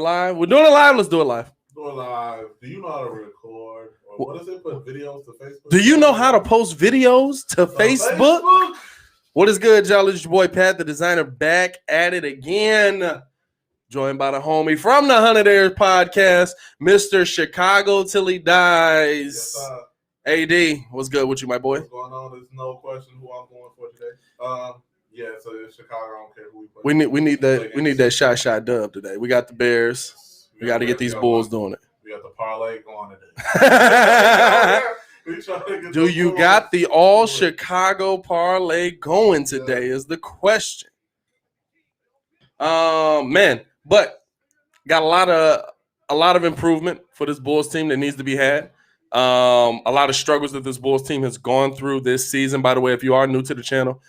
Live? We're doing it live. Let's do it live. Do it live. Do you know how to record? Or what is it? Put videos to Facebook? Do you know how to post videos to Facebook? What is good, y'all? It's your boy Pat, the designer, back at it again. Joined by the homie from the 100 Airs podcast, Mr. Chicago Till He Dies. Yes, AD, what's good with you, my boy? What's going on? There's no question who I'm going for today. Yeah, so it's Chicago. I don't care who we play. We need that shot dub today. We got the Bears. We got to get these Bulls doing it. We got the parlay going today. Do you got the all Chicago parlay going today? Is the question. Man, but got a lot of improvement for this Bulls team that needs to be had. A lot of struggles that this Bulls team has gone through this season. By the way, if you are new to the channel,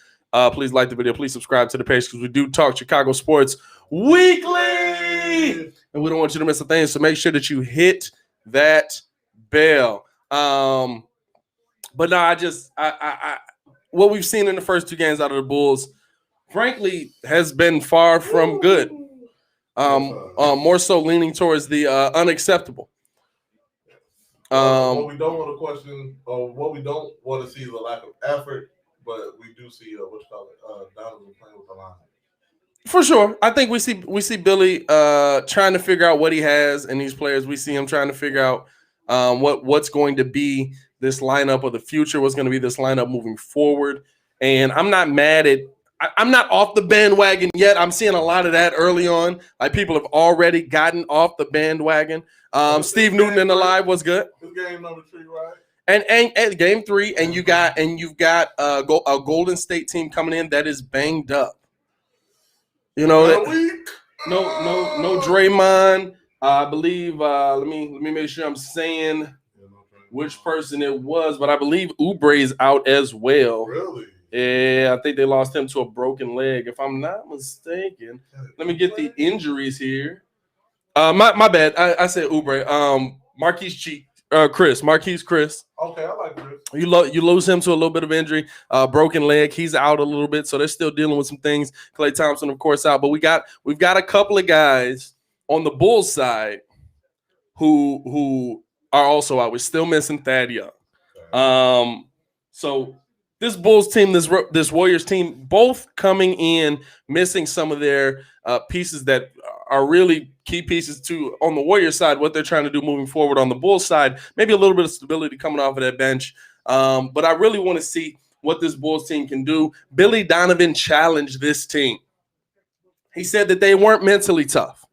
please like the video. Please subscribe to the page because we do talk Chicago sports weekly, and we don't want you to miss a thing. So make sure that you hit that bell. But no, I what we've seen in the first two games out of the Bulls, frankly, has been far from good. More so leaning towards the unacceptable. What we don't want to question, or what we don't want to see, is a lack of effort. But we do see Donovan playing with the line. For sure, I think we see Billy trying to figure out what he has in these players. We see him trying to figure out what's going to be this lineup of the future. What's going to be this lineup moving forward. And I'm not mad at. I'm not off the bandwagon yet. I'm seeing a lot of that early on. Like people have already gotten off the bandwagon. Steve Newton in the live was good. This game number 3, right? And game 3, and you've got a Golden State team coming in that is banged up. You know, no Draymond. I believe. Let me make sure I'm saying which person it was, but I believe Oubre is out as well. Really? Yeah, I think they lost him to a broken leg, if I'm not mistaken. Let me get the injuries here. My bad. I said Oubre. Marquise Chris. Okay, I like Chris. You lose him to a little bit of injury, broken leg. He's out a little bit, so they're still dealing with some things. Klay Thompson, of course, out. But we've got a couple of guys on the Bulls side who are also out. We're still missing Thad Young. Okay. So this Bulls team, this Warriors team, both coming in missing some of their pieces that are really key pieces to on the Warriors side, what they're trying to do moving forward. On the Bulls side, maybe a little bit of stability coming off of that bench. But I really want to see what this Bulls team can do. Billy Donovan challenged this team. He said that they weren't mentally tough.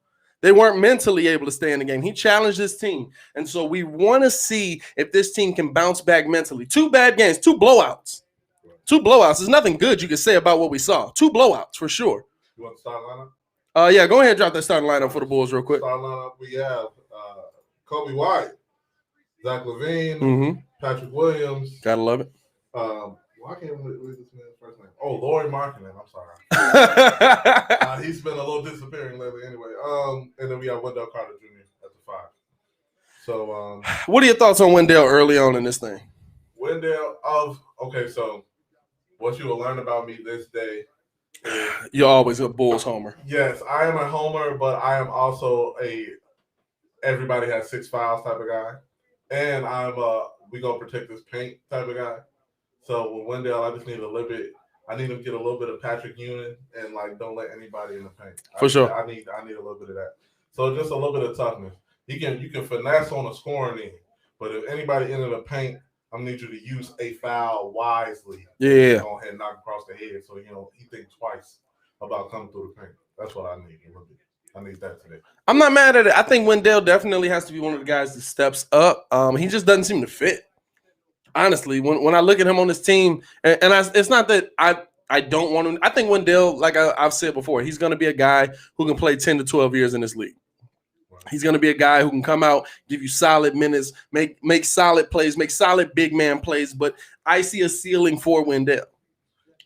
They weren't mentally able to stay in the game. He challenged this team. And so we want to see if this team can bounce back mentally. 2 bad games, 2 blowouts. 2 blowouts. There's nothing good you can say about what we saw. 2 blowouts for sure. You want to start lineup? Yeah, go ahead and drop that starting lineup for the Bulls real quick. Starting lineup, we have Coby White, Zach LaVine, Patrick Williams. Gotta love it. Why can't we read this man's first name? Oh, Lauri Markkanen. I'm sorry. He's been a little disappearing lately anyway. And then we have Wendell Carter Jr. at the 5. So, what are your thoughts on Wendell early on in this thing? Okay, so what you will learn about me this day. You're always a Bulls homer. Yes, I am a homer, but I am also everybody has 6 fouls type of guy. And I'm we gonna protect this paint type of guy. So with Wendell, I just need a little bit. I need him to get a little bit of Patrick Ewing and don't let anybody in the paint. Sure. I need a little bit of that. So just a little bit of toughness. You can finesse on a scoring end, but if anybody into the paint, I need you to use a foul wisely. Yeah. Go ahead and knock across the head so he thinks twice about coming through the paint. That's what I need a little bit. I need that today. I'm not mad at it. I think Wendell definitely has to be one of the guys that steps up. He just doesn't seem to fit. Honestly, when I look at him on this team, it's not that I don't want him. I think Wendell, like I've said before, he's going to be a guy who can play 10 to 12 years in this league. He's going to be a guy who can come out, give you solid minutes, make solid plays, make solid big man plays. But I see a ceiling for Wendell.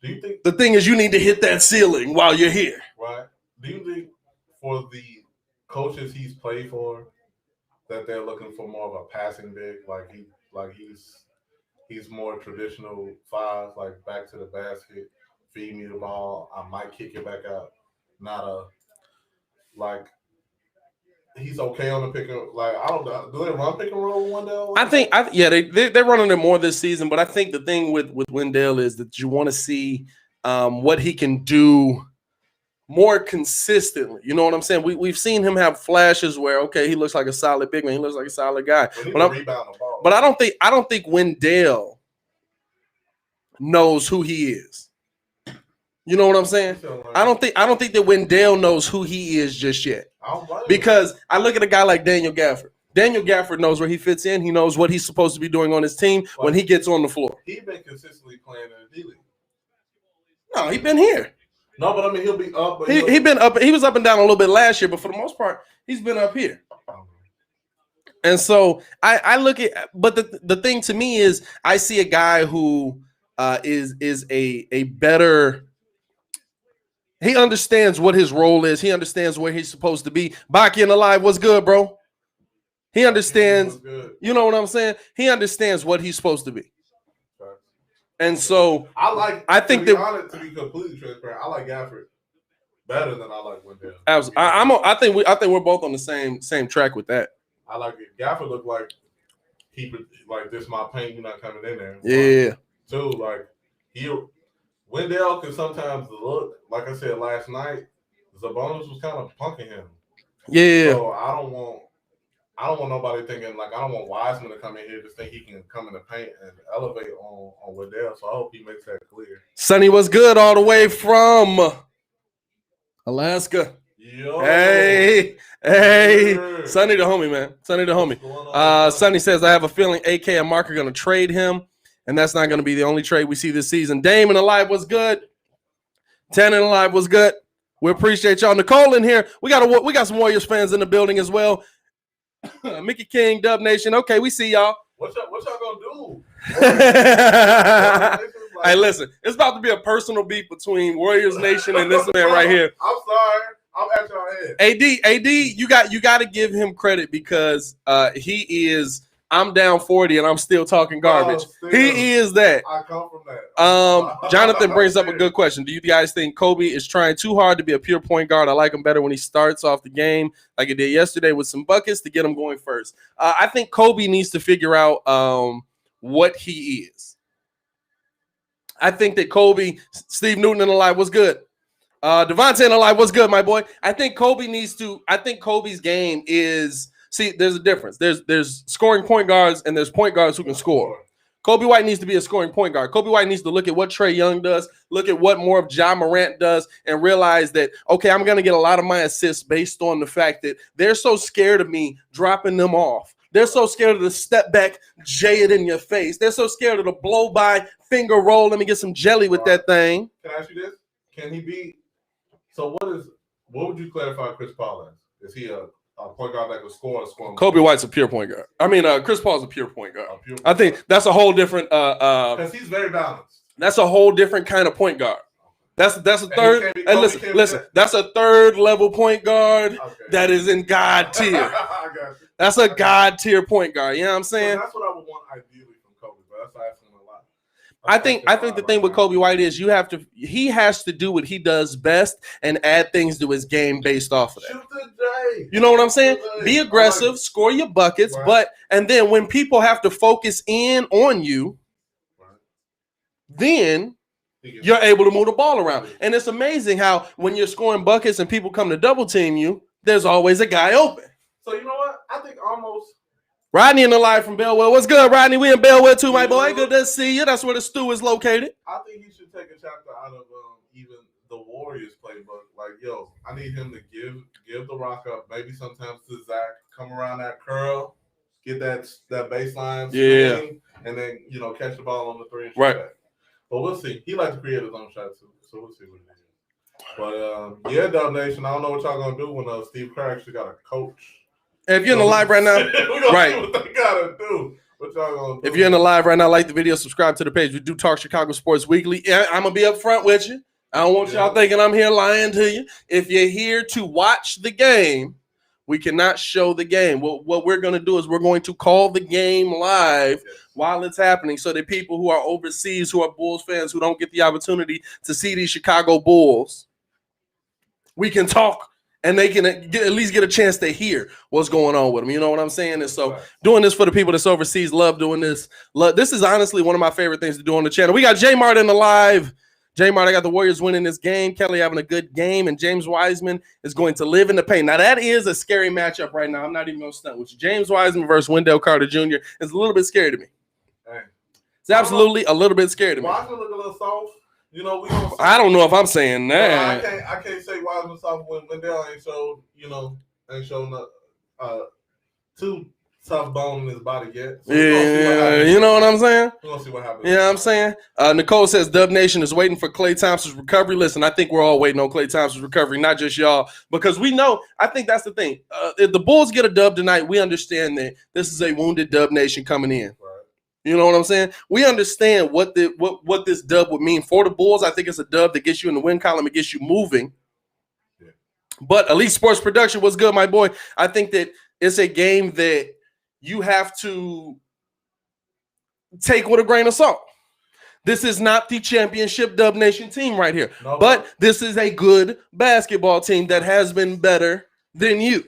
Do you think the thing is you need to hit that ceiling while you're here? Right. Do you think for the coaches he's played for that they're looking for more of a passing big, he's more traditional 5, like back to the basket, feed me the ball, I might kick it back out, not a he's okay on the pick and like I don't know. Do they run pick and roll with Wendell? They're running it more this season, but I think the thing with Wendell is that you want to see what he can do more consistently. You know what I'm saying? We've seen him have flashes where he looks like a solid big man, he looks like a solid guy. But I don't think Wendell knows who he is. You know what I'm saying? I don't think that Wendell knows who he is just yet. Because I look at a guy like Daniel Gafford. Daniel Gafford knows where he fits in. He knows what he's supposed to be doing on his team when he gets on the floor. He's been consistently playing in the D League. No, he's been here. No, but I mean he'll be up. But he been up. He was up and down a little bit last year, but for the most part, he's been up here. And so I look at, but the thing to me is I see a guy who is a better. He understands what his role is. He understands where he's supposed to be. Baki and Alive, what's good, bro? He understands. You know what I'm saying? He understands what he's supposed to be. And so I think to be completely transparent, I like Gafford better than I like Wendell. I think we're both on the same track with that. I like it. Gafford looked like he like this my paint. You're not coming in there. Yeah. Too like Wendell can sometimes look, like I said last night, Sabonis was kind of punking him. Yeah. So I don't want nobody thinking like I don't want Wiseman to come in here to think he can come in the paint and elevate on Wendell. So I hope he makes that clear. Sonny was good all the way from Alaska. Yo. Hey, Sonny the homie, man. Sonny the homie. Sonny says I have a feeling AK and Mark are going to trade him. And that's not going to be the only trade we see this season. Dame and Alive was good. Tan and Alive was good. We appreciate y'all. Nicole in here. We got some Warriors fans in the building as well. Mickey King, Dub Nation. Okay, we see y'all. What y'all gonna do? Hey, listen. It's about to be a personal beef between Warriors Nation and this man right here. I'm sorry. I'm at your head. AD, you got to give him credit because he is. I'm down 40 and I'm still talking garbage. He is that. I come from that. Jonathan brings up a good question. Do you guys think Coby is trying too hard to be a pure point guard? I like him better when he starts off the game like he did yesterday with some buckets to get him going first. I think Coby needs to figure out what he is. I think that Coby, Steve Newton and Alive was good. Devontae and Alive was good, my boy. I think Coby's game is. See, there's a difference. There's scoring point guards and there's point guards who can score. Coby White needs to be a scoring point guard. Coby White needs to look at what Trae Young does, look at what more of Ja Morant does, and realize that, okay, I'm going to get a lot of my assists based on the fact that they're so scared of me dropping them off. They're so scared of the step back, jay it in your face. They're so scared of the blow by, finger roll. Let me get some jelly with that thing. Can I ask you this? Can he be? So what would you clarify Chris Paul as? Is he a point guard that can score? Coby White's a pure point guard. I mean, Chris Paul's a pure point guard. I think that's a whole different. Because he's very balanced. That's a whole different kind of point guard. That's a third. And listen. That's a third level point guard that is in God tier. I got you. That's a God tier point guard. You know what I'm saying? So that's what I would want ideally from Coby, but that's asking a lot. I think the thing with Coby White is he has to do what he does best and add things to his game based off of that. Shoot the day. You know what I'm saying? Be aggressive, score your buckets, and then when people have to focus in on you, then you're able to move the ball around. And it's amazing how when you're scoring buckets and people come to double team you, there's always a guy open. So you know what? I think almost Rodney in the live from Bellwell. What's good, Rodney? We in Bellwell too, my boy. Good to see you. That's where the stew is located. I think he should take a chapter out of even the Warriors playbook. Like, yo, I need him to give the rock up. Maybe sometimes to Zach, come around that curl, get that baseline swing, and then catch the ball on the 3-inch back. But we'll see. He likes to create his own shot too, so we'll see what it is. But Dub Nation, I don't know what y'all gonna do when Steve Kerr actually got a coach. If you're in the live right now, right? See what they gotta do. What y'all gonna do? If you're in the live right now, like the video, subscribe to the page. We do talk Chicago sports weekly. I'm gonna be up front with you. I don't want y'all thinking I'm here lying to you. If you're here to watch the game, we cannot show the game. What we're going to do is we're going to call the game live while it's happening so that people who are overseas, who are Bulls fans, who don't get the opportunity to see these Chicago Bulls, we can talk and they can at least get a chance to hear what's going on with them. You know what I'm saying? And so doing this for the people that's overseas, love doing this. This is honestly one of my favorite things to do on the channel. We got J Mart in the live. J Mart, I got the Warriors winning this game. Kelly having a good game, and James Wiseman is going to live in the paint. Now, that is a scary matchup right now. I'm not even going to stunt with you. James Wiseman versus Wendell Carter Jr. is a little bit scary to me. Hey. It's absolutely a little bit scary to me. Wiseman look a little soft. You know, I don't know if I'm saying that. I can't say Wiseman soft when Wendell ain't showed too tough bone in his body yet. So yeah, you know what I'm saying? We're going to see what happens. Yeah, you know what I'm saying? Nicole says Dub Nation is waiting for Klay Thompson's recovery. Listen, I think we're all waiting on Klay Thompson's recovery, not just y'all, because we know, I think that's the thing. If the Bulls get a dub tonight, we understand that this is a wounded Dub Nation coming in. Right. You know what I'm saying? We understand what this dub would mean for the Bulls. I think it's a dub that gets you in the win column. It gets you moving. Yeah. But Elite Sports Production was good, my boy. I think that it's a game that you have to take with a grain of salt. This is not the championship Dub Nation team right here. No, but this is a good basketball team that has been better than you.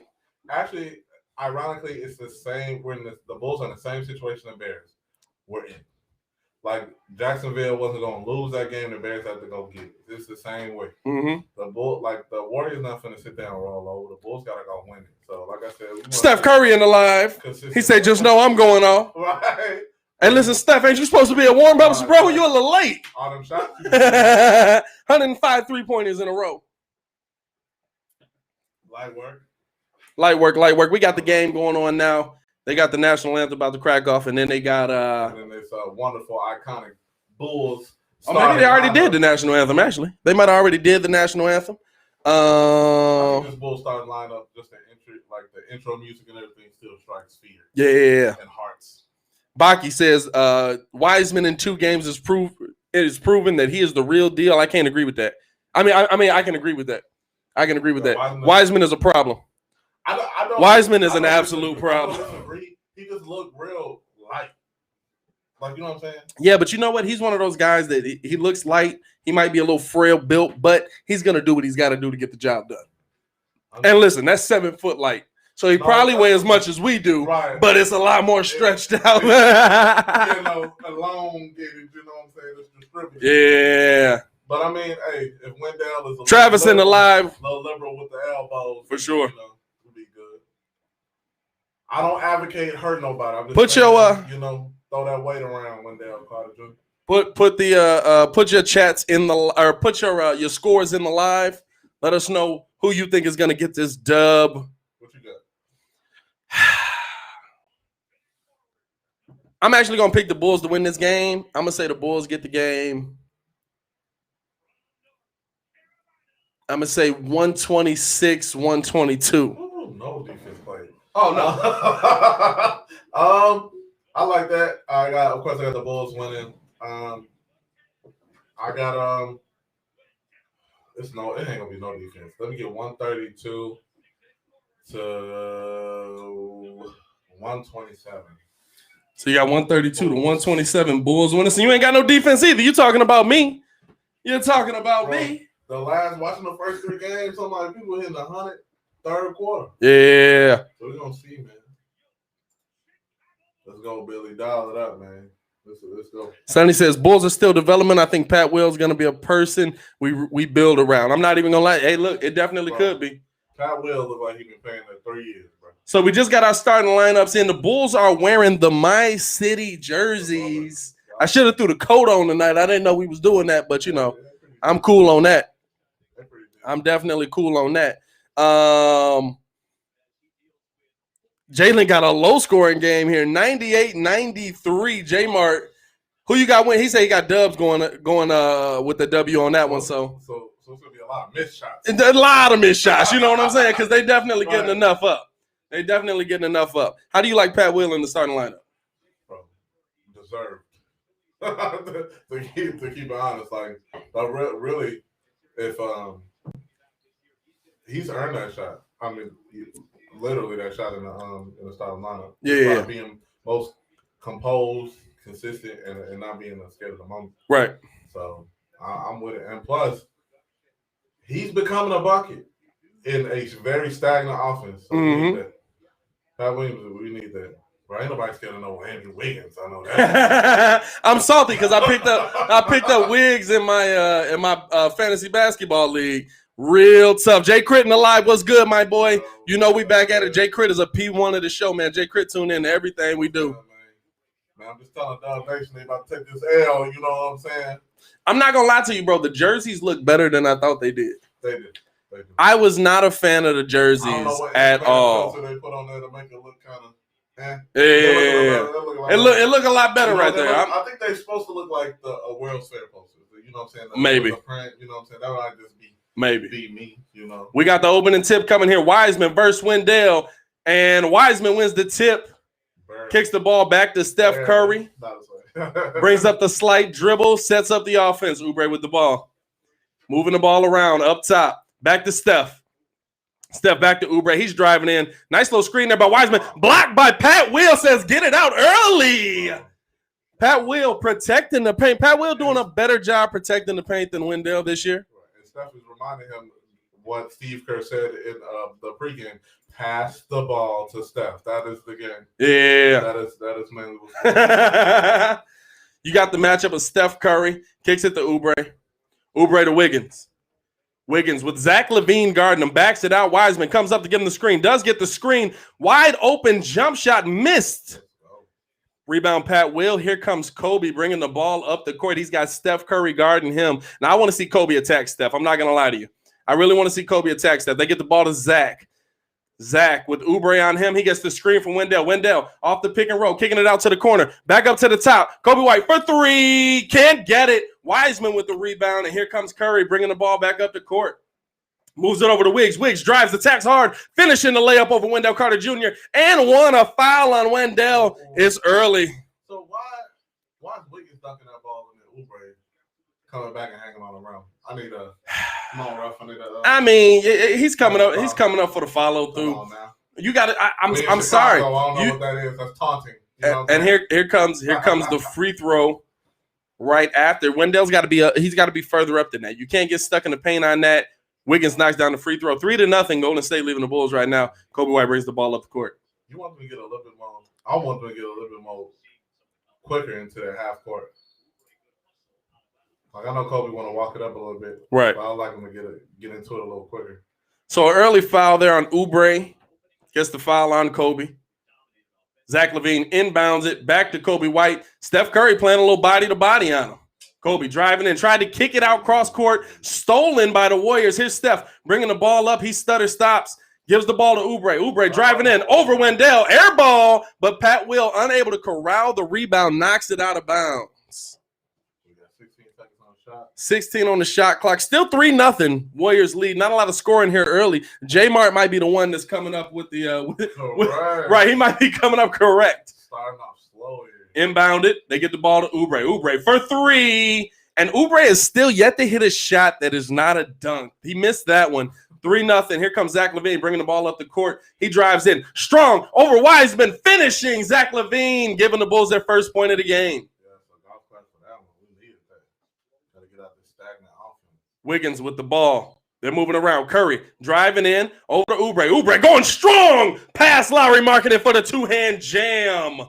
Actually, ironically, it's the same. We're in the Bulls are in the same situation the Bears were in. Like, Jacksonville wasn't going to lose that game. The Bears had to go get it. It's the the Warriors not going to sit down and roll over. The Bulls got to go win it. So, like I said, Steph Curry in the live. He said, "Just know I'm going off." Right. Hey, listen, Steph, ain't you supposed to be at warm ups, bro? You a little late. All them shots. 105 3-pointers in a row. Light work. We got the game going on now. They got the national anthem about to crack off, and then they got and then this wonderful, iconic Bulls. Oh, maybe they already did the national anthem. Actually, they might have already did the national anthem. I think this Bulls starting lineup, just the intro music and everything, still strikes fear. Yeah, and hearts. Baki says Wiseman in 2 games is proven that he is the real deal. I can't agree with that. I mean, I can agree with that. Wiseman is a problem. Wiseman is an absolute problem. He just looked real light. Like, you know what I'm saying? Yeah, but you know what? He's one of those guys that he looks light. He might be a little frail built, but he's going to do what he's got to do to get the job done. And listen, that's 7 foot light. So he probably weighs as much as we do, right, but it's a lot more stretched out. Elongated, you know what I'm saying? It's distributed. Yeah. But I mean, hey, if Wendell is Travis in the live, little liberal with the elbows, for sure, it'll be good. I don't advocate hurt nobody. I'm just put saying, throw that weight around, Wendell Carter Jr. Put your chats in put your scores in the live. Let us know who you think is gonna get this dub. What you got? I'm actually gonna pick the Bulls to win this game. I'm gonna say the Bulls get the game. I'm gonna say 126-122. Ooh, no defense play. Oh no. I like that. Of course I got the Bulls winning. I got it ain't gonna be no defense. Let me get 132 to 127. So you got 132 to 127 Bulls winning. So you ain't got no defense either. You talking about me? You're talking about me. Watching the first 3 games, somebody people hitting 100 third quarter. Yeah. So we're gonna see, man. Let's go, Billy. Dial it up, man. Let's go. Sonny says Bulls are still development. I think Pat Will's gonna be a person we build around. I'm not even gonna lie. Hey, look, it definitely could be. Pat Will look like he's been playing there 3 years, bro. So we just got our starting lineups in. The Bulls are wearing the My City jerseys. I should have threw the coat on tonight. I didn't know we was doing that, but I'm cool on that. I'm definitely cool on that. Jalen got a low scoring game here, 98-93. J Mart, who you got win? He said he got dubs going with the W on that one. So it's gonna be a lot of missed shots. A lot of missed shots. You know what I'm saying? Because they definitely getting enough up. They definitely getting enough up. How do you like Pat Will in the starting lineup? Bro, deserved. to keep it honest, really, if he's earned that shot. I mean, literally that shot in the starting lineup. Yeah. Being most composed, consistent, and not being scared of the moment. Right. So I'm with it. And plus, he's becoming a bucket. in a very stagnant offense. So we need that. Pat Williams, we need that. Right? Ain't nobody scared of no Andrew Wiggins. I know that. I'm salty because I picked up Wiggs in my fantasy basketball league. Real tough. Jay Crit in the live. What's good, my boy? You know we back at it. Jay Crit is a P1 of the show, man. Jay Crit tune in to everything we do. Man, I'm just telling Dog Nation they about to take this L. You know what I'm saying? I'm not gonna lie to you, bro. The jerseys look better than I thought they did. They did. I was not a fan of the jerseys at all. They put on there to make it look kind of. Yeah. It look a lot better right there. I think they're supposed to look like the World's Fair posters. You know what I'm saying? Maybe. The print, you know what I'm saying? That would just be me. You know. We got the opening tip coming here. Wiseman versus Wendell, and Wiseman wins the tip. Kicks the ball back to Steph Curry. Brings up the slight dribble, sets up the offense. Oubre with the ball, moving the ball around up top. Back to Steph. Step back to Oubre. He's driving in. Nice little screen there by Wiseman. Blocked by Pat Will. Says, get it out early. Pat Will protecting the paint. Pat Will doing a better job protecting the paint than Wendell this year. And Steph is reminding him what Steve Kerr said in the pregame. Pass the ball to Steph. That is the game. Yeah. That is mainly what's You got the matchup of Steph Curry. Kicks it to Oubre. Oubre to Wiggins. Wiggins with Zach LaVine guarding him, backs it out. Wiseman comes up to give him the screen, does get the screen. Wide open jump shot missed. Rebound Pat Will. Here comes Coby bringing the ball up the court. He's got Steph Curry guarding him. Now I want to see Coby attack Steph. I'm not going to lie to you. I really want to see Coby attack Steph. They get the ball to Zach. Zach with Oubre on him. He gets the screen from Wendell. Wendell off the pick and roll, kicking it out to the corner. Back up to the top. Coby White for three. Can't get it. Wiseman with the rebound, and here comes Curry bringing the ball back up the court. Moves it over to Wiggs. Wiggs drives, attacks hard, finishing the layup over Wendell Carter Jr. and won a foul on Wendell. It's early. So why is Wiggins dunking that ball and then Oubre coming back and hanging on around? I need a small rough. I mean, he's coming up. He's coming up for the follow through. You got it. I'm Chicago, sorry. I don't know what that is. That's taunting. And here comes the free throw right after. Wendell's got to be he's got to be further up than that. You can't get stuck in the paint on that. Wiggins knocks down the free throw. 3-0. Golden State leaving the Bulls right now. Coby White brings the ball up the court. You want them to get a little bit more. I want them to get a little bit more quicker into their half court. Like I know Coby want to walk it up a little bit, right? But I like him to get into it a little quicker. So an early foul there on Oubre. Gets the foul on Coby. Zach LaVine inbounds it back to Coby White. Steph Curry playing a little body to body on him. Coby driving in, tried to kick it out cross court, stolen by the Warriors. Here's Steph bringing the ball up. He stops, gives the ball to Oubre. Oubre driving in over Wendell, air ball, but Pat Will unable to corral the rebound, knocks it out of bounds. 16 on the shot clock. Still 3-0. Warriors lead. Not a lot of scoring here early. J-Mart might be the one that's coming up with the right. He might be coming up correct. Starting off slow here. Inbounded. They get the ball to Oubre. Oubre for three. And Oubre is still yet to hit a shot that is not a dunk. He missed that one. 3-0. Here comes Zach LaVine bringing the ball up the court. He drives in. Strong over Wiseman. Finishing. Zach LaVine giving the Bulls their first point of the game. Wiggins with the ball. They're moving around. Curry driving in over to Oubre. Oubre going strong. Pass Lowry marking it for the two-hand jam.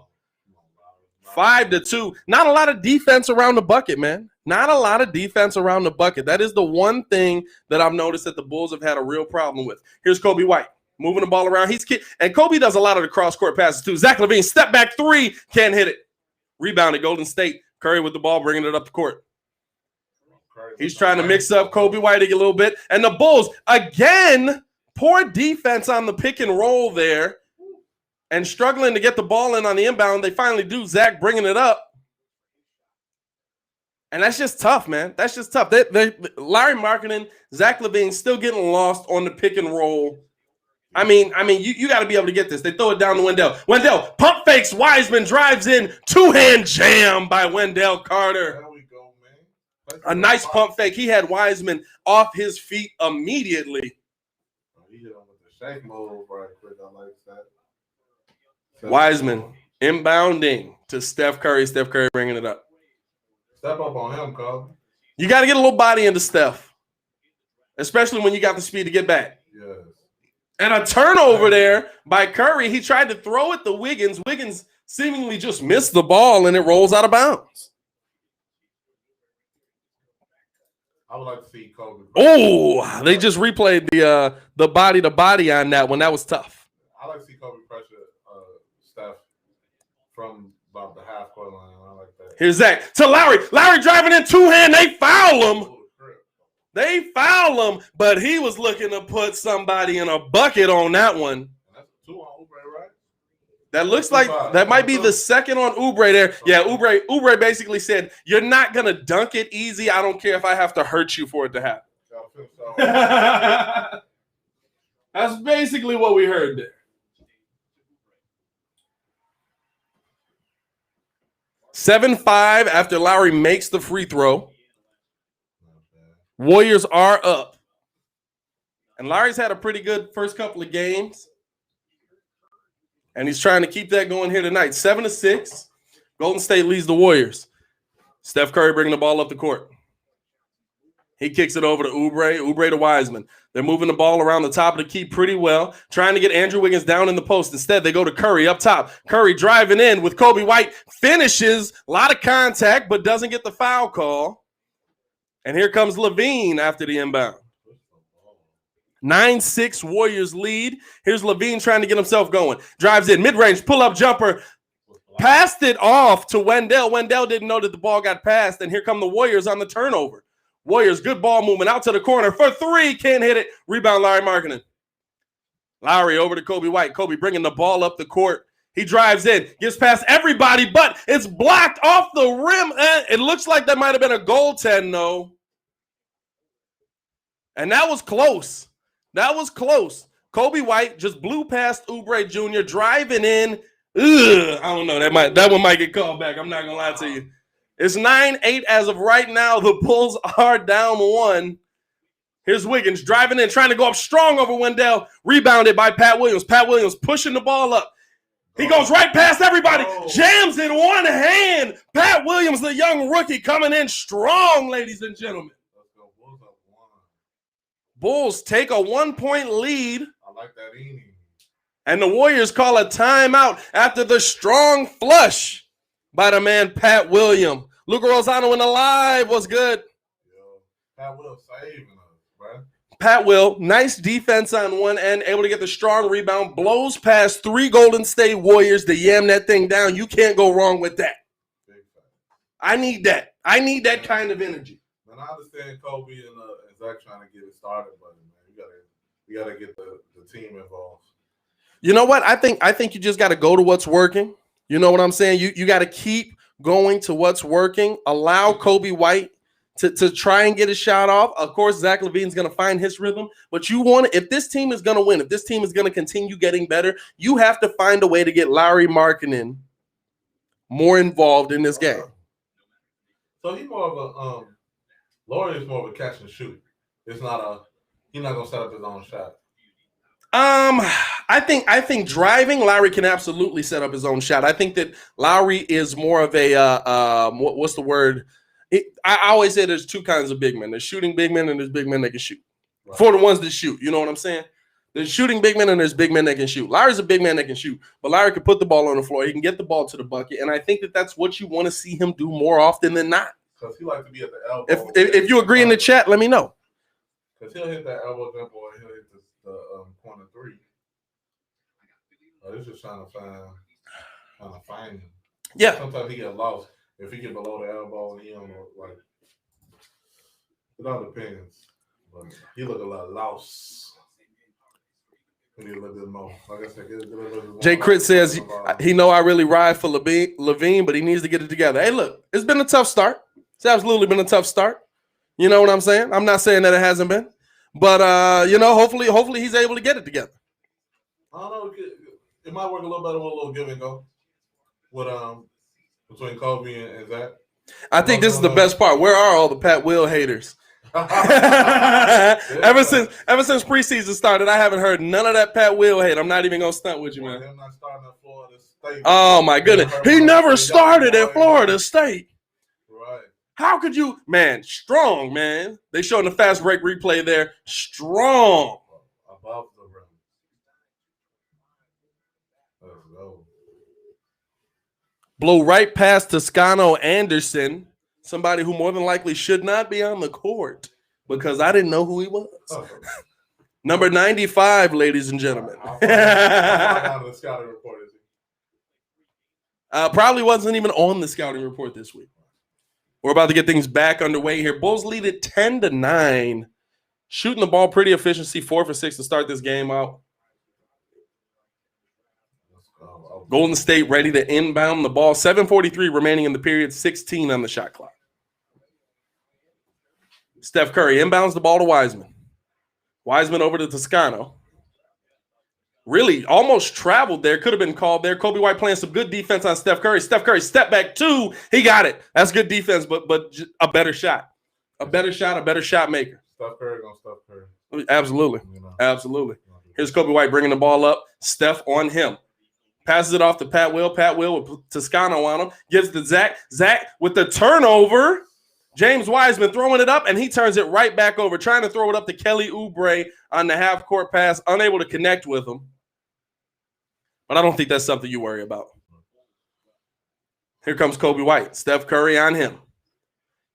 5-2. Not a lot of defense around the bucket, man. Not a lot of defense around the bucket. That is the one thing that I've noticed that the Bulls have had a real problem with. Here's Coby White moving the ball around. And Coby does a lot of the cross-court passes too. Zach LaVine, step back three. Can't hit it. Rebounded Golden State. Curry with the ball, bringing it up the court. He's trying to mix up Coby White a little bit. And the Bulls, again, poor defense on the pick and roll there and struggling to get the ball in on the inbound. They finally do. Zach bringing it up. And that's just tough, man. That's just tough. Larry Markkinen, Zach LaVine still getting lost on the pick and roll. I mean, you got to be able to get this. They throw it down to Wendell. Wendell pump fakes. Wiseman drives in. Two-hand jam by Wendell Carter. A nice pump fake. He had Wiseman off his feet immediately. He hit him with the shake move right quick. I like that. Wiseman inbounding to Steph Curry. Steph Curry bringing it up. Step up on him, Coby. You got to get a little body into Steph, especially when you got the speed to get back. Yes. And a turnover there by Curry. He tried to throw it to Wiggins. Wiggins seemingly just missed the ball, and it rolls out of bounds. I would like to see Coby. Oh, they just replayed the body to body on that one. That was tough. I like to see Coby pressure Steph from about the half court line. I like that. Here's Zach to Lowry. Lowry driving in two-hand. They foul him. They foul him, but he was looking to put somebody in a bucket on that one. And that's 2 on Oubre, right? That looks like that might be the second on Oubre there. Yeah, Oubre basically said, "You're not going to dunk it easy. I don't care if I have to hurt you for it to happen." That's basically what we heard there. 7-5 after Lowry makes the free throw. Warriors are up. And Lowry's had a pretty good first couple of games. And he's trying to keep that going here tonight. 7-6. Golden State leads the Warriors. Steph Curry bringing the ball up the court. He kicks it over to Oubre. Oubre to Wiseman. They're moving the ball around the top of the key pretty well, trying to get Andrew Wiggins down in the post. Instead, they go to Curry up top. Curry driving in with Coby White. Finishes. A lot of contact, but doesn't get the foul call. And here comes Levine after the inbound. 9-6 Warriors lead. Here's Levine trying to get himself going. Drives in, mid-range, pull-up jumper. Passed it off to Wendell. Wendell didn't know that the ball got passed, and here come the Warriors on the turnover. Warriors, good ball movement out to the corner for three. Can't hit it. Rebound, Larry Markkinen. Lowry over to Coby White. Coby bringing the ball up the court. He drives in, gets past everybody, but it's blocked off the rim. It looks like that might have been a goaltend, though. And that was close. That was close. Coby White just blew past Oubre Jr. driving in. I don't know. That one might get called back. I'm not gonna lie to you. It's 9-8 as of right now. The Bulls are down 1. Here's Wiggins driving in, trying to go up strong over Wendell. Rebounded by Pat Williams. Pat Williams pushing the ball up. He goes right past everybody. Jams in one hand. Pat Williams, the young rookie, coming in strong, ladies and gentlemen. Bulls take a 1-point lead. I like that inning. And the Warriors call a timeout after the strong flush by the man Pat Williams. Luka Rosano in the live was good. Yo, Pat Will saving us, bro. Pat Will, nice defense on one end, able to get the strong rebound, blows past 3 Golden State Warriors to yam that thing down. You can't go wrong with that. I need that. I need that kind of energy. Man, I understand Coby and Zach trying to get it started, but man, you gotta get the team involved. You know what? I think you just got to go to what's working. You know what I'm saying? You got to keep going to what's working. Allow Coby White to try and get a shot off. Of course, Zach LaVine's going to find his rhythm. But you want to, if this team is going to win, if this team is going to continue getting better, you have to find a way to get Larry Markkinen more involved in this game. So he's more of a Laurie is more of a catch and shoot. It's not he's not going to set up his own shot. I think driving, Lowry can absolutely set up his own shot. I think that Lowry is more of a what's the word? I always say there's 2 kinds of big men. There's shooting big men and there's big men that can shoot. Right. For the ones that shoot, you know what I'm saying? There's shooting big men and there's big men that can shoot. Lowry's a big man that can shoot, but Lowry can put the ball on the floor. He can get the ball to the bucket, and I think that that's what you want to see him do more often than not. Because he likes to be at the elbow. If you agree in the chat, let me know. Because he'll hit that elbow jump or he'll hit the corner 3. He's just trying to find him. Yeah. Sometimes he get lost. If he get below the elbow, he don't know, like, it all depends. But he look a lot lost. He need a little bit more. Like I said, Jay Crit says he know I really ride for Levine, but he needs to get it together. Hey, look, it's been a tough start. It's absolutely been a tough start. You know what I'm saying? I'm not saying that it hasn't been. But, hopefully he's able to get it together. I don't know. It might work a little better with a little give and go with between Coby and Zach. I think this is the best part. Where are all the Pat Will haters? Ever since preseason started, I haven't heard none of that Pat Will hate. I'm not even gonna stunt with you, man. Him not starting at Florida State. Oh my goodness, he never started at Florida State. Right? How could you, man? Strong, man. They showing the fast break replay there. Strong. go. Blow right past Toscano Anderson, somebody who more than likely should not be on the court because I didn't know who he was. Number 95, ladies and gentlemen. How far down the scouting report is he? Probably wasn't even on the scouting report this week. We're about to get things back underway here. Bulls lead it 10-9. Shooting the ball pretty efficiency, 4 for 6 to start this game out. Golden State ready to inbound the ball. 7:43 remaining in the period, 16 on the shot clock. Steph Curry inbounds the ball to Wiseman. Wiseman over to Toscano. Really almost traveled there. Could have been called there. Coby White playing some good defense on Steph Curry. Steph Curry step back 2. He got it. That's good defense, but a better shot. A better shot maker. Steph Curry gonna Steph Curry. Absolutely. Absolutely. Here's Coby White bringing the ball up. Steph on him. Passes it off to Pat Will. Pat Will with Toscano on him. Gives to Zach. Zach with the turnover. James Wiseman throwing it up, and he turns it right back over, trying to throw it up to Kelly Oubre on the half-court pass, unable to connect with him. But I don't think that's something you worry about. Here comes Coby White. Steph Curry on him.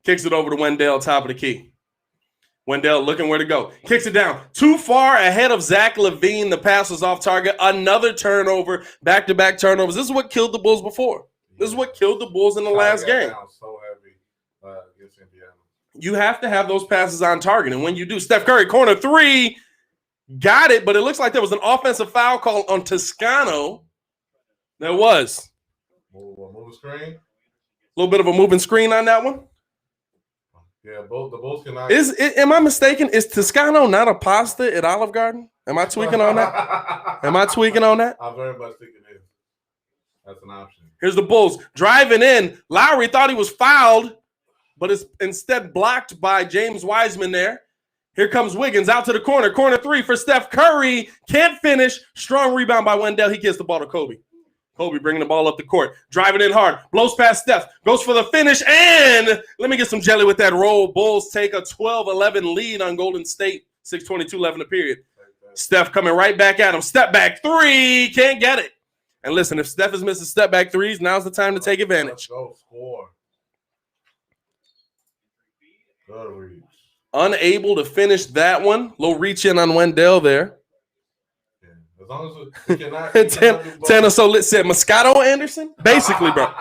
Kicks it over to Wendell, top of the key. Wendell looking where to go. Kicks it down. Too far ahead of Zach LaVine. The pass was off target. Another turnover. Back-to-back turnovers. This is what killed the Bulls before. This is what killed the Bulls in the last game. So heavy against Indiana. You have to have those passes on target. And when you do, Steph Curry, corner 3, got it, but it looks like there was an offensive foul call on Toscano. There was. Move screen. A little bit of a moving screen on that one. Yeah, the Bulls cannot. Am I mistaken? Is Toscano not a pasta at Olive Garden? Am I tweaking on that? I very much think it is. That's an option. Here's the Bulls driving in. Lowry thought he was fouled, but it's instead blocked by James Wiseman there. Here comes Wiggins out to the corner. Corner 3 for Steph Curry. Can't finish. Strong rebound by Wendell. He gets the ball to Coby. Coby bringing the ball up the court. Driving in hard. Blows past Steph. Goes for the finish. And let me get some jelly with that roll. Bulls take a 12-11 lead on Golden State. 6:22 left in the period. Steph coming right back at him. Step back 3. Can't get it. And listen, if Steph is missing step back 3s, now's the time to take advantage. Let's go score. Good reach. Unable to finish that one. Little reach in on Wendell there. As long as we cannot. Tanner Solit said Moscato Anderson? Basically, bro.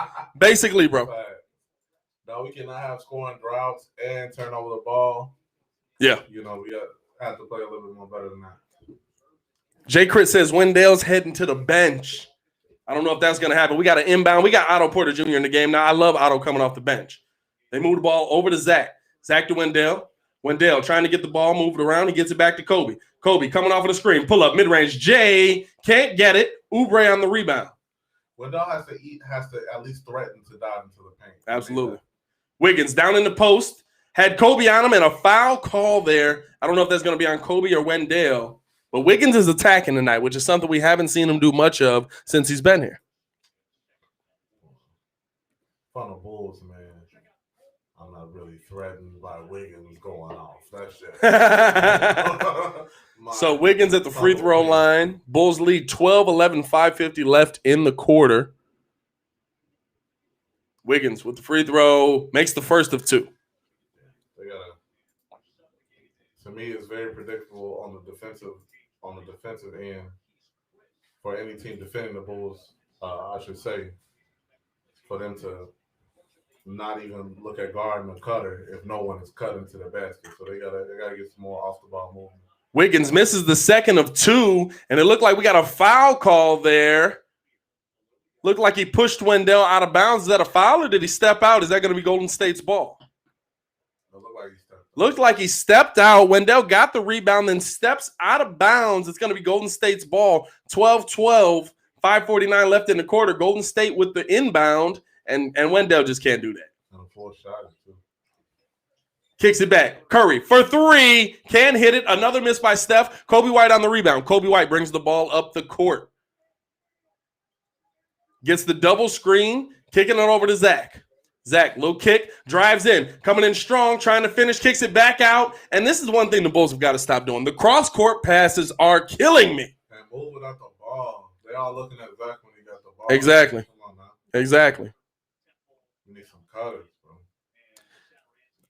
No, we cannot have scoring droughts and turn over the ball. Yeah. We have to play a little bit more better than that. Jay Crit says Wendell's heading to the bench. I don't know if that's going to happen. We got an inbound. We got Otto Porter Jr. in the game now. I love Otto coming off the bench. They move the ball over to Zach. Zach to Wendell. Wendell trying to get the ball moved around. He gets it back to Coby. Coby coming off of the screen. Pull up mid-range. Jay can't get it. Oubre on the rebound. Wendell has to at least threaten to dive into the paint. Absolutely. Wiggins down in the post. Had Coby on him and a foul call there. I don't know if that's going to be on Coby or Wendell. But Wiggins is attacking tonight, which is something we haven't seen him do much of since he's been here. Fun of Bulls, man. I'm not really threatened by Wiggins going off. That's just. So Wiggins at the free throw line. Bulls lead 12-11, 5:50 left in the quarter. Wiggins with the free throw makes the first of 2. To me, it's very predictable on the defensive end for any team defending the Bulls. I should say for them to not even look at guarding or cutter if no one is cutting to the basket. So they gotta get some more off the ball movement. Wiggins misses the second of 2, and it looked like we got a foul call there. Looked like he pushed Wendell out of bounds. Is that a foul or did he step out? Is that going to be Golden State's ball? Looked like he stepped out. Wendell got the rebound, then steps out of bounds. It's going to be Golden State's ball. 12-12, 5:49 left in the quarter. Golden State with the inbound, and Wendell just can't do that. And a 4 shot too. Kicks it back. Curry for 3. Can hit it. Another miss by Steph. Coby White on the rebound. Coby White brings the ball up the court. Gets the double screen. Kicking it over to Zach. Zach, low kick, drives in, coming in strong, trying to finish, kicks it back out. And this is one thing the Bulls have got to stop doing. The cross-court passes are killing me. And moving out the ball. They all looking at Zach when he got Exactly. Come on now. Exactly. We need some cutters, bro.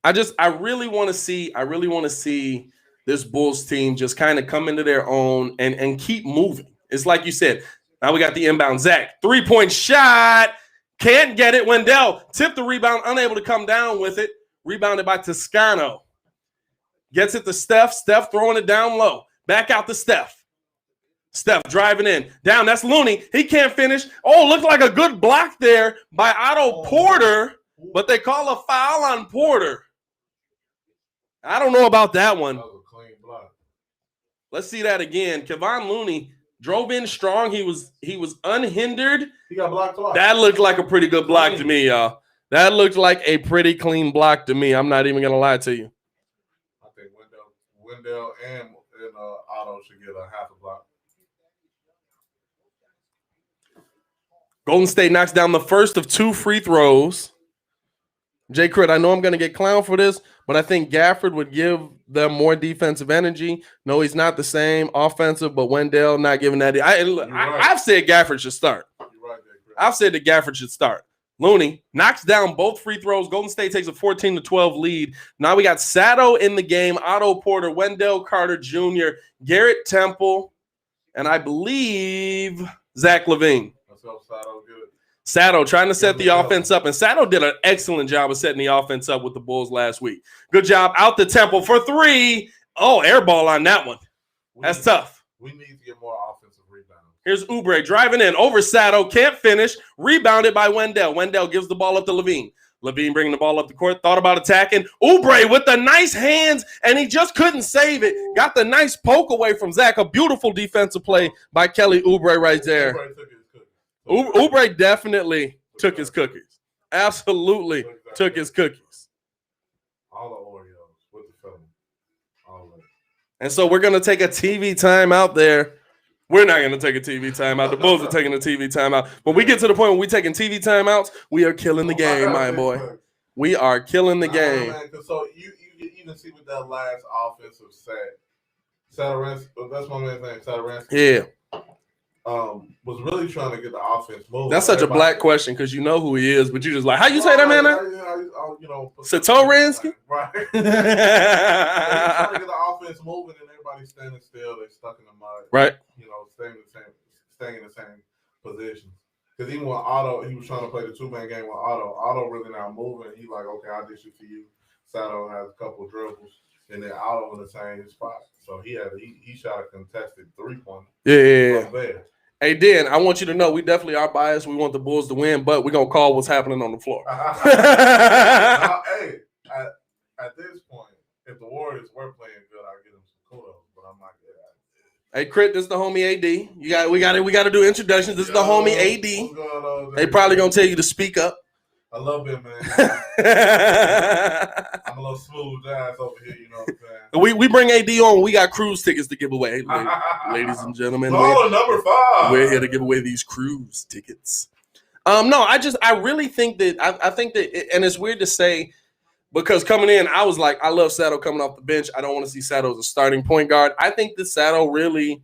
I really want to see this Bulls team just kind of come into their own and keep moving. It's like you said. Now we got the inbound. Zach, 3-point shot. Can't get it. Wendell tipped the rebound, unable to come down with it. Rebounded by Toscano. Gets it to Steph. Steph throwing it down low. Back out to Steph. Steph driving in. Down, that's Looney. He can't finish. Oh, looked like a good block there by Otto Porter, but they call a foul on Porter. I don't know about that one. That was a clean block. Let's see that again. Kevon Looney drove in strong. He was unhindered. He got blocked twice. That looked like a pretty good block to me, y'all. That looked like a pretty clean block to me. I'm not even going to lie to you. I think Wendell and Otto should get a half a block. Golden State knocks down the first of 2 free throws. Jay Crit, I know I'm going to get clowned for this, but I think Gafford would give them more defensive energy. No, he's not the same offensive, but Wendell not giving that. I've said Gafford should start. You're right there, Chris. I've said that Gafford should start. Looney knocks down both free throws. Golden State takes a 14-12 lead. Now we got Sato in the game, Otto Porter, Wendell Carter Jr., Garrett Temple, and I believe Zach LaVine. Let's help Sato good. Sato trying to set the offense up, and Sato did an excellent job of setting the offense up with the Bulls last week. Good job out the Temple for 3. Oh, air ball on that one. That's tough. We need to get more offensive rebounds. Here's Oubre driving in over Sato, can't finish, rebounded by Wendell. Wendell gives the ball up to LaVine. LaVine bringing the ball up the court, thought about attacking. Oubre with the nice hands, and he just couldn't save it. Got the nice poke away from Zach. A beautiful defensive play by Kelly Oubre right there. Oubre definitely took his cookies. Absolutely took his cookies. All the Oreos with the film. All of it. And so we're going to take a TV time out there. We're not going to take a TV timeout. The Bulls are taking a TV timeout. When we get to the point where we're taking TV timeouts, we are killing the game, my boy. We are killing the game. So you even see with that last offensive set, Satoransky, that's my man's name, Satoransky. Yeah. Was really trying to get the offense moving. That's such a black question because you know who he is, but you just like, how you say that, man? Satoransky? Right. They're trying to get the offense moving and everybody's standing still. They're stuck in the mud. Right. Staying in the same position. Because even when Otto, he was trying to play the 2-man game with Otto really not moving. He's like, okay, I'll dish it to you. Sato has a couple of dribbles, and then Otto in the same spot. So he shot a contested 3-pointer. Yeah. Hey, Dan, I want you to know we definitely are biased. We want the Bulls to win, but we're going to call what's happening on the floor. Now, hey, at this point, if the Warriors were playing good, I'd give them some kudos, but I'm not good at it. Hey, Crit, this is the homie AD. We got to do introductions. This is the homie AD. They probably going to tell you to speak up. I love it, man. I'm a little smooth ass over here, you know what I'm saying? We bring AD on. We got cruise tickets to give away. Ladies and gentlemen. Number 5. We're here to give away these cruise tickets. No, I really think that I think that, and it's weird to say because coming in, I was like, I love Sato coming off the bench. I don't want to see Sato as a starting point guard. I think that Sato really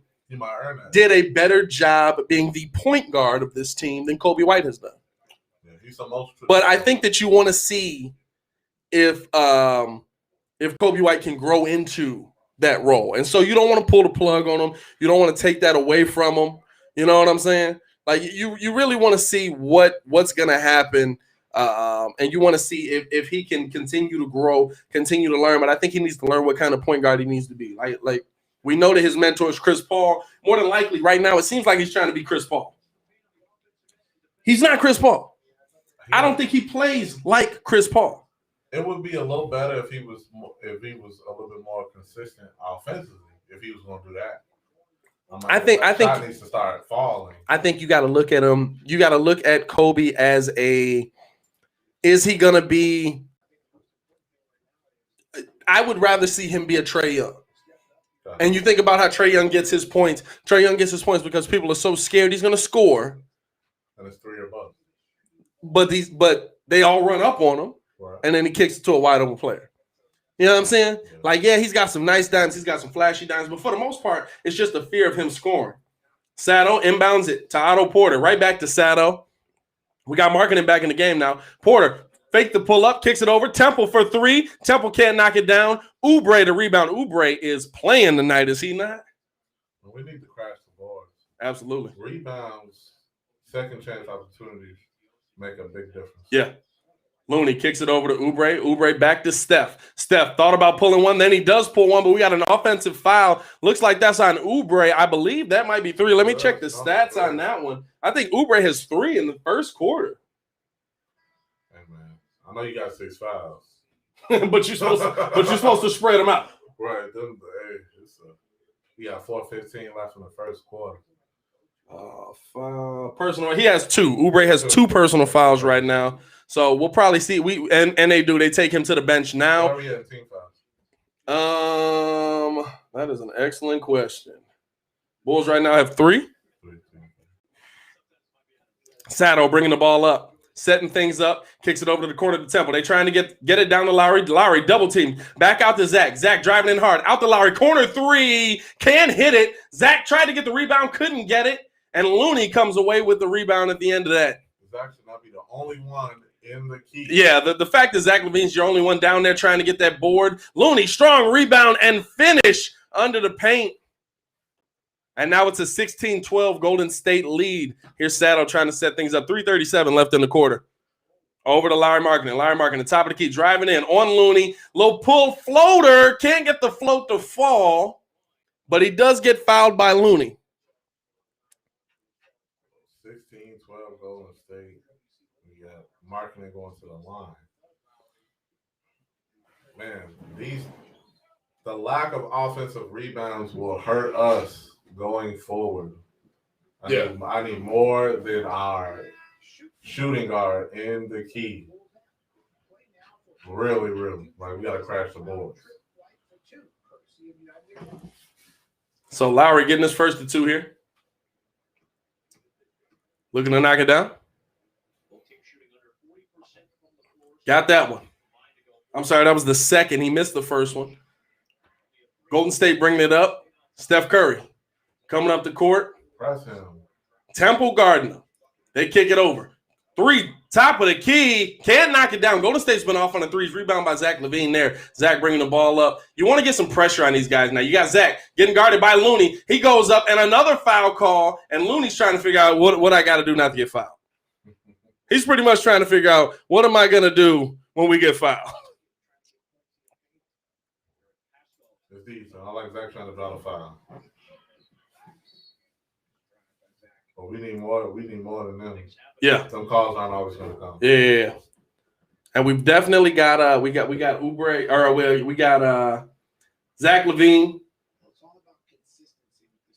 did a better job of being the point guard of this team than Coby White has done. But I think that you want to see if Coby White can grow into that role. And so you don't want to pull the plug on him. You don't want to take that away from him. You know what I'm saying? Like you really want to see what's going to happen. And you want to see if he can continue to grow, continue to learn. But I think he needs to learn what kind of point guard he needs to be. Like we know that his mentor is Chris Paul. More than likely right now, it seems like he's trying to be Chris Paul. He's not Chris Paul. I don't think he plays like Chris Paul. It would be a little better if he was a little bit more consistent offensively. If he was going to do that, I think needs to start falling. I think you got to look at him. You got to look at Coby as is he going to be? I would rather see him be a Trae Young. And you think about how Trae Young gets his points. Trae Young gets his points because people are so scared he's going to score. And it's 3 or above. But they all run up on him, right. And then he kicks it to a wide open player. You know what I'm saying? Yeah. Like, yeah, he's got some nice dimes, he's got some flashy dimes, but for the most part, it's just the fear of him scoring. Sato inbounds it to Otto Porter. Right back to Sato. We got Markkanen back in the game now. Porter fake the pull up, kicks it over. Temple for three. Temple can't knock it down. Oubre to rebound. Oubre is playing tonight, is he not? We need to crash the boards. Absolutely. Rebounds, second chance opportunities make a big difference. Yeah. Looney kicks it over to Oubre. Oubre back to Steph. Steph thought about pulling one. Then he does pull one, but we got an offensive foul. Looks like that's on Oubre. I believe that might be 3. Let me check the stats on that one. I think Oubre has 3 in the first quarter. Hey, man. I know you got 6 fouls. but you're supposed to spread them out. Right. We got 4:15 left in the first quarter. Personal. He has 2. Oubre has 2 personal fouls right now. So we'll probably see. They take him to the bench now. Where are we at team fouls? That is an excellent question. Bulls right now have 3. Sato bringing the ball up, setting things up, kicks it over to the corner of the Temple. They trying to get it down to Lowry. Lowry double team. Back out to Zach. Zach driving in hard. Out to Lowry. Corner 3. Can hit it. Zach tried to get the rebound. Couldn't get it. And Looney comes away with the rebound at the end of that. Zach should not be the only one in the key. Yeah, the fact that Zach LaVine's your only one down there trying to get that board. Looney, strong rebound and finish under the paint. And now it's a 16-12 Golden State lead. Here's Sato trying to set things up. 3:37 left in the quarter. Over to Larry Markkanen. Larry Markkanen, top of the key, driving in on Looney. Low pull floater. Can't get the float to fall, but he does get fouled by Looney. 16-12 Golden State. We got Markkanen going to the line. Man, the lack of offensive rebounds will hurt us going forward. I need more than our shooting guard in the key. Really, really. Like, we got to crash the boards. So Lowry getting his first of 2 here. Looking to knock it down. Got that one. I'm sorry, that was the second. He missed the first one. Golden State bringing it up. Steph Curry coming up the court. Press him. Temple Gardner. They kick it over. 3, top of the key. Can't knock it down. Golden State's been off on the 3s. Rebound by Zach LaVine there. Zach bringing the ball up. You want to get some pressure on these guys now. You got Zach getting guarded by Looney. He goes up and another foul call, and Looney's trying to figure out what I got to do not to get fouled. He's pretty much trying to figure out, what am I going to do when we get fouled? It's decent. I like Zach trying to draw the foul. But we need more than them. Yeah. Some calls aren't always going to come. Yeah. And we've definitely got we got Oubre, or we got Zach LaVine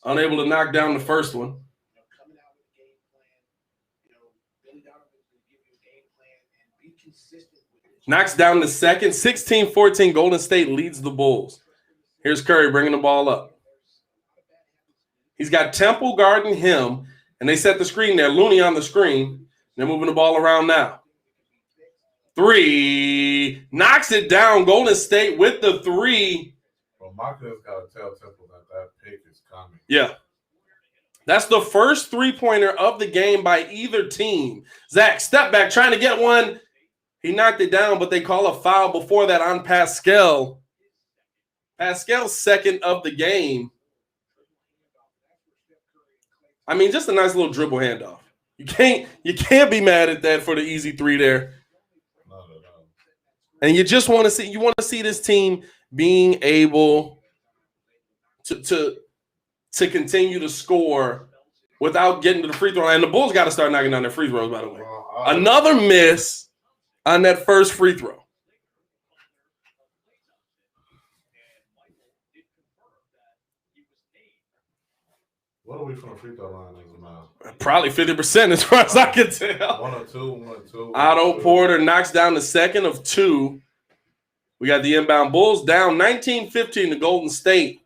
unable to knock down the first one. Knocks down the second. 16-14 Golden State leads the Bulls. Here's Curry bringing the ball up. He's got Temple guarding him, and they set the screen there. Looney on the screen. They're moving the ball around now. 3. Knocks it down. Golden State with the 3. Well, Markkanen's got to tell Temple that pick is coming. Yeah. That's the first 3-pointer of the game by either team. Zach, step back, trying to get one. He knocked it down, but they call a foul before that on Pascal. Pascal's second of the game. I mean, just a nice little dribble handoff. You can't be mad at that for the easy 3 there. No. And you just want to see this team being able to continue to score without getting to the free throw line. And the Bulls got to start knocking down their free throws, by the way. Another miss on that first free throw. What are we from the free throw line now? Probably 50% as far as I can tell. 1 or 2. Otto Porter knocks down the second of 2. We got the inbound Bulls down 19-15 to Golden State.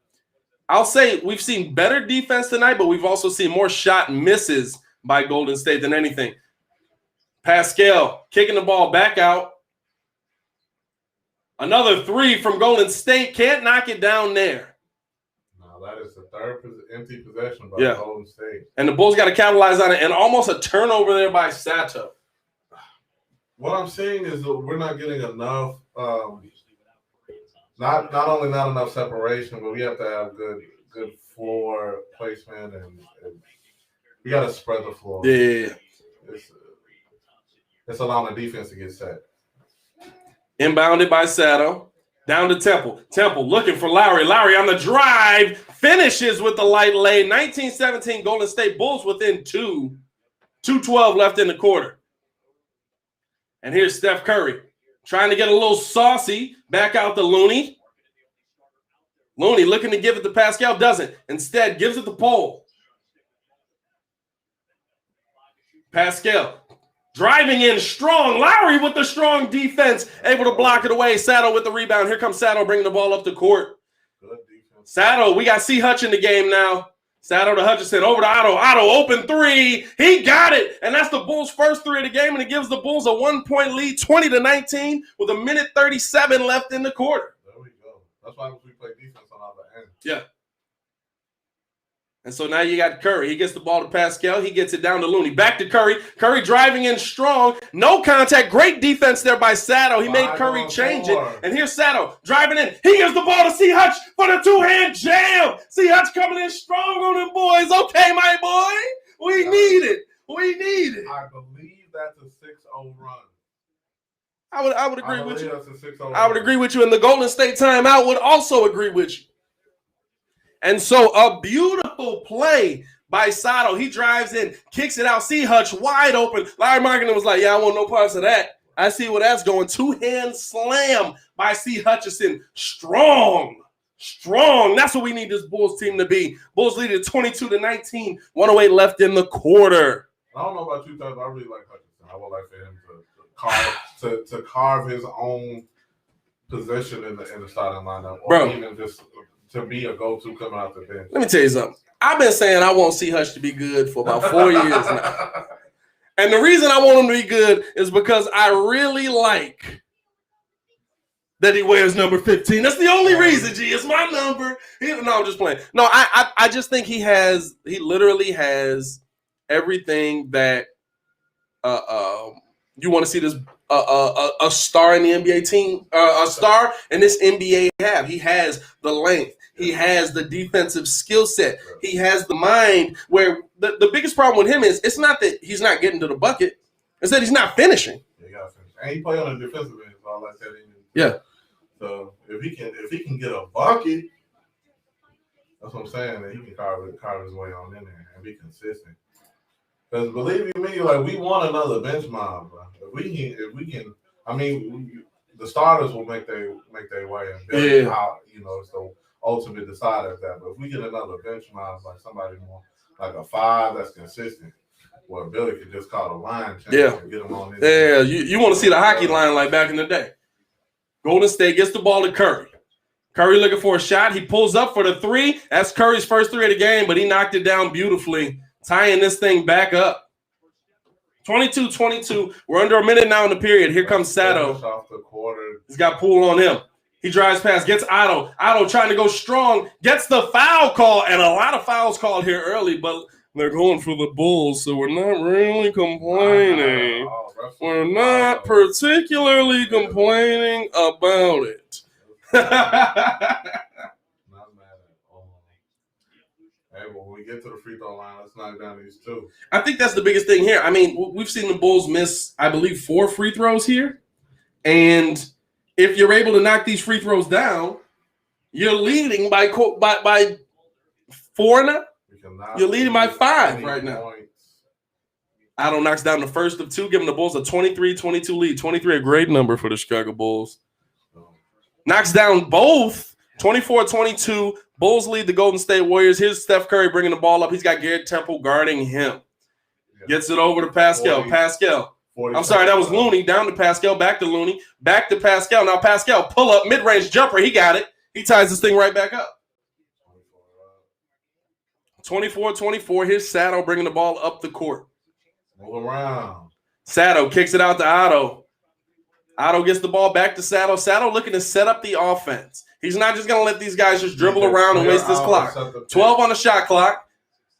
I'll say we've seen better defense tonight, but we've also seen more shot misses by Golden State than anything. Pascal kicking the ball back out. Another 3 from Golden State. Can't knock it down there. No, that is the third empty possession by Golden State. And the Bulls got to capitalize on it, and almost a turnover there by Sato. What I'm seeing is that we're not getting enough. Not only not enough separation, but we have to have good floor placement, and we got to spread the floor. Yeah. It's allowing the defense to get set. Inbounded by Sato. Down to Temple. Temple looking for Lowry. Lowry on the drive. Finishes with the light lay. 19-17 Golden State Bulls within 2. 2:12 left in the quarter. And here's Steph Curry trying to get a little saucy. Back out to Looney. Looney looking to give it to Pascal. Doesn't. Instead, gives it to Paul. Pascal driving in strong. Lowry with the strong defense. Able to block it away. Sato with the rebound. Here comes Sato bringing the ball up the court. Sato, we got C. Hutch in the game now. Sato to Hutchinson. Over to Otto. Otto open three. He got it. And that's the Bulls' first three of the game. And it gives the Bulls a 1-point lead, 20-19, with 1:37 left in the quarter. There we go. That's why we play defense on the end. Yeah. And so now you got Curry. He gets the ball to Pascal. He gets it down to Looney. Back to Curry. Curry driving in strong. No contact. Great defense there by Sato. He made Curry change it. And here's Sato driving in. He gives the ball to C. Hutch for the two-hand jam. C. Hutch coming in strong on them boys. Okay, my boy. We need it. We need it. I believe that's a 6-0 run. I would agree with you. I would agree with you. And the Golden State timeout would also agree with you. And so a beautiful play by Sato. He drives in, kicks it out. C. Hutch wide open. Larry Markkinen was like, yeah, I want no parts of that. I see where that's going. Two-hand slam by C. Hutchison. Strong. That's what we need this Bulls team to be. Bulls lead at 22-19. 1:08 left in the quarter. I don't know about you guys. I really like Hutchison. I would like for him to carve his own position in the starting lineup, or even just to be a go-to coming out the bench. Let me tell you something. I've been saying I want C. Hutch to be good for about 4 years now. And the reason I want him to be good is because I really like that he wears number 15. That's the only reason, G. It's my number. No, I'm just playing. No, I just think he literally has everything that you want to see this a star in the NBA team, a star in this NBA have. He has the length. He has the defensive skill set. He has the mind where the biggest problem with him is it's not that he's not getting to the bucket. It's that he's not finishing. Yeah, he got to finish. And he play on the defensive end, so all I said. Yeah. So if he can get a bucket, that's what I'm saying, that he can carve his way on in there and be consistent. Because believe you me, like, we want another bench mob, bro. If we can, I mean, the starters will make their way, and how, it's the ultimate decider of that. But if we get another bench mob, like somebody more like a 5 that's consistent, where Billy could just call a line change and get him on in. Yeah, you want to see the hockey line like back in the day. Golden State gets the ball to Curry. Curry looking for a shot. He pulls up for the 3. That's Curry's first 3 of the game, but he knocked it down beautifully, tying this thing back up. 22-22. We're under a minute now in the period. Here comes Sato. Off the quarter. He's got Poole on him. He drives past, gets Otto. Otto trying to go strong, gets the foul call, and a lot of fouls called here early, but they're going for the Bulls, so we're not really complaining. We're not particularly complaining about it. Not mad at all. Hey, well, when we get to the free throw line, let's knock down these 2. I think that's the biggest thing here. I mean, we've seen the Bulls miss, I believe, 4 free throws here. And if you're able to knock these free throws down, you're leading by 4 now. You're leading by 5 right now. Otto knocks down the first of 2, giving the Bulls a 23-22 lead. 23, a great number for the Chicago Bulls. Knocks down both. 24-22. Bulls lead the Golden State Warriors. Here's Steph Curry bringing the ball up. He's got Garrett Temple guarding him. Gets it over to Pascal. Pascal. I'm sorry, that was Looney. Down to Pascal. Back to Looney. Back to Pascal. Now Pascal, pull up, mid-range jumper. He got it. He ties this thing right back up. 24-24. Here's Sato bringing the ball up the court. Move around. Sato kicks it out to Otto. Otto gets the ball back to Saddle. Saddle looking to set up the offense. He's not just going to let these guys just dribble around and waste his clock. 12 on the shot clock.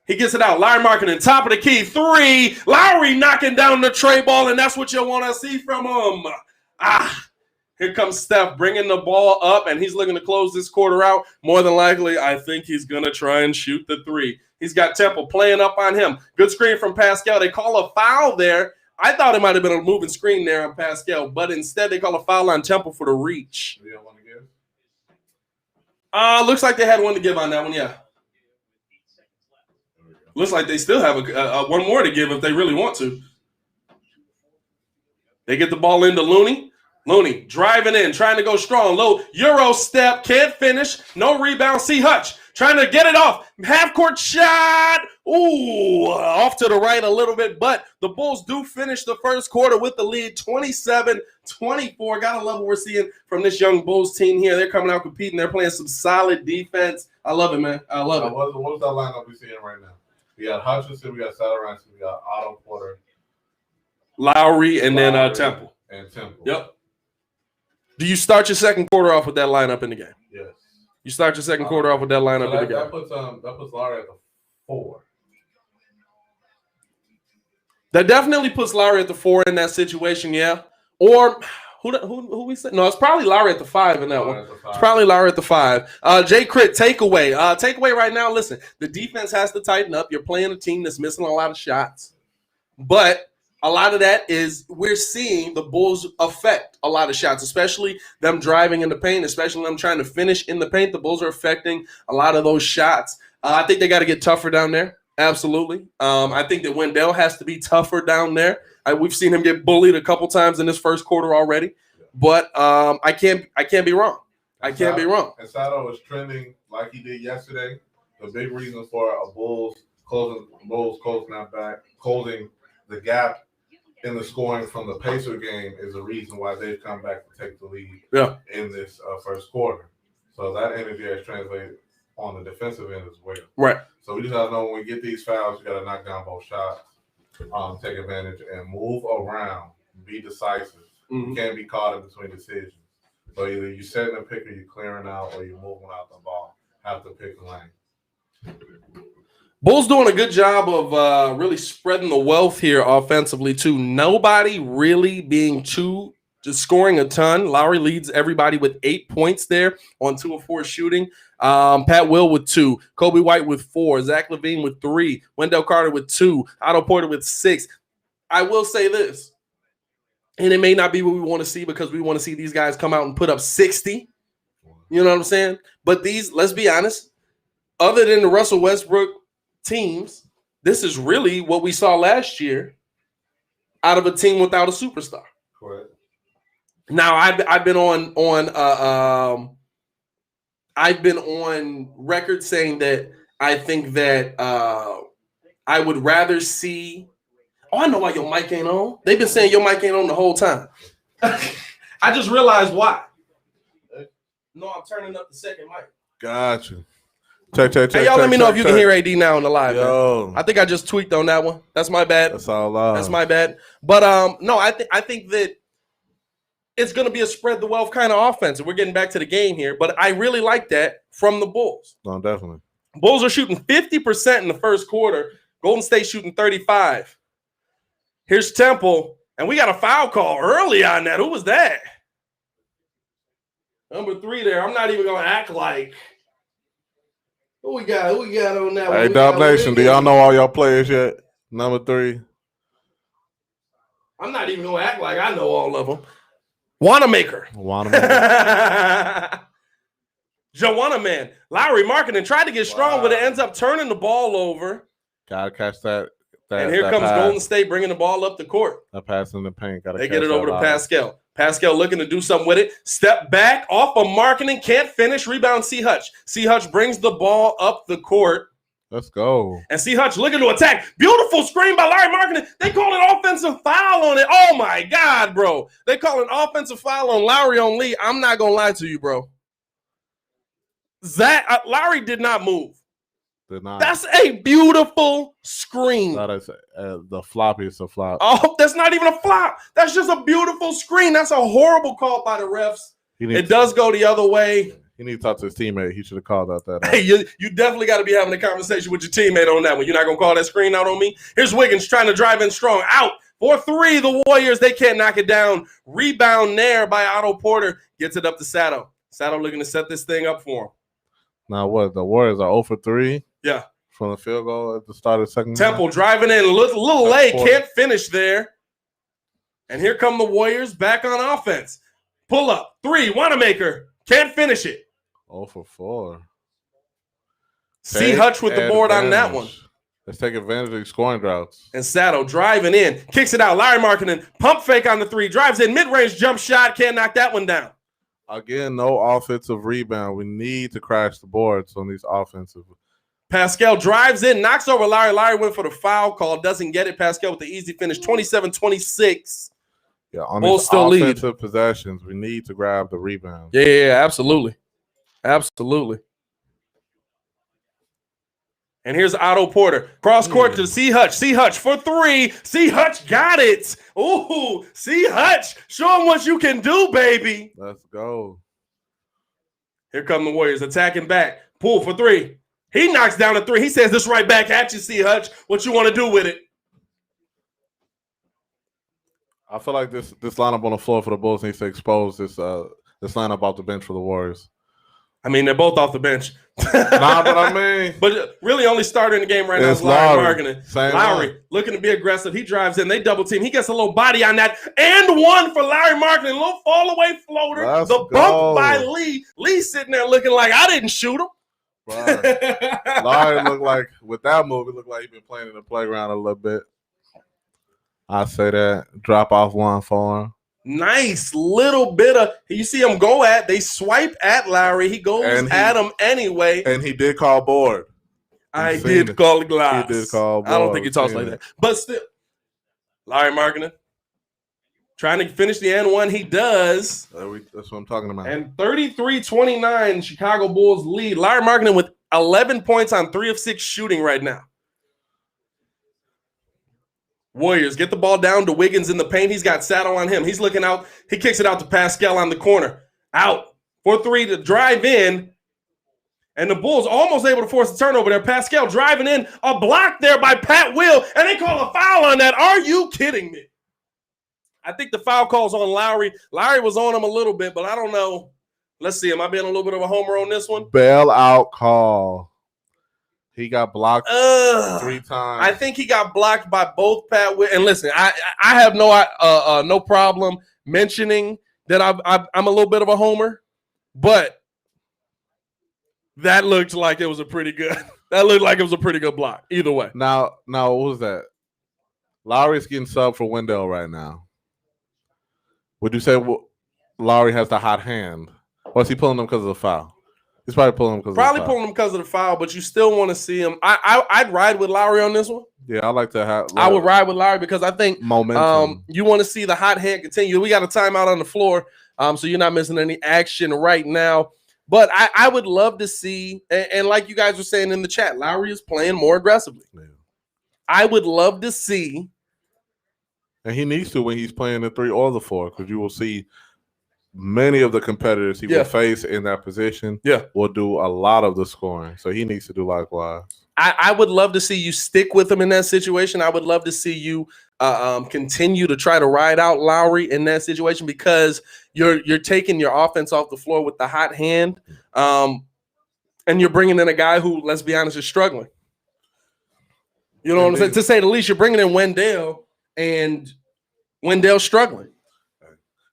He gets it out. Lowry marking top of the key. 3. Lowry knocking down the tray ball, and that's what you want to see from him. Here comes Steph bringing the ball up, and he's looking to close this quarter out. More than likely, I think he's going to try and shoot the 3. He's got Temple playing up on him. Good screen from Pascal. They call a foul there. I thought it might have been a moving screen there on Pascal, but instead they call a foul on Temple for the reach. Do you want to give? Looks like they had one to give on that one, yeah. Looks like they still have one more to give if they really want to. They get the ball into Looney. Looney driving in, trying to go strong. Low Euro step, can't finish. No rebound. C. Hutch trying to get it off. Half-court shot. Ooh, off to the right a little bit. But the Bulls do finish the first quarter with the lead, 27-24. Gotta love what we're seeing from this young Bulls team here. They're coming out competing. They're playing some solid defense. I love it, man. I love it. What's that lineup we're seeing right now? We got Hutchinson, we got Satoransky, we got Otto Porter, Lowry, and then Temple. And Temple. Yep. Do you start your second quarter off with that lineup in the game? Yes. You start your second quarter off with that lineup in the game. That puts Lowry at the 4. That definitely puts Lowry at the 4 in that situation, yeah. Or who we said? No, it's probably Lowry at the 5 in that one. It's probably Lowry at the 5. Jay Crit, takeaway. Takeaway right now, listen, the defense has to tighten up. You're playing a team that's missing a lot of shots. But a lot of that is we're seeing the Bulls affect a lot of shots, especially them driving in the paint, especially them trying to finish in the paint. The Bulls are affecting a lot of those shots. I think they got to get tougher down there. Absolutely. I think that Wendell has to be tougher down there. We've seen him get bullied a couple times in this first quarter already, but I can't be wrong. I can't be wrong. And Sato is trending like he did yesterday. The big reason for a Bulls closing the gap in the scoring from the Pacer game is the reason why they've come back to take the lead in this first quarter. So that energy has translated on the defensive end as well. Right. So we just got to know when we get these fouls, you got to knock down both shots, take advantage, and move around, be decisive. Mm-hmm. You can't be caught in between decisions. So either you're setting a pick or you're clearing out or you're moving out the ball. Have to pick a lane. Bulls doing a good job of really spreading the wealth here offensively, too. Nobody really being just scoring a ton. Lowry leads everybody with 8 points there on 2 of 4 shooting. Pat Will with 2. Coby White with 4. Zach LaVine with 3. Wendell Carter with 2. Otto Porter with 6. I will say this, and it may not be what we want to see because we want to see these guys come out and put up 60. You know what I'm saying? But these, let's be honest, other than the Russell Westbrook teams, this is really what we saw last year out of a team without a superstar. Correct. Now I've been on record saying that I think that I would rather see. Oh, I know why your mic ain't on. They've been saying your mic ain't on the whole time. I just realized why. No, I'm turning up the second mic. Gotcha. Check. Hey, y'all, let me know if you can hear AD now on the live. Yo. I think I just tweaked on that one. That's my bad. That's all live. That's my bad. But no, I think that it's going to be a spread the wealth kind of offense. And we're getting back to the game here, but I really like that from the Bulls. No, definitely. Bulls are shooting 50% in the first quarter. Golden State shooting 35%. Here's Temple, and we got a foul call early on that. Who was that? Number 3 there. I'm not even going to act like. Who we got on that one? Hey, Dub Nation, do y'all know all y'all players yet? Number 3. I'm not even going to act like I know all of them. Wanamaker. Joanna-Man. Lowry marketing tried to get strong, but it ends up turning the ball over. Gotta catch that. And here comes Golden State bringing the ball up the court. That pass in the paint. They get it over to Pascal. Pascal looking to do something with it. Step back off of marketing. Can't finish. Rebound C. Hutch. C. Hutch brings the ball up the court. Let's go. And C. Hutch looking to attack. Beautiful screen by Larry Marketing. They call an offensive foul on it. Oh, my God, bro. They call an offensive foul on Lowry on Lee. I'm not going to lie to you, bro. Lowry did not move. Denied. That's a beautiful screen. That is the floppiest of flops. Oh, that's not even a flop. That's just a beautiful screen. That's a horrible call by the refs. It does go the other way. He needs to talk to his teammate. He should have called out that. Hey, you definitely got to be having a conversation with your teammate on that one. You're not going to call that screen out on me? Here's Wiggins trying to drive in strong. Out for three. The Warriors, they can't knock it down. Rebound there by Otto Porter. Gets it up to Sato. Sato looking to set this thing up for him. Now what? The Warriors are 0 for 3? Yeah. From the field goal at the start of the second Temple game. driving in. Little late. Can't finish there. And here come the Warriors back on offense. Pull up. 3. Wanamaker. Can't finish it. 0 for 4. C. Hutch with the board on that one. Let's take advantage of these scoring droughts. And Sato driving in. Kicks it out. Larry Markkinen. Pump fake on the 3. Drives in. Mid-range jump shot. Can't knock that one down. Again, no offensive rebound. We need to crash the boards on these offensive. Pascal drives in. Knocks over Larry. Larry went for the foul call. Doesn't get it. Pascal with the easy finish. 27-26. Yeah, on Bulls these still offensive lead. possessions, we need to grab the rebound. Yeah, absolutely. Absolutely. And here's Otto Porter. Cross court to C. Hutch. C. Hutch for 3. C. Hutch got it. Ooh, C. Hutch. Show him what you can do, baby. Let's go. Here come the Warriors attacking back. Pull for 3. He knocks down a 3. He says this right back at you, C. Hutch. What you want to do with it? I feel like this lineup on the floor for the Bulls needs to expose this lineup off the bench for the Warriors. I mean, they're both off the bench. Nah, but I mean. But really only starter in the game right now is Larry Markkinen. Larry looking to be aggressive. He drives in. They double team. He gets a little body on that. And 1 for Larry Markkinen. A little fall away floater. Let's bump by Lee. Lee sitting there looking like I didn't shoot him. Larry looked like, with that move, it looked like he'd been playing in the playground a little bit. I say that. Drop off 1 for him. Nice little bit of, you see him go at, they swipe at Larry. He goes at him anyway. And he did call board. I did call the glass. He did call board. I don't think he talks like that. But still, Larry Markkinen trying to finish the N1. He does. That's what I'm talking about. And 33-29, Chicago Bulls lead. Larry Markkinen with 11 points on 3 of 6 shooting right now. Warriors get the ball down to Wiggins in the paint. He's got Sato on him. He's looking out. He kicks it out to Pascal on the corner. Out for 3 to drive in. And the Bulls almost able to force a turnover there. Pascal driving in. A block there by Pat Will. And they call a foul on that. Are you kidding me? I think the foul call's on Lowry. Lowry was on him a little bit, but I don't know. Let's see. Am I being a little bit of a homer on this one? Bailout call. He got blocked 3 times. I think he got blocked by both Pat Will. And listen, I have no problem mentioning that I'm a little bit of a homer, but that looked like it was a pretty good. That looked like it was a pretty good block. Either way. Now, what was that? Lowry's getting subbed for Wendell right now. Would you say Lowry has the hot hand, or is he pulling him because of the foul? He's probably pulling him because of the foul, but you still want to see him. I'd ride with Lowry on this one. Yeah, I like to have. I would ride with Lowry because I think momentum. You want to see the hot hand continue. We got a timeout on the floor, so you're not missing any action right now. But I would love to see, and like you guys were saying in the chat, Lowry is playing more aggressively. Yeah. I would love to see. And he needs to when he's playing the 3 or the 4, because you will see many of the competitors he will face in that position will do a lot of the scoring. So he needs to do likewise. I would love to see you stick with him in that situation. I would love to see you continue to try to ride out Lowry in that situation, because you're taking your offense off the floor with the hot hand, and you're bringing in a guy who, let's be honest, is struggling. You know what I'm saying? To say the least, you're bringing in Wendell, and Wendell's struggling.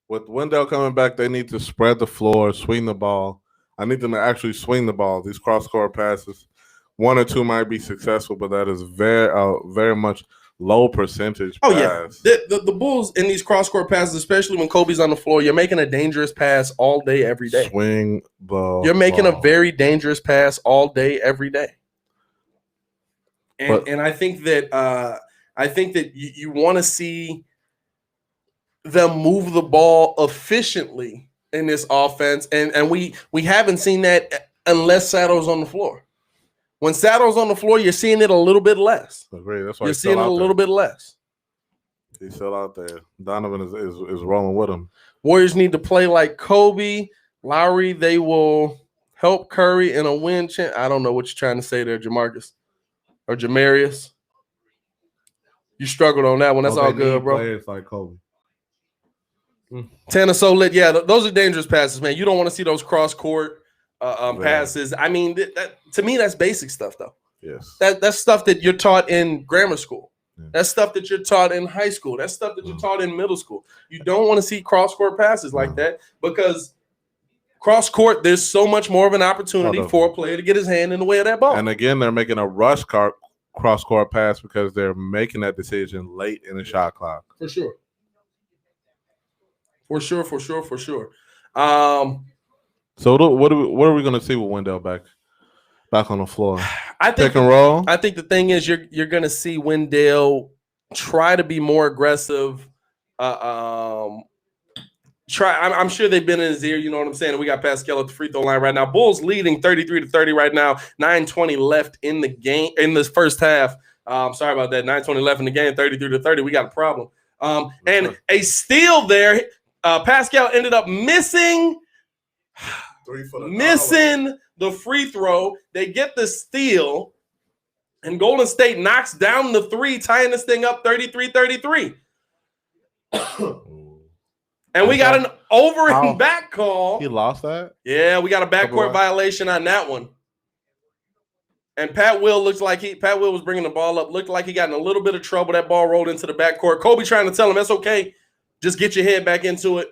With Wendell coming back, they need to spread the floor, swing the ball. I need them to actually swing the ball. These cross-court passes, 1 or 2 might be successful, but that is very much low percentage pass. Yeah. The Bulls in these cross-court passes, especially when Kobe's on the floor, you're making a dangerous pass all day, every day. Swing the You're making ball. a very dangerous pass all day, every day. And I think that you want to see them move the ball efficiently in this offense, and we haven't seen that unless Sato's on the floor. When Saddle's on the floor, you're seeing it a little bit less. Agree. That's why you're seeing it a little bit less. He's still out there. Donovan is rolling with him. Warriors need to play like Kobe, Lowry. They will help Curry in a win chance. I don't know what you're trying to say there, Jamarcus or Jamarius. You struggled on that one. That's all good, bro. Players like Kobe. Tanner so lit. Yeah, those are dangerous passes, man. You don't want to see those cross-court passes. I mean, to me, that's basic stuff, though. Yes. That's stuff that you're taught in grammar school. Yeah. That's stuff that you're taught in high school. That's stuff that you're taught in middle school. You don't want to see cross-court passes like that because cross-court, there's so much more of an opportunity for a player to get his hand in the way of that ball. And again, they're making a rush cross-court pass because they're making that decision late in the shot clock. For sure. So what are we going to see with Wendell back on the floor? I think pick and roll. I think the thing is you're going to see Wendell try to be more aggressive. I'm sure they've been in his ear. You know what I'm saying? We got Pascal at the free throw line right now. Bulls leading 33-30 right now. 9:20 left in the game in this first half. Sorry about that. 9:20 left in the game. 33-30. We got a problem. And a steal there. Pascal ended up missing the free throw. They get the steal, and Golden State knocks down the three, tying this thing up 33-33. And we got an over and back call. He lost that? Yeah, we got a backcourt violation on that one. And Pat Will was bringing the ball up. Looked like he got in a little bit of trouble. That ball rolled into the backcourt. Kobe trying to tell him, that's okay. Just get your head back into it.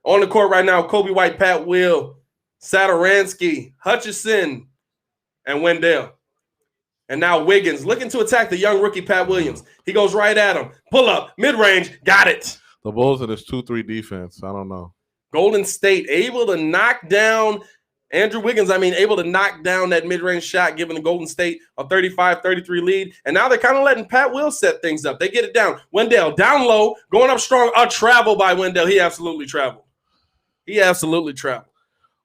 On the court right now, Coby White, Pat Will, Satoransky, Hutchison, and Wendell. And now Wiggins looking to attack the young rookie Pat Williams. He goes right at him. Pull up, mid-range, got it. The Bulls in this 2-3 defense. I don't know. Golden State able to knock down Andrew Wiggins, able to knock down that mid-range shot, giving the Golden State a 35-33 lead. And now they're kind of letting Pat Will set things up. They get it down. Wendell down low, going up strong. A travel by Wendell. He absolutely traveled.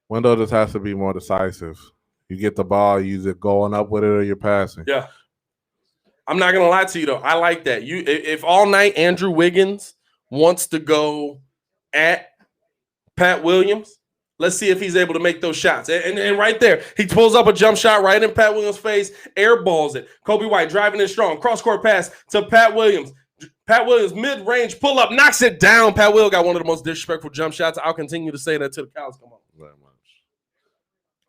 Wendell just has to be more decisive. You get the ball, you either going up with it or you're passing. Yeah. I'm not going to lie to you, though. I like that. If all night Andrew Wiggins wants to go at Pat Williams, let's see if he's able to make those shots. And right there, he pulls up a jump shot right in Pat Williams' face, airballs it. Coby White driving in strong, cross-court pass to Pat Williams. Pat Williams, mid-range pull-up, knocks it down. Pat Will got one of the most disrespectful jump shots. I'll continue to say that till the cows come home. Very much.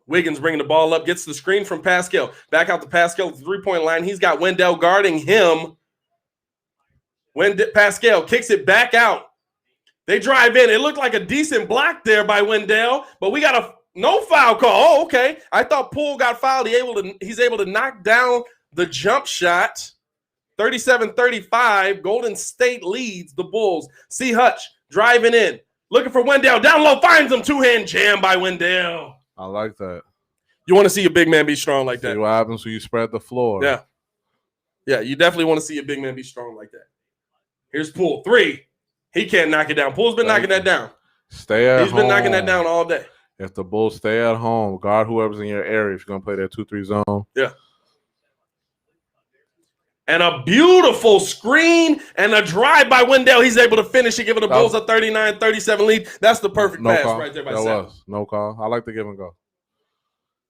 Wiggins bringing the ball up, gets the screen from Pascal. Back out to Pascal at the three-point line. He's got Wendell guarding him. Pascal kicks it back out. They drive in. It looked like a decent block there by Wendell, but we got a no foul call. Oh, okay. I thought Poole got fouled. He's able to knock down the jump shot. 37-35. Golden State leads the Bulls. C. Hutch driving in. Looking for Wendell. Down low. Finds him. Two-hand jam by Wendell. I like that. You want to see a big man be strong like that. See what happens when you spread the floor. Yeah. Yeah, you definitely want to see a big man be strong like that. Here's Poole. Three. He can't knock it down. Poole's been knocking that down. Stay at home. He's been knocking that down all day. If the Bulls stay at home, guard whoever's in your area if you're going to play that 2-3 zone. Yeah. And a beautiful screen and a drive by Wendell. He's able to finish it, giving the Bulls a 39-37 lead. That's the perfect pass right there by Sam. No call. I like the give and go.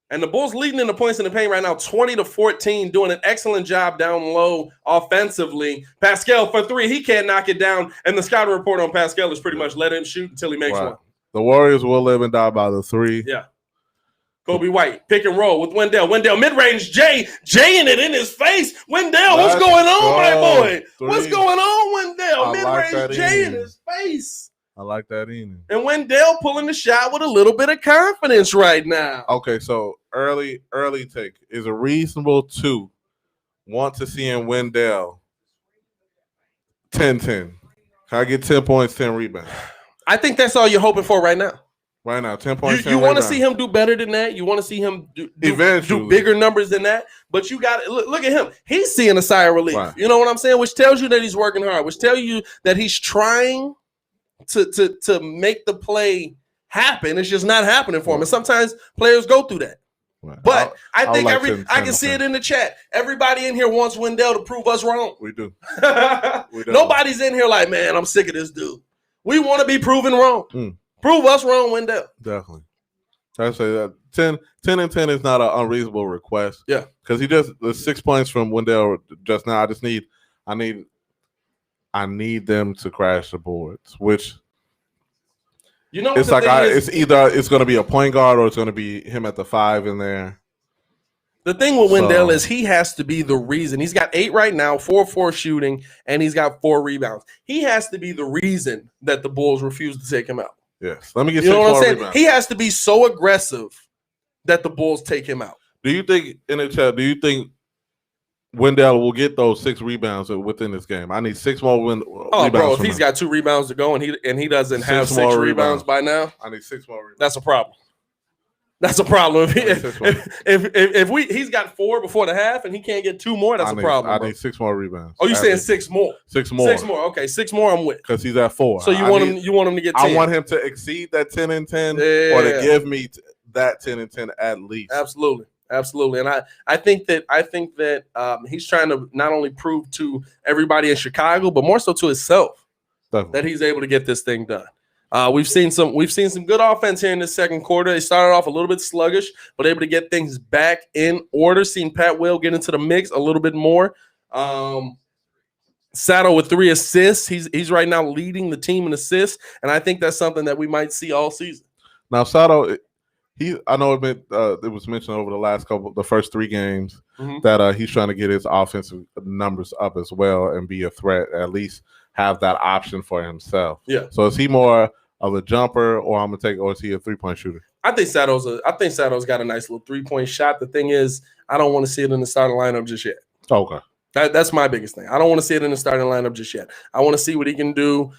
And the Bulls leading in the points in the paint right now, 20-14, doing an excellent job down low offensively. Pascal for three. He can't knock it down. And the scouting report on Pascal is pretty much let him shoot until he makes one. The Warriors will live and die by the three. Yeah. Coby White, pick and roll with Wendell. Wendell, mid-range, Jaying it in his face. Wendell, what's going on, my boy? What's going on, Wendell? Mid-range, Jay in his face. I like that inning. And Wendell pulling the shot with a little bit of confidence right now. Okay, so early take. Is it reasonable to want to see in Wendell 10-10? Can I get 10 points, 10 rebounds? I think that's all you're hoping for right now. Right now, 10 points. You want to see him do better than that. You want to see him do bigger numbers than that. But you got to look at him. He's seeing a sigh of relief. Right. You know what I'm saying? Which tells you that he's working hard. Which tells you that he's trying to make the play happen. It's just not happening for him. And sometimes players go through that. Right. But I think like I can see it in the chat. Everybody in here wants Wendell to prove us wrong. We do. Nobody's in here like, man, I'm sick of this dude. We want to be proven wrong. Prove us wrong, Wendell. Definitely. I say that 10 and 10 is not an unreasonable request. Yeah. Because the 6 points from Wendell just now. I need them to crash the boards, which it's like it's either it's going to be a point guard or it's going to be him at the 5 in there. The thing with Wendell is he has to be the reason. He's got 8 right now, 4-4 shooting, and he's got 4 rebounds. He has to be the reason that the Bulls refuse to take him out. Yes. Let me get 6 more rebounds. He has to be so aggressive that the Bulls take him out. Do you think Wendell will get those 6 rebounds within this game? I need 6 more rebounds. Bro, if he's got 2 rebounds to go and he doesn't have 6 rebounds by now, I need 6 more rebounds. That's a problem. That's a problem. If he's got 4 before the half and he can't get 2 more, that's a problem. I need 6 more rebounds. Oh, you saying 6 more? 6 more. 6 more. Okay, 6 more. I'm with. Because he's at 4. So you want him to get 10. I want him to exceed that 10 and 10, or to give me that 10 and 10 at least. Absolutely. And I think that he's trying to not only prove to everybody in Chicago, but more so to himself that he's able to get this thing done. We've seen some good offense here in the second quarter. They started off a little bit sluggish, but able to get things back in order. Seen Pat Will get into the mix a little bit more. Sato with 3 assists. He's right now leading the team in assists, and I think that's something that we might see all season. Now Sato, I know it was mentioned over the first 3 games that he's trying to get his offensive numbers up as well and be a threat, at least have that option for himself. Yeah. So is he more of a jumper, or is he a 3-point shooter? I think Sato's got a nice little 3-point shot. The thing is, I don't want to see it in the starting lineup just yet. Okay. That's my biggest thing. I don't want to see it in the starting lineup just yet. I want to see what he can do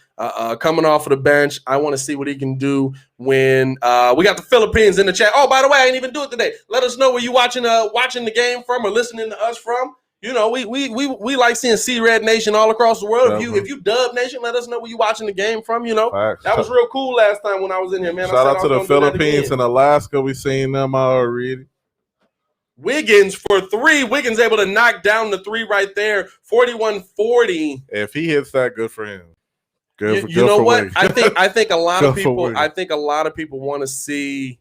coming off of the bench. I want to see what he can do when we got the Philippines in the chat. Oh, by the way, I didn't even do it today. Let us know where you watching the game from or listening to us from. You know, we like seeing C-Red Nation all across the world. If you Dub Nation, let us know where you watching the game from. You know, that was real cool last time when I was in here, man. Shout out to the Philippines and Alaska. We seen them already. Wiggins for 3. Wiggins able to knock down the 3 right there. 41-40. If he hits that, good for him. You know what? I think a lot of people want to see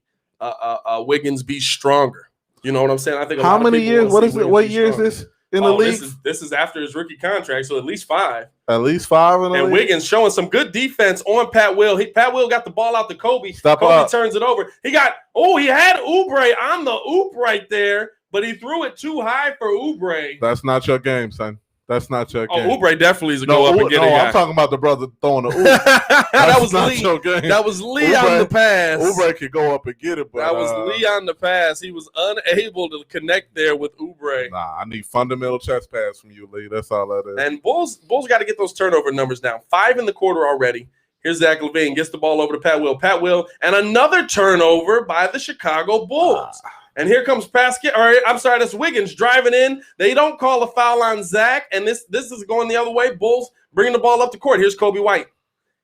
Wiggins be stronger. You know what I'm saying? I think how many years? What year is this in the league? This is after his rookie contract, so at least 5. At least 5 in the league. And Wiggins showing some good defense on Pat Will. Pat Will got the ball out to Coby. Coby turns it over. He had Oubre on the oop right there, but he threw it too high for Oubre. That's not your game, son. That's not your game. Oh, Oubre definitely is a go up and get it. I'm talking about the brother throwing the oop. That was Lee. That was Lee on the pass. Oubre could go up and get it, but that was Lee on the pass. He was unable to connect there with Oubre. Nah, I need fundamental chest pass from you, Lee. That's all that is. And Bulls got to get those turnover numbers down. 5 in the quarter already. Here's Zach LaVine, gets the ball over to Pat Will. Pat Will, and another turnover by the Chicago Bulls. And here comes that's Wiggins driving in. They don't call a foul on Zach, and this is going the other way. Bulls bringing the ball up the court. Here's Coby White.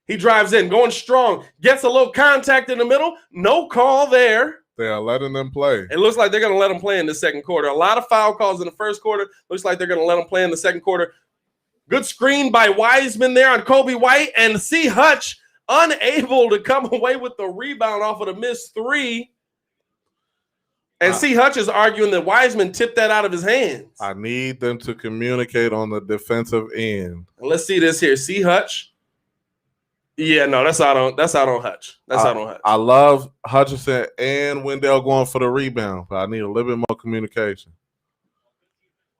He drives in, going strong, gets a little contact in the middle. No call there. They are letting them play. It looks like they're going to let them play in the second quarter. A lot of foul calls in the first quarter. Looks like they're going to let them play in the second quarter. Good screen by Wiseman there on Coby White, and C. Hutch unable to come away with the rebound off of the missed 3. And C. Hutch is arguing that Wiseman tipped that out of his hands. I need them to communicate on the defensive end. Let's see this here. C. Hutch. Yeah, no, that's out on Hutch. That's out on Hutch. I love Hutchinson and Wendell going for the rebound, but I need a little bit more communication.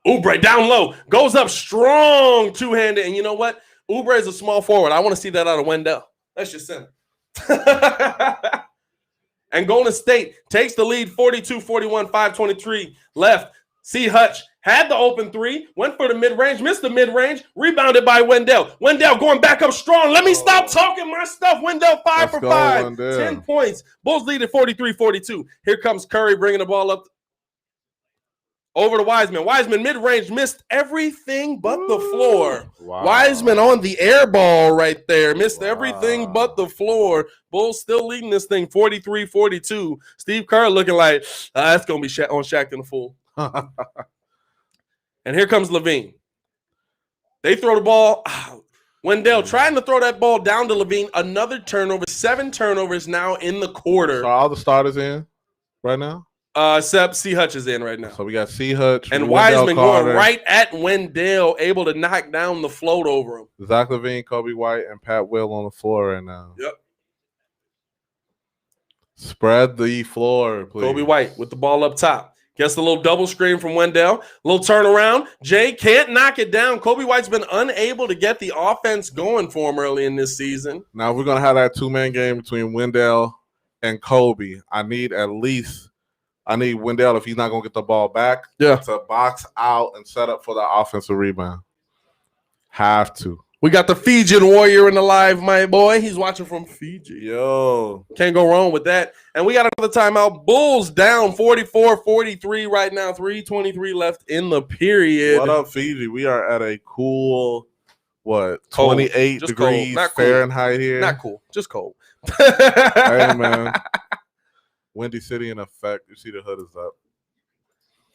Oubre down low, goes up strong, two-handed. And you know what? Oubre is a small forward. I want to see that out of Wendell. That's just simple. And Golden State takes the lead 42-41, 5:23 left. C. Hutch had the open 3, went for the mid-range, missed the mid-range, rebounded by Wendell. Wendell going back up strong. Let me stop talking my stuff. Wendell 5 for 5, Wendell. 10 points. Bulls lead at 43-42. Here comes Curry bringing the ball up. Over to Wiseman. Wiseman mid-range missed everything but the floor. Wow. Wiseman on the air ball right there. Missed everything but the floor. Bulls still leading this thing 43-42. Steve Kerr looking like, that's going to be on Shaq and the Fool. And here comes Levine. They throw the ball. Wendell trying to throw that ball down to Levine. Another turnover. 7 turnovers now in the quarter. So all the starters in right now? Except C. Hutch is in right now. So we got C. Hutch. And Wiseman going right at Wendell, able to knock down the float over him. Zach LaVine, Coby White, and Pat Will on the floor right now. Yep. Spread the floor, please. Coby White with the ball up top. Gets a little double screen from Wendell. Little turnaround. Jay can't knock it down. Coby White's been unable to get the offense going for him early in this season. Now we're going to have that 2-man game between Wendell and Coby. I need Wendell, if he's not going to get the ball back, to box out and set up for the offensive rebound. Have to. We got the Fijian Warrior in the live, my boy. He's watching from Fiji. Yo. Can't go wrong with that. And we got another timeout. Bulls down 44-43 right now. 3:23 left in the period. What up, Fiji? We are at a cool, cold. 28 Just degrees cold. Fahrenheit here. Not cool. Just cold. Hey, man. Windy City in effect. You see the hood is up.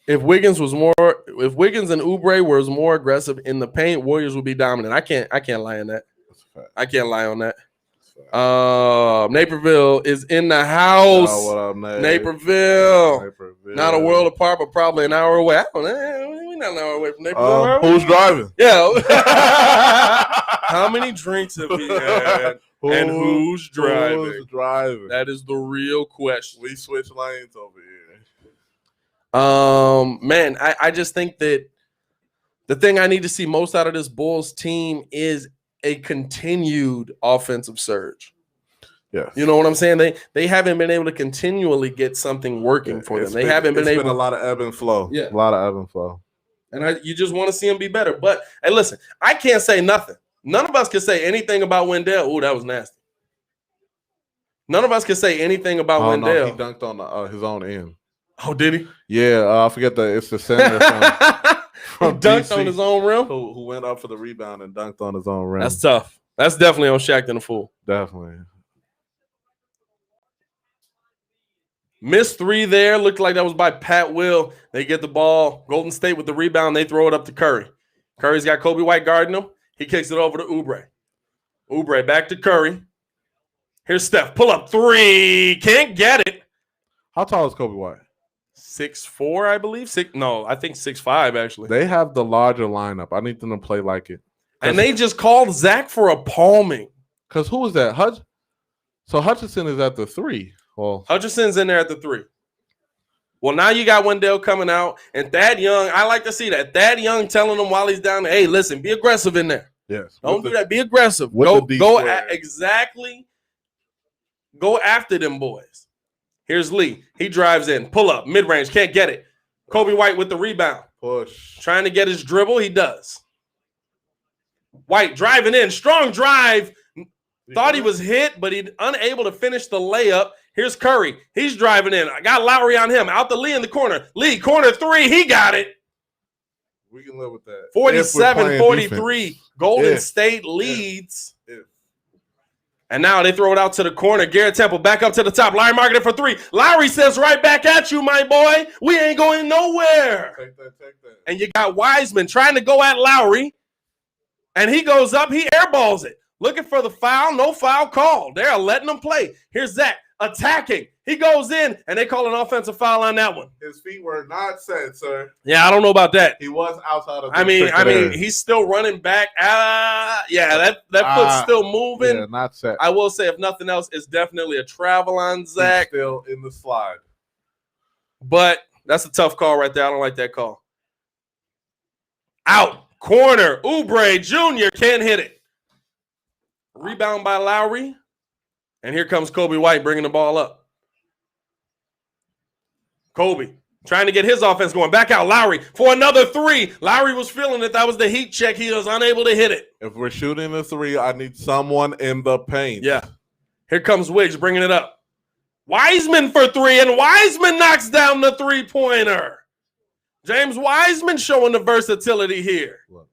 If Wiggins and Oubre was more aggressive in the paint, Warriors would be dominant. I can't lie on that. I can't lie on that. Naperville is in the house. Oh, what up, Naperville. Not a world apart, but probably an hour away. I don't know. We're not an hour away from Naperville. Who's driving? Yeah. How many drinks have we had? And who's driving? Who's driving? That is the real question. We switch lanes over here. Man, I just think that the thing I need to see most out of this Bulls team is a continued offensive surge. Yes. You know what I'm saying? They haven't been able to continually get something working for them. They haven't been able. It's been a lot of ebb and flow. Yeah. A lot of ebb and flow. And you just want to see them be better. But hey, listen, I can't say nothing. None of us can say anything about Wendell. Oh, that was nasty. None of us can say anything about Wendell. No, he dunked on his own end. Oh, did he? Yeah, I forget it's the center from dunked DC, on his own rim? Who went up for the rebound and dunked on his own rim. That's tough. That's definitely on Shaq and the Fool. Definitely. Missed 3 there. Looked like that was by Pat Will. They get the ball. Golden State with the rebound. They throw it up to Curry. Curry's got Coby White guarding him. He kicks it over to Oubre. Oubre back to Curry. Here's Steph. Pull up 3. Can't get it. How tall is Coby White? 6'4", I believe. I think 6'5", actually. They have the larger lineup. I need them to play like it. And they just called Zach for a palming. Because who was that? So Hutchinson is at the 3. Well, Hutchinson's in there at the 3. Well, now you got Wendell coming out. And Thad Young, I like to see that. Thad Young telling him while he's down there, hey, listen, be aggressive in there. Yes. Don't do that. Be aggressive. Exactly. Go after them boys. Here's Lee. He drives in. Pull up. Mid-range. Can't get it. Coby White with the rebound. Push. Trying to get his dribble. He does. White driving in. Strong drive. Thought he was hit, but he's unable to finish the layup. Here's Curry. He's driving in. I got Lowry on him. Out to Lee in the corner. Lee, corner 3. He got it. We can live with that. 47-43. Golden State leads. And now they throw it out to the corner. Garrett Temple back up to the top. Lowry marking it for 3. Lowry says right back at you, my boy. We ain't going nowhere. Take that. And you got Wiseman trying to go at Lowry. And he goes up. He airballs it. Looking for the foul. No foul call. They're letting him play. Here's Zach attacking. He goes in, and they call an offensive foul on that one. His feet were not set, sir. Yeah, I don't know about that. He was outside of the I mean, he's still running back. That foot's still moving. Yeah, not set. I will say, if nothing else, it's definitely a travel on Zach. He's still in the slide. But that's a tough call right there. I don't like that call. Out. Corner. Oubre Jr. can't hit it. Rebound by Lowry. And here comes Coby White bringing the ball up. Coby trying to get his offense going. Back out Lowry for another 3. Lowry was feeling it. That was the heat check. He was unable to hit it. If we're shooting a 3, I need someone in the paint. Yeah. Here comes Wiggs bringing it up. Wiseman for 3, and Wiseman knocks down the 3-pointer. James Wiseman showing the versatility here. Look,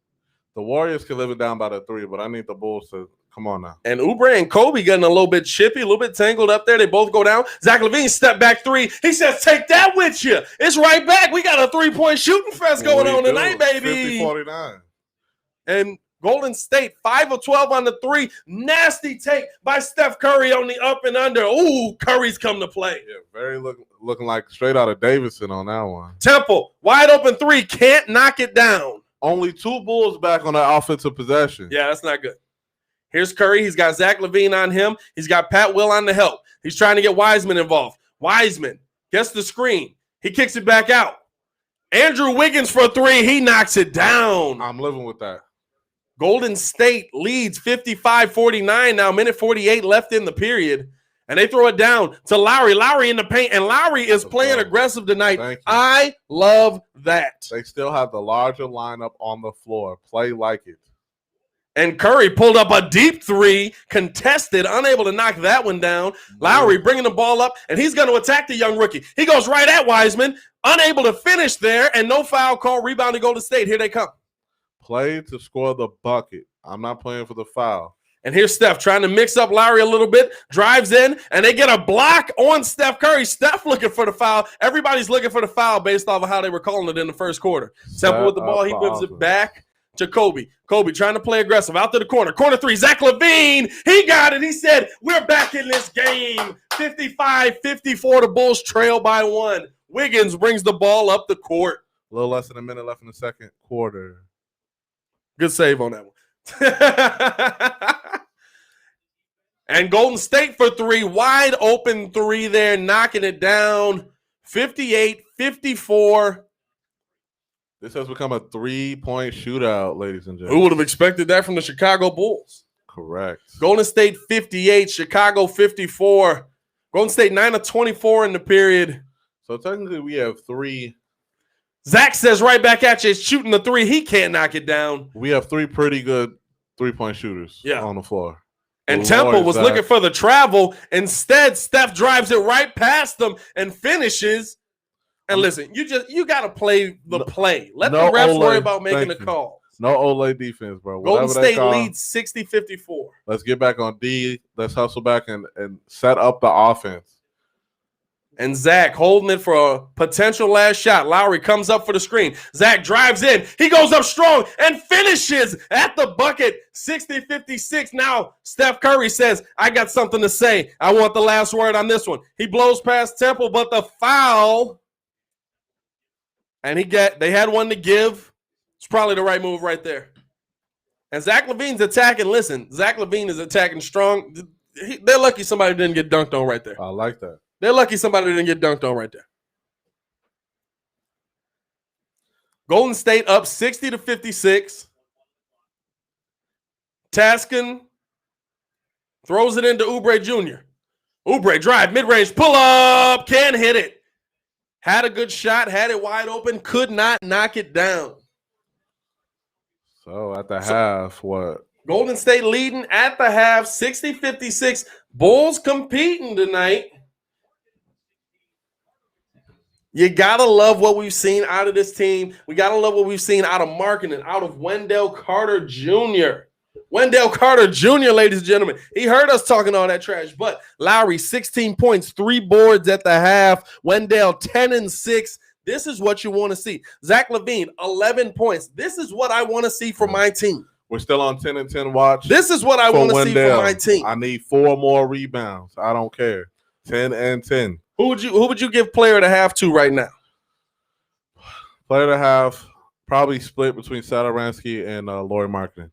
the Warriors can live it down by the 3, but I need the Bulls to come on now. And Oubre and Coby getting a little bit chippy, a little bit tangled up there. They both go down. Zach LaVine step back 3. He says, take that with you. It's right back. We got a 3-point shooting fest going on tonight, baby. 50-49. And Golden State, 5 of 12 on the 3. Nasty take by Steph Curry on the up and under. Ooh, Curry's come to play. Yeah, very looking like straight out of Davidson on that one. Temple, wide open 3. Can't knock it down. Only 2 Bulls back on the offensive possession. Yeah, that's not good. Here's Curry. He's got Zach LaVine on him. He's got Pat Will on the help. He's trying to get Wiseman involved. Wiseman gets the screen. He kicks it back out. Andrew Wiggins for 3. He knocks it down. I'm living with that. Golden State leads 55-49 now, minute 48 left in the period. And they throw it down to Lowry. Lowry in the paint, and Lowry is playing aggressive tonight. I love that. They still have the larger lineup on the floor. Play like it. And Curry pulled up a deep 3, contested, unable to knock that one down. Lowry bringing the ball up, and he's going to attack the young rookie. He goes right at Wiseman, unable to finish there, and no foul call. Rebound to Golden State. Here they come. Play to score the bucket. I'm not playing for the foul. And here's Steph trying to mix up Lowry a little bit, drives in, and they get a block on Steph Curry. Steph looking for the foul. Everybody's looking for the foul based off of how they were calling it in the first quarter. Temple with the ball. He whips it back to Coby. Coby trying to play aggressive out to the corner. Corner 3, Zach LaVine. He got it. He said, we're back in this game. 55-54, the Bulls trail by 1. Wiggins brings the ball up the court. A little less than a minute left in the second quarter. Good save on that one. And Golden State for 3, wide open 3 there, knocking it down. 58-54. This has become a 3-point shootout, ladies and gentlemen. Who would have expected that from the Chicago Bulls? Correct. Golden State 58, Chicago 54. Golden State 9 of 24 in the period. So technically we have 3. Zach says right back at you, it's shooting the 3. He can't knock it down. We have 3 pretty good 3-point shooters on the floor. And Temple was looking for the travel. Instead, Steph drives it right past them and finishes. And listen, you got to play the play. Let the refs worry about making the calls. No Olay defense, bro. Golden State leads 60-54. Let's get back on D. Let's hustle back and set up the offense. And Zach holding it for a potential last shot. Lowry comes up for the screen. Zach drives in. He goes up strong and finishes at the bucket. 60-56. Now Steph Curry says, I got something to say. I want the last word on this one. He blows past Temple, but the foul. And they had one to give. It's probably the right move right there. And Zach LaVine's attacking. Listen, Zach LaVine is attacking strong. They're lucky somebody didn't get dunked on right there. I like that. They're lucky somebody didn't get dunked on right there. Golden State up 60-56. Taskin throws it into Oubre Jr. Oubre drive, mid-range, pull up, can't hit it. Had a good shot, had it wide open, could not knock it down. So at the half, what? Golden State leading at the half, 60-56. Bulls competing tonight. You got to love what we've seen out of this team. We got to love what we've seen out of Markkanen, out of Wendell Carter Jr. Wendell Carter Jr., ladies and gentlemen. He heard us talking all that trash. But Lowry, 16 points, 3 boards at the half. Wendell, 10 and 6. This is what you want to see. Zach LaVine, 11 points. This is what I want to see from my team. We're still on 10 and 10 watch. This is what I want to see from my team. I need 4 more rebounds. I don't care. 10 and 10. Who would you give player to half to right now? Player to half, probably split between Satoransky and Lauri Markkanen.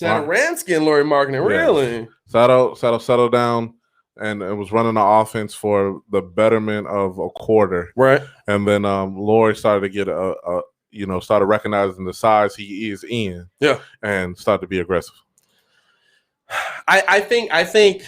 Satoransky and Lauri Markkanen, really? Sato settled down and it was running the offense for the betterment of a quarter. Right. And then Lauri started to get started recognizing the size he is in. Yeah. And started to be aggressive. I think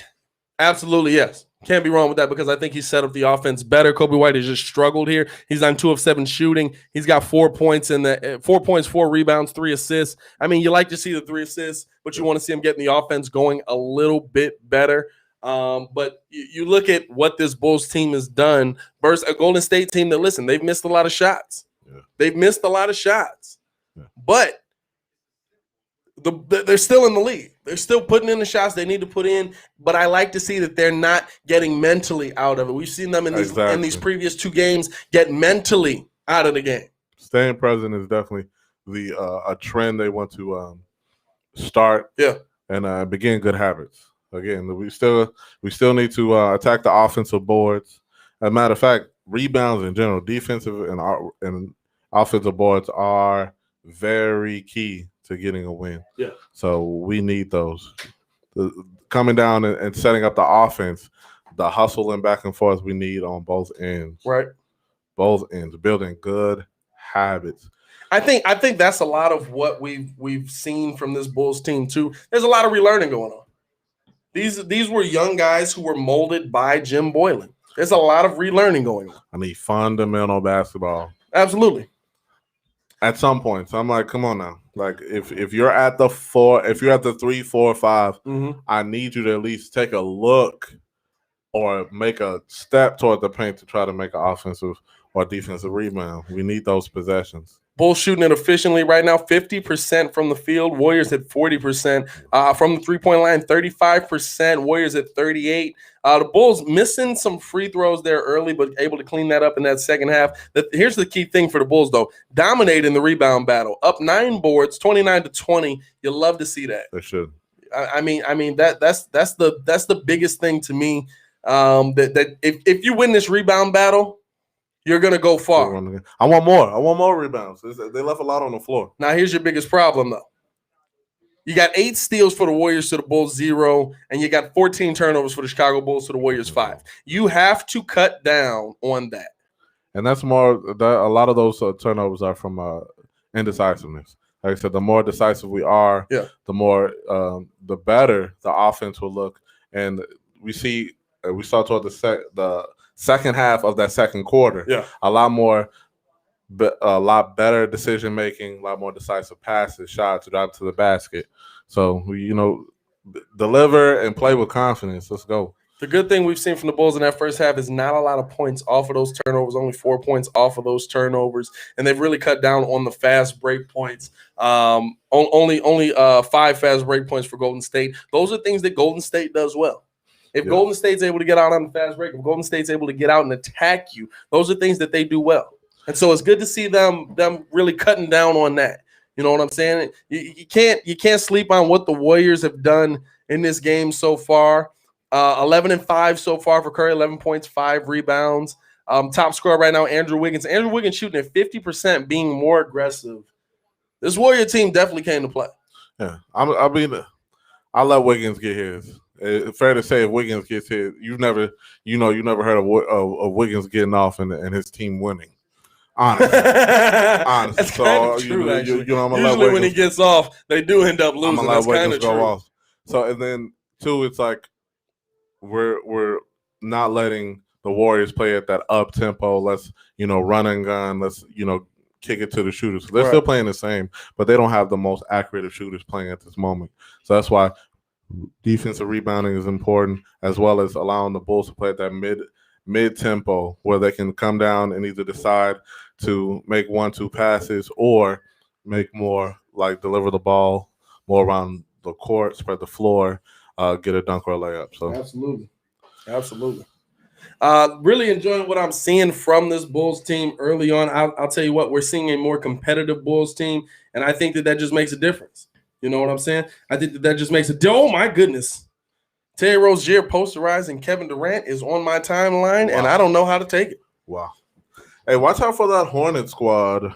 absolutely yes. Can't be wrong with that because I think he set up the offense better. Coby White has just struggled here. He's on 2 of 7 shooting. He's got 4 points 4 rebounds, 3 assists. I mean, you like to see the 3 assists, but you want to see him getting the offense going a little bit better. But you look at what this Bulls team has done versus a Golden State team that, listen, they've missed a lot of shots. Yeah. They've missed a lot of shots. Yeah. But they're still in the league. They're still putting in the shots they need to put in. But I like to see that they're not getting mentally out of it. We've seen them in these previous 2 games get mentally out of the game. Staying present is definitely a trend they want to start. Yeah. And begin good habits. Again, we still need to attack the offensive boards. As a matter of fact, rebounds in general, defensive and offensive boards are very key to getting a win. Yeah. So we need those. Coming down and setting up the offense, the hustle and back and forth we need on both ends. Right. Both ends, building good habits. I think that's a lot of what we've seen from this Bulls team too. There's a lot of relearning going on. These were young guys who were molded by Jim Boylan. There's a lot of relearning going on. I need fundamental basketball. Absolutely. At some points, I'm like, come on now. Like if you're at the 4, if you're at the 3, 4, 5, I need you to at least take a look or make a step toward the paint to try to make an offensive or defensive rebound. We need those possessions. Bulls shooting it efficiently right now, 50% from the field. Warriors at 40%. From the three-point line, 35%. Warriors at 38%. The Bulls missing some free throws there early, but able to clean that up in that second half. Here's the key thing for the Bulls, though. Dominating the rebound battle. Up 9 boards, 29-20. You love to see that. They should. I mean that's the biggest thing to me. That if you win this rebound battle, you're going to go far. I want more rebounds. They left a lot on the floor. Now, here's your biggest problem, though. You got 8 steals for the Warriors to the Bulls 0, and you got 14 turnovers for the Chicago Bulls to the Warriors 5. You have to cut down on that. And that's more – a lot of those turnovers are from indecisiveness. Like I said, the more decisive we are, the more the better the offense will look. And we saw toward the second half of that second quarter, a lot better decision making, a lot more decisive passes, shots, drive to the basket. So deliver and play with confidence. Let's go. The good thing we've seen from the Bulls in that first half is not a lot of points off of those turnovers, only 4 points off of those turnovers, and they've really cut down on the fast break points. Only 5 fast break points for Golden State. Those are things that Golden State does well. If Golden State's able to get out on the fast break, if Golden State's able to get out and attack you, those are things that they do well. And so it's good to see them really cutting down on that. You know what I'm saying? You can't sleep on what the Warriors have done in this game so far. 11-5 so far for Curry, 11 points, 5 rebounds. Top scorer right now, Andrew Wiggins. Andrew Wiggins shooting at 50%, being more aggressive. This Warrior team definitely came to play. Yeah, I let Wiggins get his. It's fair to say if Wiggins gets hit, you never heard of Wiggins getting off and his team winning. Honestly. That's so kind of true, I'm gonna usually when he gets off, they do end up losing. That's kind of true. Off. So and then 2, it's like we're not letting the Warriors play at that up tempo. Let's run and gun. Let's kick it to the shooters. They're still playing the same, but they don't have the most accurate of shooters playing at this moment. So that's why defensive rebounding is important, as well as allowing the Bulls to play at that mid tempo where they can come down and either decide to make 1-2 passes or make more, like deliver the ball more around the court, spread the floor, get a dunk or a layup. So absolutely. Really enjoying what I'm seeing from this Bulls team early on. I'll tell you what, we're seeing a more competitive Bulls team, and I think that just makes a difference. You know what I'm saying? I think that just makes a – oh, my goodness. Terry Rozier posterizing Kevin Durant is on my timeline, and I don't know how to take it. Wow. Hey, watch out for that Hornet squad.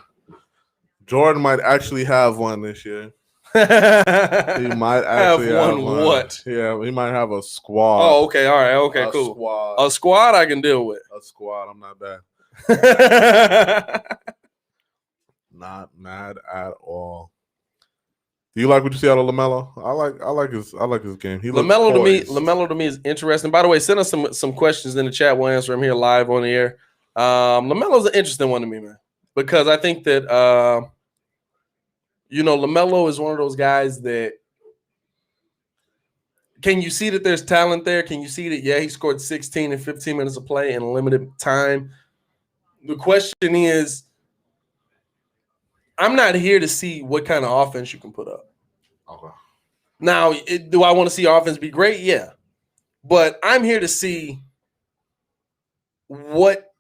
Jordan might actually have one this year. He might actually have one. What? Yeah, he might have a squad. Oh, okay. All right. Okay, cool. A squad I can deal with. A squad. I'm not bad. Not mad at all. Do you like what you see out of LaMelo? I like his game. LaMelo to me is interesting. By the way, send us some questions in the chat. We'll answer them here live on the air. LaMelo's an interesting one to me, man, because I think that LaMelo is one of those guys that can you see that there's talent there? Can you see that? Yeah, he scored 16 in 15 minutes of play in a limited time. The question is, I'm not here to see what kind of offense you can put up. Okay. Now, do I want to see offense be great? Yeah. But I'm here to see what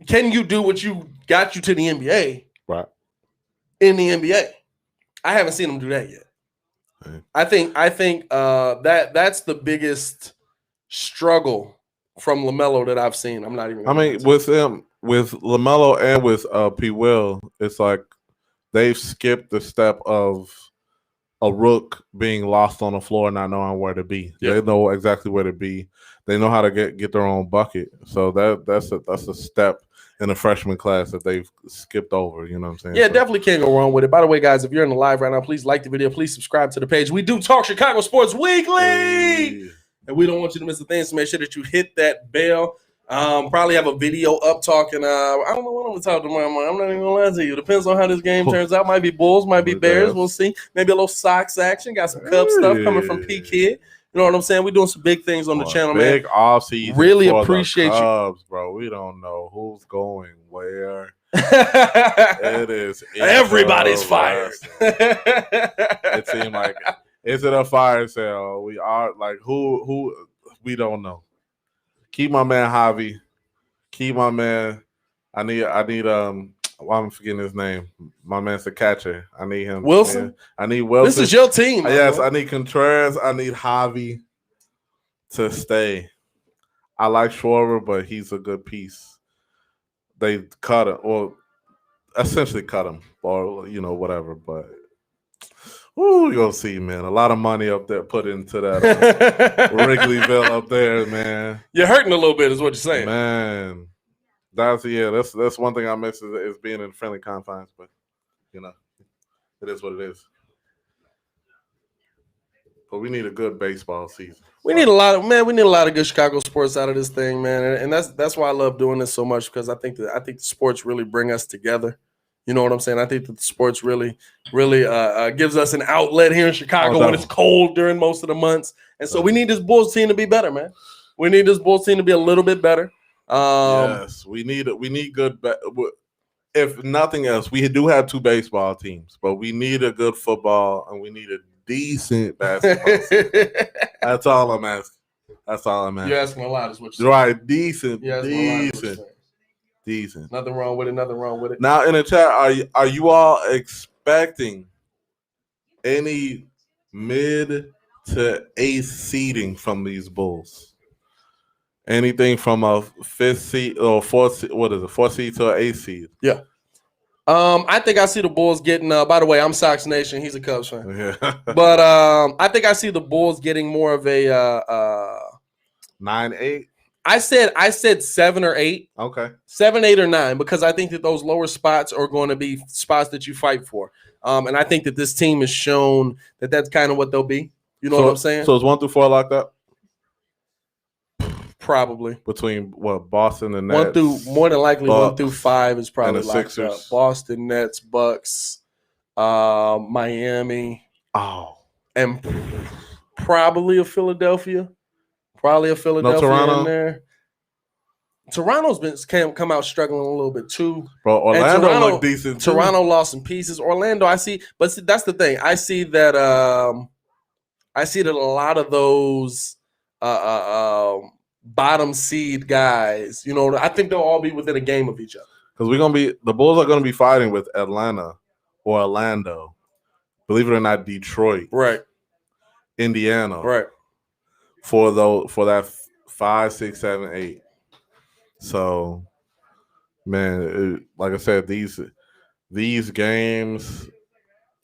can you do what you got you to the NBA Right. in the NBA. I haven't seen him do that yet. Right. I think that's the biggest struggle from LaMelo that I've seen. I'm not even. I mean, with him, with LaMelo and with P. Will, it's like they've skipped the step of a rook being lost on the floor, not knowing where to be. Yeah. They know exactly where to be. They know how to get their own bucket. So that's a step in the freshman class that they've skipped over. You know what I'm saying? Yeah, so. Definitely can't go wrong with it. By the way, guys, if you're in the live right now, please like the video. Please subscribe to the page. We do talk Chicago sports weekly. Hey. And we don't want you to miss a thing, so make sure that you hit that bell. Probably have a video up talking. I don't know what I'm going to talk tomorrow. I'm not even going to lie to you. Depends on how this game turns out. Might be Bulls, might be Bears. We'll see. Maybe a little Sox action. Got some Cubs stuff coming from P Kid. You know what I'm saying? We're doing some big things on the channel, man. Big offseason. Really appreciate the Cubs, bro. We don't know who's going where. It is. Everybody's fired. It seemed like, is it a fire sale? We are like who we don't know. Keep my man Javi. Keep my man. I need well, I'm forgetting his name. My man's the catcher. I need him. Wilson? Yeah. I need Wilson. This is your team. Yes, I need Contreras. I need Javi to stay. I like Schwarber, but he's a good piece. They cut him, or essentially cut him, or whatever. But you're gonna see, man. A lot of money up there put into that Wrigleyville up there, man. You're hurting a little bit, is what you're saying, man. That's one thing I miss is being in friendly confines, but it is what it is. But we need a good baseball season. We need a lot of good Chicago sports out of this thing, man. And that's why I love doing this so much, because I think the sports really bring us together. You know what I'm saying? I think that the sports really gives us an outlet here in Chicago when it's cold during most of the months. And so we need this Bulls team to be better, man. We need this Bulls team to be a little bit better. Yes, we need good. If nothing else, we do have two baseball teams, but we need a good football and we need a decent basketball team. That's all I'm asking. You're asking a lot, is what you're saying. Right, decent. Nothing wrong with it. Now in the chat, are you all expecting any mid to eighth seeding from these Bulls? Anything from a fifth seed or fourth seed, fourth seed to an eighth seed? Yeah. I think I see the Bulls getting. By the way, I'm Sox Nation. He's a Cubs fan. Yeah. But I think I see the Bulls getting more of a 9-8. I said 7 or 8. Okay. 7, 8, or 9, because I think that those lower spots are going to be spots that you fight for. And I think that this team has shown that that's kind of what they'll be. You know what I'm saying? So it's 1 through 4 locked up? Probably. Between Boston and Nets? More than likely Bucks, 1 through 5 is probably locked Sixers. up. Boston, Nets, Bucks, Miami. Oh. And probably a Philadelphia. No Toronto in there. Toronto's come out struggling a little bit too. Bro, Orlando looked decent too. Toronto lost some pieces. Orlando, I see, but that's the thing. I see that a lot of those bottom seed guys, I think they'll all be within a game of each other. Because the Bulls are gonna be fighting with Atlanta or Orlando. Believe it or not, Detroit. Right. Indiana. Right. For that 5, 6, 7, 8. So, man, like I said, these games,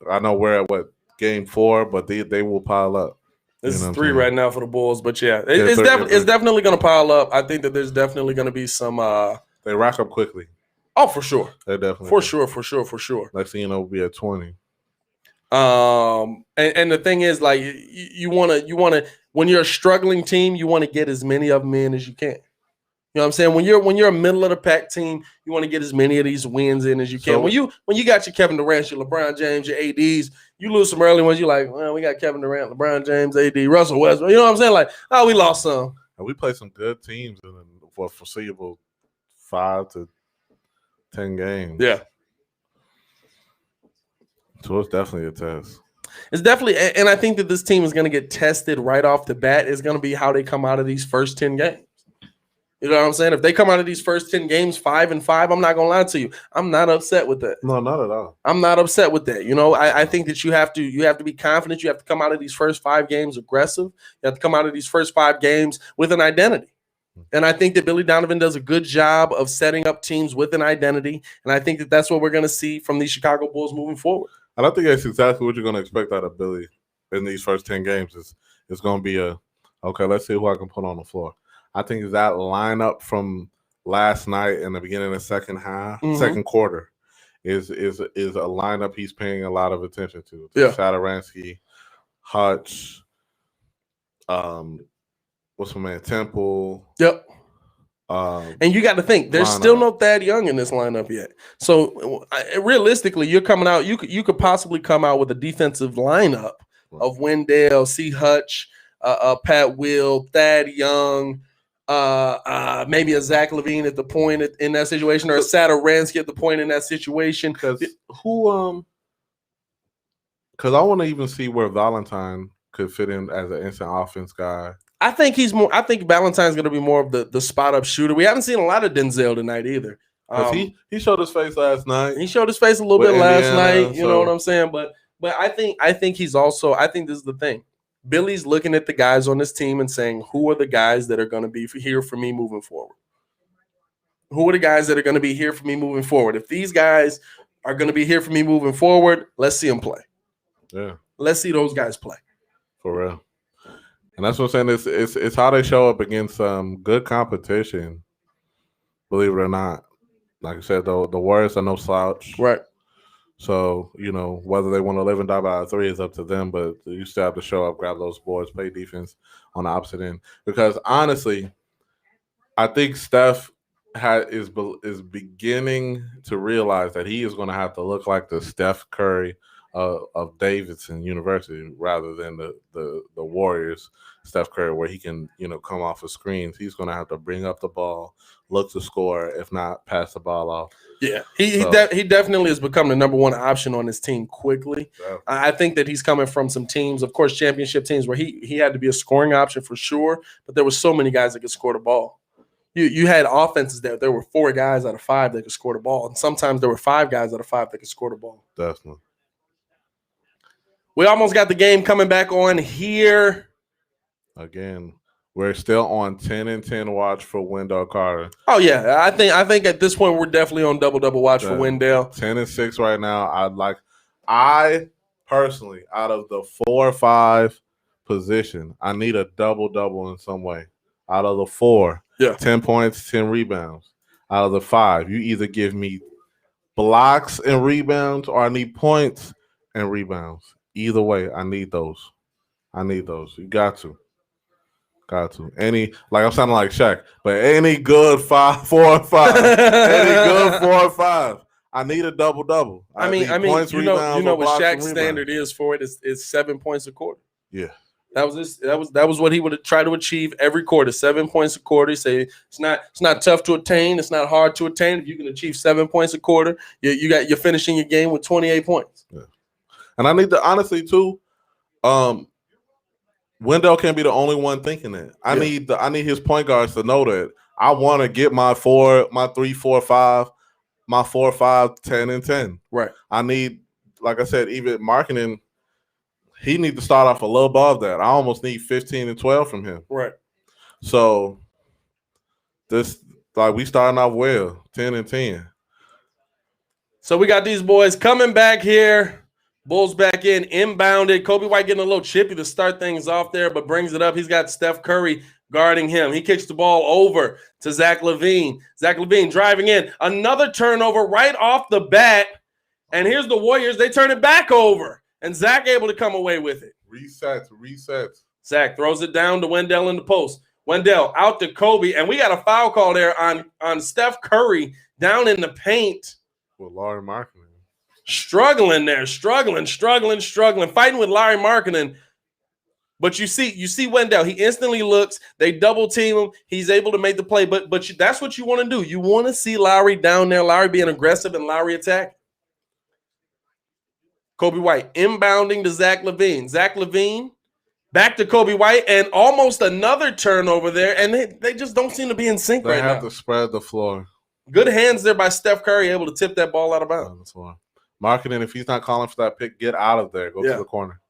I know we're at game 4, but they will pile up. This is 3 right now for the Bulls, but yeah, it's definitely going to pile up. I think that there's definitely going to be some. They rack up quickly. Oh, for sure. They definitely for sure. Next thing you know, we'll be at 20. And the thing is, like, you want to when you're a struggling team, you want to get as many of them in as you can. You know what I'm saying? When you're a middle of the pack team, you want to get as many of these wins in as you can. When you got your Kevin Durant, your LeBron James, your ADs, you lose some early ones. You're like, well, we got Kevin Durant, LeBron James, AD, Russell Westbrook. You know what I'm saying? Like, oh, we lost some. And we play some good teams for foreseeable 5 to 10 games. Yeah. So it's definitely a test. It's definitely, and I think that this team is going to get tested right off the bat. It's going to be how they come out of these first 10 games. You know what I'm saying? If they come out of these first 10 games 5-5, I'm not going to lie to you. I'm not upset with that. No, not at all. I'm not upset with that. You know, I think that you have to be confident. You have to come out of these first 5 games aggressive. You have to come out of these first 5 games with an identity. And I think that Billy Donovan does a good job of setting up teams with an identity. And I think that that's what we're going to see from these Chicago Bulls moving forward. And I think that's exactly what you're going to expect out of Billy in these first 10 games. It's going to be okay, let's see who I can put on the floor. I think that lineup from last night in the beginning of the second quarter is a lineup he's paying a lot of attention to. Yeah. Satoransky, Hutch, what's my man, Temple. Yep. And you got to think, there's still no Thad Young in this lineup yet. So realistically, you're coming out. You could possibly come out with a defensive lineup of Wendell, C. Hutch, Pat Will, Thad Young, maybe a Zach LaVine at the point in that situation, or a Satoransky at the point in that situation. Because I want to even see where Valentine could fit in as an instant offense guy. I think Valentine's going to be more of the spot up shooter. We haven't seen a lot of Denzel tonight either. He showed his face last night. He showed his face a little bit last night. You know what I'm saying? But I think he's also. I think this is the thing. Billy's looking at the guys on this team and saying, who are the guys that are going to be here for me moving forward? Who are the guys that are going to be here for me moving forward? If these guys are going to be here for me moving forward, let's see them play. Yeah, let's see those guys play for real. And that's what I'm saying. It's how they show up against good competition. Believe it or not, like I said, the Warriors are no slouch, right? So whether they want to live and die by a 3 is up to them. But you still have to show up, grab those boards, play defense on the opposite end. Because honestly, I think Steph is beginning to realize that he is going to have to look like the Steph Curry of Davidson University rather than the Warriors Steph Curry, where he can come off of screens. He's going to have to bring up the ball, look to score, if not pass the ball off. Yeah, he definitely has become the number one option on his team quickly. Yeah. I think that he's coming from some teams, of course, championship teams, where he had to be a scoring option for sure, but there were so many guys that could score the ball. You had offenses there were 4 guys out of 5 that could score the ball, and sometimes there were 5 guys out of 5 that could score the ball. Definitely. We almost got the game coming back on here. Again, we're still on 10-10 watch for Wendell Carter. Oh yeah, I think at this point we're definitely on double watch for Wendell. 10-6 right now. I personally, out of the 4 or 5 position, I need a double in some way. Out of the 4, 10 points, 10 rebounds. Out of the 5, you either give me blocks and rebounds, or I need points and rebounds. Either way, I need those. You got to. Any, like I'm sounding like Shaq, but any good 4 or 5. Any good 4 or 5. I need a double. I mean, points, you know what Shaq's standard is for it is 7 points a quarter. Yeah. That was what he would try to achieve every quarter, 7 points a quarter. He say it's not tough to attain, it's not hard to attain. If you can achieve 7 points a quarter, you're finishing your game with 28 points. Yeah. And I need to honestly too, Wendell can't be the only one thinking that. I need his point guards to know that I want to get my 3, 4, 5, my 4, 5, 10, and 10. Right. I need, like I said, even marketing, he needs to start off a little above that. I almost need 15 and 12 from him. Right. So we starting off well, 10 and 10. So we got these boys coming back here. Bulls back inbounded. Coby White getting a little chippy to start things off there, but brings it up. He's got Steph Curry guarding him. He kicks the ball over to Zach LaVine. Zach LaVine driving in. Another turnover right off the bat. And here's the Warriors. They turn it back over. And Zach able to come away with it. Resets. Zach throws it down to Wendell in the post. Wendell out to Coby, and we got a foul call there on Steph Curry down in the paint. With Larry Markkinen. Struggling there, struggling, fighting with Larry Markkinen. But you see Wendell. He instantly looks. They double team him. He's able to make the play. But that's what you want to do. You want to see Larry down there. Larry being aggressive and Larry attacking. Coby White inbounding to Zach LaVine. Zach LaVine back to Coby White, and almost another turnover there. And they just don't seem to be in sync right now. They have to spread the floor. Good hands there by Steph Curry, able to tip that ball out of bounds. Markkinen, if he's not calling for that pick, get out of there. Go to the corner.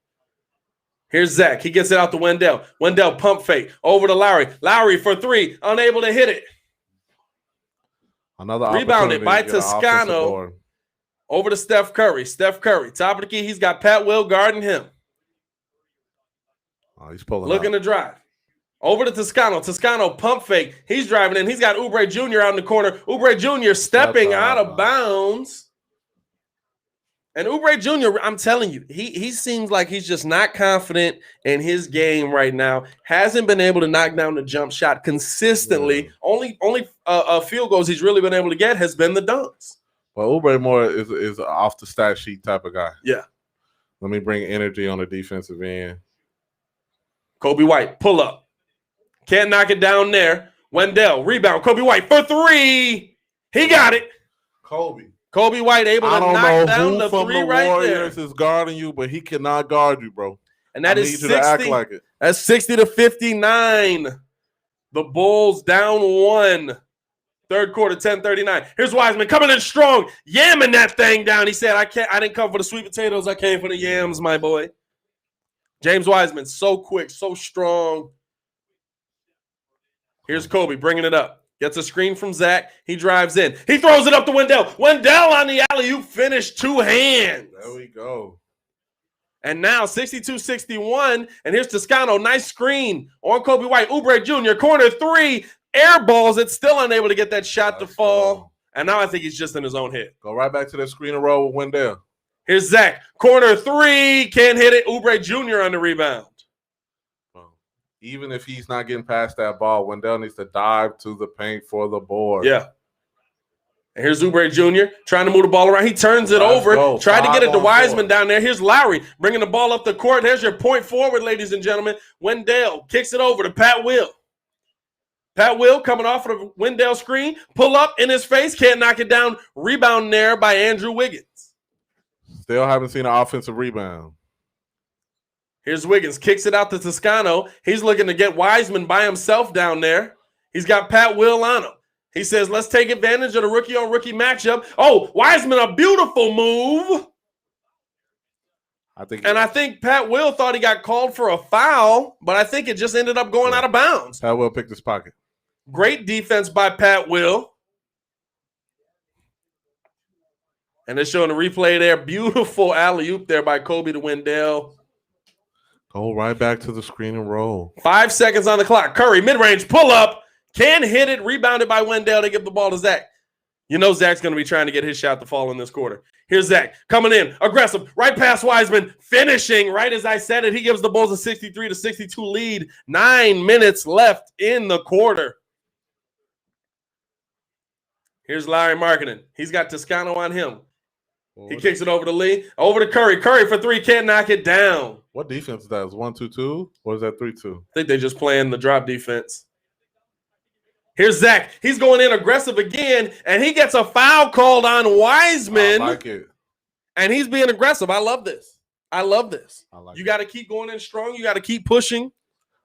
Here's Zach. He gets it out to Wendell. Wendell pump fake over to Larry. Larry for three, unable to hit it. Another rebounded by Toscano. Over to Steph Curry. Steph Curry, top of the key. He's got Pat Will guarding him. Oh, he's pulling looking to drive. Over to Toscano. Toscano pump fake. He's driving in. He's got Oubre Jr. out in the corner. Oubre Jr. stepping out of bounds. And Oubre Jr., I'm telling you, he seems like he's just not confident in his game right now. Hasn't been able to knock down the jump shot consistently. Yeah. Only field goals he's really been able to get has been the dunks. Well, Oubre more is off the stat sheet type of guy. Yeah. Let me bring energy on the defensive end. Coby White, pull up. Can't knock it down there. Wendell, rebound. Coby White for three. He got it. Coby White able to knock down the three right there. Warriors is guarding you, but he cannot guard you, bro. And that is 60. Act like it. That's 60-59. The Bulls down one. Third quarter, 10:39. Here's Wiseman coming in strong, yamming that thing down. He said, I didn't come for the sweet potatoes. I came for the yams, my boy. James Wiseman, so quick, so strong. Here's Coby bringing it up. Gets a screen from Zach. He drives in. He throws it up to Wendell. Wendell on the alley-oop finish, two hands. There we go. And now 62-61. And here's Toscano. Nice screen on Coby White. Oubre Jr. corner three. Air balls. It's still unable to get that shot to fall. And now I think he's just in his own head. Go right back to that screen and roll with Wendell. Here's Zach. Corner three. Can't hit it. Oubre Jr. on the rebound. Even if he's not getting past that ball, Wendell needs to dive to the paint for the board. Yeah. And here's Oubre Jr. trying to move the ball around. He turns it over. Tried to get it to Wiseman down there. Here's Lowry bringing the ball up the court. There's your point forward, ladies and gentlemen. Wendell kicks it over to Pat Will. Pat Will coming off of the Wendell screen. Pull up in his face. Can't knock it down. Rebound there by Andrew Wiggins. Still haven't seen an offensive rebound. Here's Wiggins. Kicks it out to Toscano. He's looking to get Wiseman by himself down there. He's got Pat Will on him. He says, let's take advantage of the rookie-on-rookie matchup. Oh, Wiseman, a beautiful move. I think Pat Will thought he got called for a foul, but I think it just ended up going out of bounds. Pat Will picked his pocket. Great defense by Pat Will. And they're showing the replay there. Beautiful alley-oop there by Coby to Wendell. Go right back to the screen and roll. 5 seconds on the clock. Curry, mid-range, pull up. Can hit it. Rebounded by Wendell. They give the ball to Zach. You know Zach's going to be trying to get his shot to fall in this quarter. Here's Zach coming in. Aggressive. Right past Wiseman. Finishing right as I said it. He gives the Bulls a 63-62 lead. 9 minutes left in the quarter. Here's Larry Markkinen. He's got Toscano on him. He kicks it over to Lee. Over to Curry. Curry for three. Can't knock it down. What defense is that? Is 1-2-2 or is that 3-2? I think they're just playing the drop defense. Here's Zach. He's going in aggressive again, and he gets a foul called on Wiseman. I like it. And he's being aggressive. I love this. You got to keep going in strong. You got to keep pushing.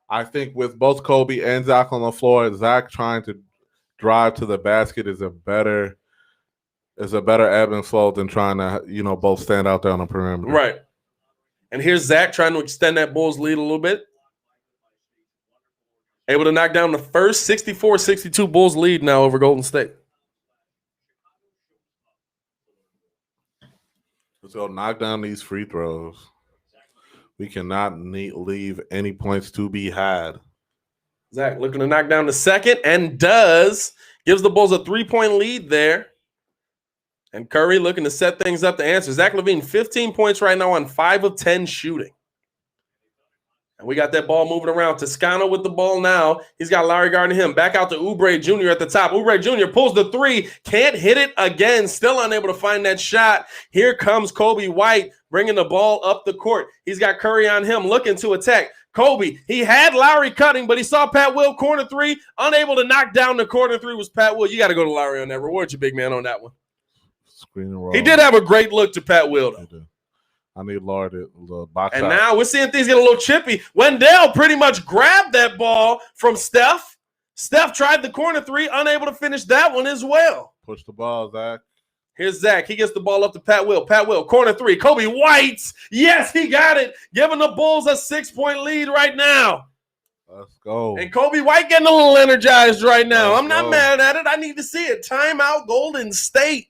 I think with both Coby and Zach on the floor, Zach trying to drive to the basket is a better ebb and flow than trying to, both stand out there on the perimeter. Right. And here's Zach trying to extend that Bulls lead a little bit. Able to knock down the first 64-62 Bulls lead now over Golden State. Let's go knock down these free throws. We cannot leave any points to be had. Zach looking to knock down the second and does. Gives the Bulls a 3-point lead there. And Curry looking to set things up to answer. Zach LaVine, 15 points right now on 5 of 10 shooting. And we got that ball moving around. Toscano with the ball now. He's got Lowry guarding him. Back out to Oubre Jr. at the top. Oubre Jr. pulls the three. Can't hit it again. Still unable to find that shot. Here comes Coby White bringing the ball up the court. He's got Curry on him looking to attack. Kobe, he had Lowry cutting, but he saw Pat Will corner three. Unable to knock down the corner three was Pat Will. You got to go to Lowry on that. Reward your big man on that one. Screen and roll. He did have a great look to Pat Will, though. I need Lowry to box and out. now we're seeing things get a little chippy. Wendell pretty much grabbed that ball from Steph. Steph tried the corner three, unable to finish that one as well. Push the ball, Zach. Here's Zach. He gets the ball up to Pat Will. Pat Will, corner three. Coby White. Yes, he got it. Giving the Bulls a 6-point lead right now. Let's go. And Coby White getting a little energized right now. I'm not go. mad at it. I need to see it. Timeout, Golden State.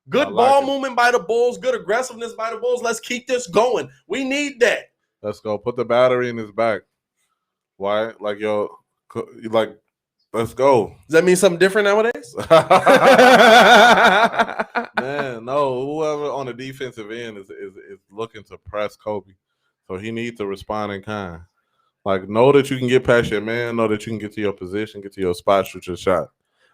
Good ball movement by the Bulls. Good aggressiveness by the Bulls. Let's keep this going. We need that. Let's go. Put the battery in his back. Why? Like, let's go. Does that mean something different nowadays? Man, no. Whoever on the defensive end is looking to press Kobe. So he needs to respond in kind. Like, know that you can get past your man. Know that you can get to your position, get to your spot, shoot your shot.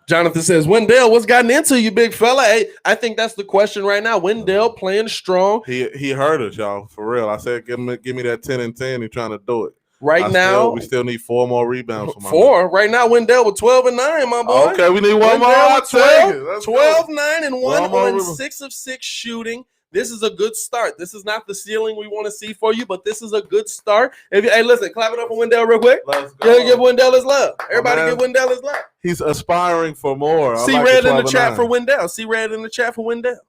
Jonathan says, Wendell, what's gotten into you, big fella? Hey, I think that's the question right now. Wendell playing strong. He hurt us, y'all, for real. I said, give me that 10 and 10. He's trying to do it. We still need 4 more rebounds. From four. Right now, Wendell with 12 and 9, my boy. Okay, we need one more. 12, 9, and 1 on 6 of 6 shooting. This is a good start. This is not the ceiling we want to see for you, but this is a good start. Hey, listen, clap it up for Wendell real quick. Let's go. Give Wendell his love. Everybody give Wendell his love. He's aspiring for more. See red in the chat for Wendell. See red in the chat for Wendell.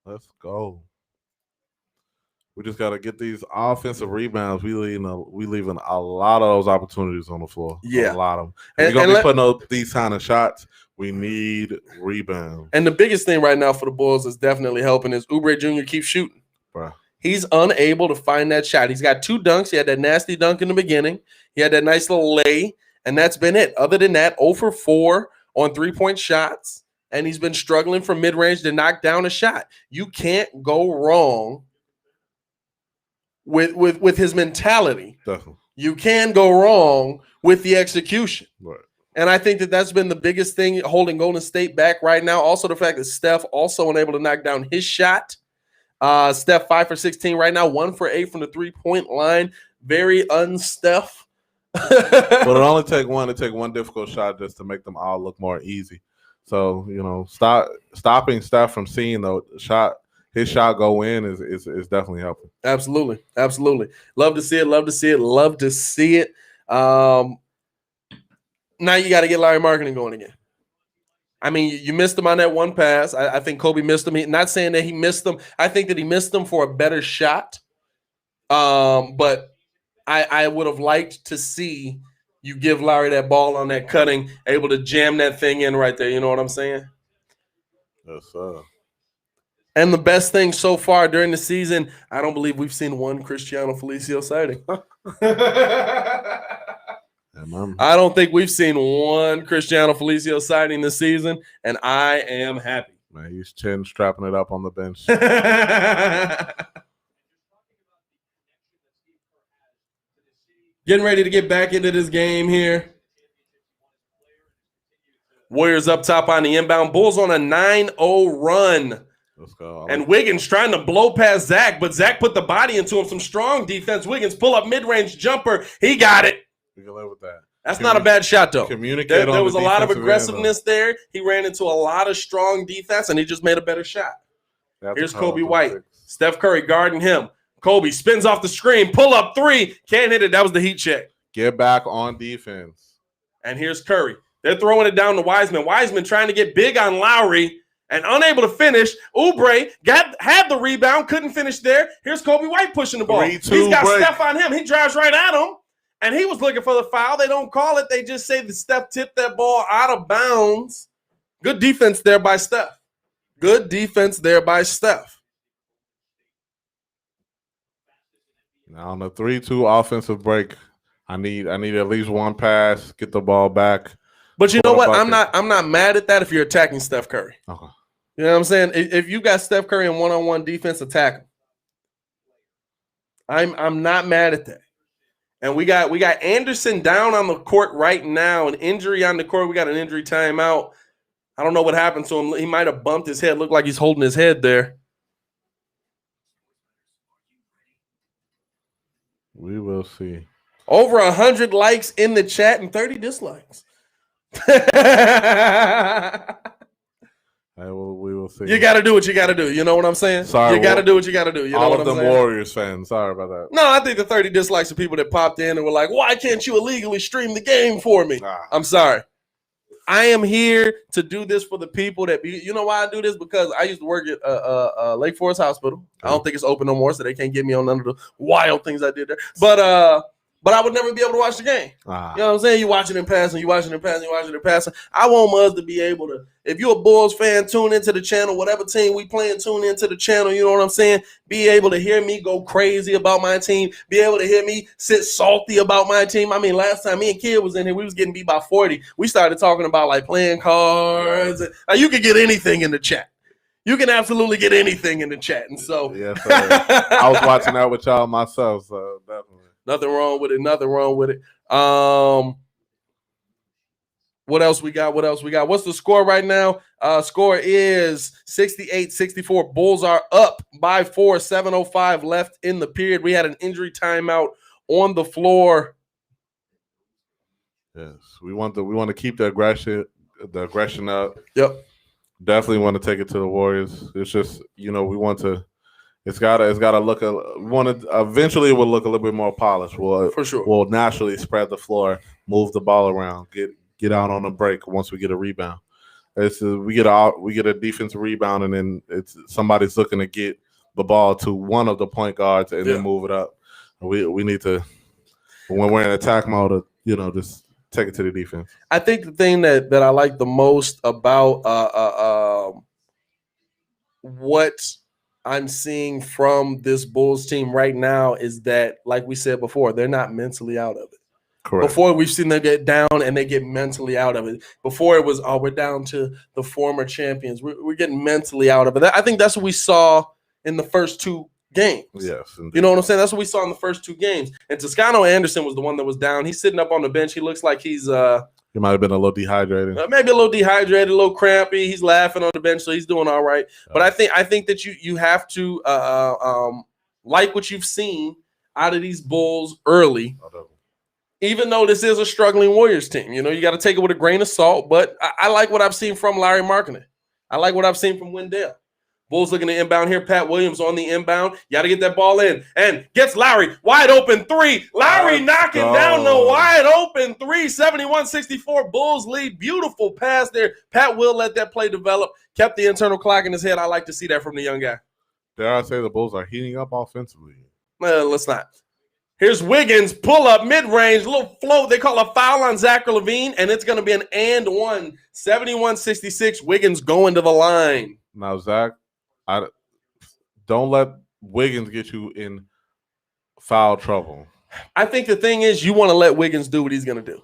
Let's go. We just got to get these offensive rebounds. We leaving a lot of those opportunities on the floor. Yeah. A lot of them. If you're going to be putting up these kind of shots, we need rebounds. And the biggest thing right now for the Bulls is definitely helping is Oubre Jr. keeps shooting. Bruh. He's unable to find that shot. He's got 2 dunks. He had that nasty dunk in the beginning. He had that nice little lay, and that's been it. Other than that, 0 for 4 on 3-point shots, and he's been struggling from mid-range to knock down a shot. You can't go wrong with his mentality. Definitely. You can go wrong with the execution. Right. And I think that's been the biggest thing holding Golden State back right now. Also, the fact that Steph also unable to knock down his shot. Steph 5 for 16 right now, 1 for 8 from the 3-point line. Very un-Steph. But it only take one. It take one difficult shot just to make them all look more easy. So stopping Steph from seeing his shot go in is definitely helping. Absolutely. Love to see it. Now you got to get Larry Marketing going again. I mean, you missed him on that one pass. I think Kobe missed him. Not saying that he missed them. I think that he missed them for a better shot. But I would have liked to see you give Larry that ball on that cutting, able to jam that thing in right there. You know what I'm saying? Yes, sir. And the best thing so far during the season, I don't believe we've seen one Cristiano Felicio sighting. I don't think we've seen one Cristiano Felicio sighting this season, and I am happy. Man, he's chin strapping it up on the bench. Getting ready to get back into this game here. Warriors up top on the inbound. Bulls on a 9-0 run. Let's go. And Wiggins trying to blow past Zach, but Zach put the body into him. Some strong defense. Wiggins pull up mid-range jumper. He got it. We can live with that. That's not a bad shot, though. Communicate. There was a lot of aggressiveness there. He ran into a lot of strong defense, and he just made a better shot. Here's Coby White. Steph Curry guarding him. Kobe spins off the screen. Pull up 3. Can't hit it. That was the heat check. Get back on defense. And here's Curry. They're throwing it down to Wiseman. Wiseman trying to get big on Lowry and unable to finish. Oubre had the rebound, couldn't finish there. Here's Coby White pushing the ball. He's got Steph on him. He drives right at him, and he was looking for the foul. They don't call it. They just say that Steph tipped that ball out of bounds. Good defense there by Steph. Now on the 3-2 offensive break, I need at least one pass, get the ball back. But you know what? I'm not mad at that if you're attacking Steph Curry. Okay. You know what I'm saying? If you got Steph Curry in one-on-one defense, attack him. I'm not mad at that. And we got Anderson down on the court right now, an injury on the court. We got an injury timeout. I don't know what happened to him. He might have bumped his head. Looked like he's holding his head there. We will see. Over 100 likes in the chat and 30 dislikes. We will see. You got to do what you got to do. You know what I'm saying? Sorry, you got to do what you got to do. You know all what of I'm them saying? Warriors fans. Sorry about that. No, I think the 30 dislikes are people that popped in and were like, why can't you illegally stream the game for me? I'm sorry. I am here to do this for the people that you know why I do this? Because I used to work at Lake Forest Hospital. I don't think it's open no more, so they can't get me on none of the wild things I did there. But I would never be able to watch the game. You know what I'm saying? You watching in passing, you watching in passing, you watching in passing. I want Muzz to be able to, if you're a Bulls fan, tune into the channel, whatever team we playing, tune into the channel, you know what I'm saying? Be able to hear me go crazy about my team, be able to hear me sit salty about my team. I mean, last time me and Kid was in here, we was getting beat by 40. We started talking about like playing cards. You could get anything in the chat. You can absolutely get anything in the chat. And so yes, I was watching that with y'all myself, so definitely. Nothing wrong with it. Nothing wrong with it. What else we got? What's the score right now? Score is 68-64. Bulls are up by 4. 7:05 left in the period. We had an injury timeout on the floor. Yes, we want to keep the aggression up. Yep. Definitely want to take it to the Warriors. It's just, we want to. It's gotta look. Eventually, it will look a little bit more polished. For sure. We'll naturally spread the floor, move the ball around, get out on a break once we get a rebound. We get a defensive rebound, and then somebody's looking to get the ball to one of the point guards and then move it up. We need to, when we're in attack mode, just take it to the defense. I think the thing that I like the most about what I'm seeing from this Bulls team right now is that, like we said before, they're not mentally out of it. Correct. Before, we've seen them get down and they get mentally out of it. Before, it was, we're down to the former champions. We're getting mentally out of it. I think that's what we saw in the first two games. Yes, indeed. You know what I'm saying? That's what we saw in the first two games. And Toscano Anderson was the one that was down. He's sitting up on the bench. He looks like he's he might have been a little dehydrated. Maybe a little dehydrated, a little crampy. He's laughing on the bench, so he's doing all right. But I think that you have to like what you've seen out of these Bulls early. Even though this is a struggling Warriors team, you got to take it with a grain of salt. But I like what I've seen from Larry Markkinen. I like what I've seen from Wendell. Bulls looking to inbound here. Pat Williams on the inbound. You got to get that ball in. And gets Larry. Wide open three. Larry knocking down the wide open three. 71-64. Bulls lead. Beautiful pass there. Pat will let that play develop. Kept the internal clock in his head. I like to see that from the young guy. Dare I say the Bulls are heating up offensively? Let's not. Here's Wiggins. Pull up mid-range. Little float. They call a foul on Zach LaVine. And it's going to be an and one. 71-66. Wiggins going to the line. Now, Zach, don't let Wiggins get you in foul trouble. I think the thing is you want to let Wiggins do what he's going to do.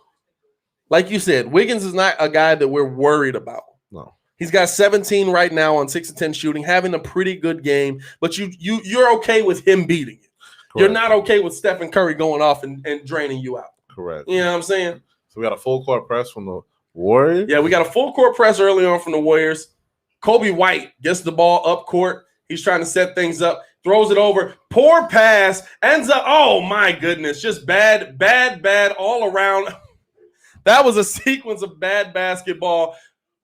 Like you said, Wiggins is not a guy that we're worried about. No. He's got 17 right now on 6 of 10 shooting, having a pretty good game, but you're okay with him beating you. Correct. You're not okay with Stephen Curry going off and draining you out. Correct. You know what I'm saying? So we got a full court press from the Warriors? Yeah, we got a full court press early on from the Warriors. Coby White gets the ball up court. He's trying to set things up, throws it over. Poor pass, ends up, oh my goodness, just bad all around. That was a sequence of bad basketball.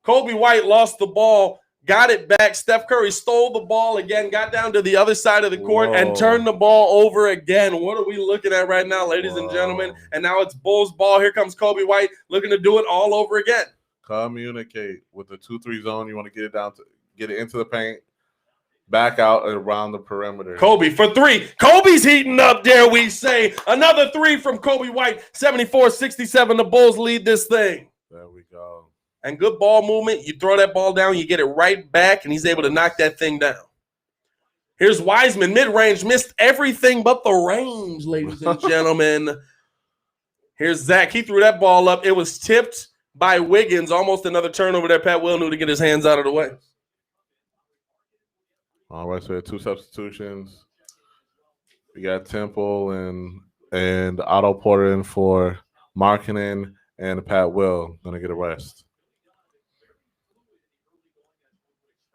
Coby White lost the ball, got it back. Steph Curry stole the ball again, got down to the other side of the court and turned the ball over again. What are we looking at right now, ladies and gentlemen? And now it's Bulls ball. Here comes Coby White looking to do it all over again. Communicate with the 2-3 zone. You want to get it into the paint, back out and around the perimeter. Coby for three. Kobe's heating up, dare we say. Another three from Coby White. 74-67. The Bulls lead this thing. There we go. And good ball movement. You throw that ball down, you get it right back, and he's able to knock that thing down. Here's Wiseman, mid-range, missed everything but the range, ladies and gentlemen. Here's Zach. He threw that ball up. It was tipped by Wiggins. Almost another turnover there. Pat Will knew to get his hands out of the way. All right, so we had two substitutions. We got Temple and and Otto Porter in for Markkinen, and Pat Will going to get a rest.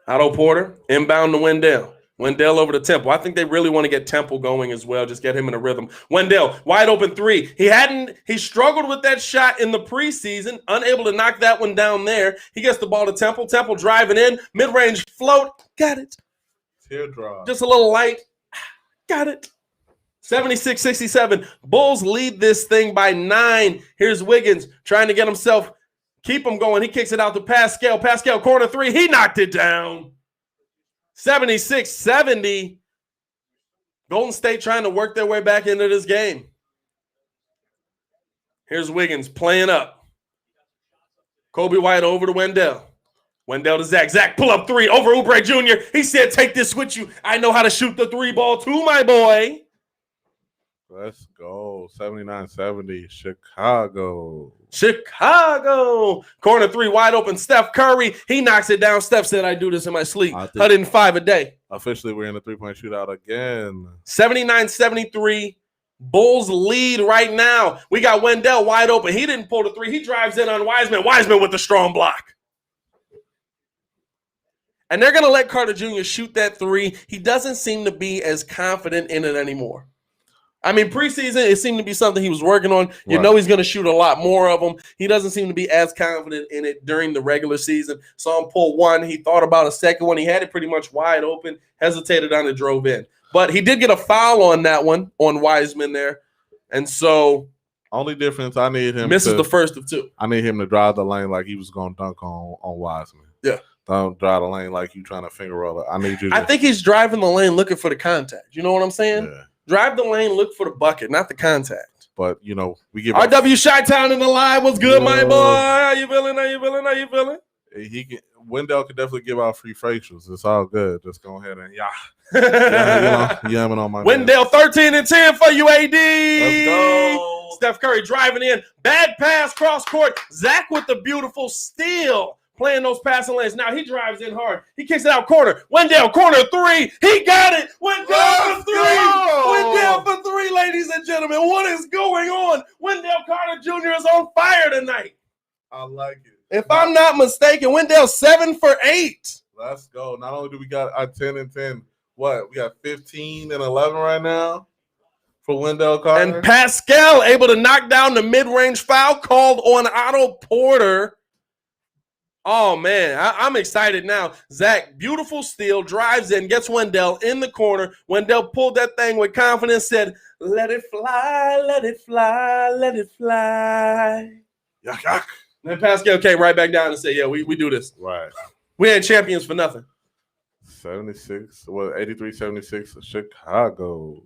Otto Porter, inbound to Wendell. Wendell over to Temple. I think they really want to get Temple going as well. Just get him in a rhythm. Wendell, wide open three. He struggled with that shot in the preseason, unable to knock that one down there. He gets the ball to Temple. Temple driving in, mid-range float. Got it. Teardrop. Just a little light. Got it. 76-67. Bulls lead this thing by 9. Here's Wiggins trying to get himself, keep him going. He kicks it out to Pascal. Pascal, corner three. He knocked it down. 76-70. Golden State trying to work their way back into this game. Here's Wiggins playing up. Coby White over to Wendell. Wendell to Zach. Zach pull up three over Oubre Jr. He said, take this with you. I know how to shoot the three ball too, my boy. Let's go. 79-70. Chicago. Corner three wide open. Steph Curry. He knocks it down. Steph said, I do this in my sleep. 105 a day. Officially, we're in a three-point shootout again. 79-73. Bulls lead right now. We got Wendell wide open. He didn't pull the three. He drives in on Wiseman. Wiseman with the strong block. And they're going to let Carter Jr. shoot that three. He doesn't seem to be as confident in it anymore. I mean, preseason, it seemed to be something he was working on. You know he's going to shoot a lot more of them. He doesn't seem to be as confident in it during the regular season. Saw him pull one. He thought about a second one. He had it pretty much wide open, hesitated on it, drove in. But he did get a foul on that one, on Wiseman there. And so only difference, I need him misses the first of two. I need him to drive the lane like he was going to dunk on Wiseman. Yeah. Don't drive the lane like you trying to finger roll it. I need you to. I think he's driving the lane looking for the contact. You know what I'm saying? Yeah. Drive the lane, look for the bucket, not the contact. But, you know, we give RW Chi-Town in the line. What's good, my boy? How you feeling? How you feeling? Wendell could definitely give out free facials. It's all good. Just go ahead and yamming on my Wendell, 13 and 10 for you, AD. Let's go. Steph Curry driving in. Bad pass, cross court. Zach with the beautiful steal. Playing those passing lanes. Now he drives in hard. He kicks it out corner. Wendell, corner three. He got it. Wendell for three. Wendell for three, ladies and gentlemen. What is going on? Wendell Carter Jr. is on fire tonight. I like it. If I'm not mistaken, Wendell 7 for 8. Let's go. Not only do we got our 10 and 10, we got 15 and 11 right now for Wendell Carter. And Pascal able to knock down the mid-range foul called on Otto Porter. Oh, man, I'm excited now. Zach, beautiful steal, drives in, gets Wendell in the corner. Wendell pulled that thing with confidence, said, let it fly, let it fly, let it fly. Yuck, yuck. And then Pascal came right back down and said, yeah, we do this. Right. We ain't champions for nothing. 83-76, Chicago.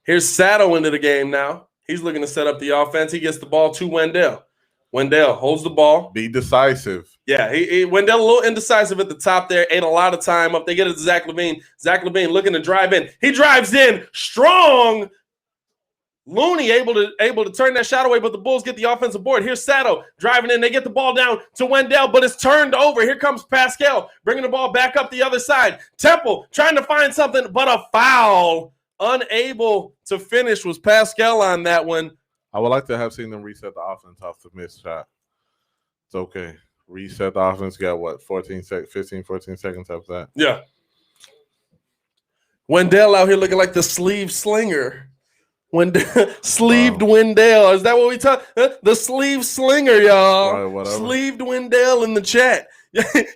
Here's Sato into the game now. He's looking to set up the offense. He gets the ball to Wendell. Wendell holds the ball. Be decisive. Yeah, Wendell a little indecisive at the top there. Ate a lot of time up. They get it to Zach LaVine. Zach LaVine looking to drive in. He drives in strong. Looney able to turn that shot away, but the Bulls get the offensive board. Here's Sato driving in. They get the ball down to Wendell, but it's turned over. Here comes Pascal bringing the ball back up the other side. Temple trying to find something, but a foul. Unable to finish was Pascal on that one. I would like to have seen them reset the offense off the missed shot. It's okay. Reset the offense. Got 14 seconds after that. Yeah. Wendell out here looking like the sleeve slinger. Sleeved Wendell. Is that what we talk? The sleeve slinger, y'all. Right, Sleeved Wendell in the chat.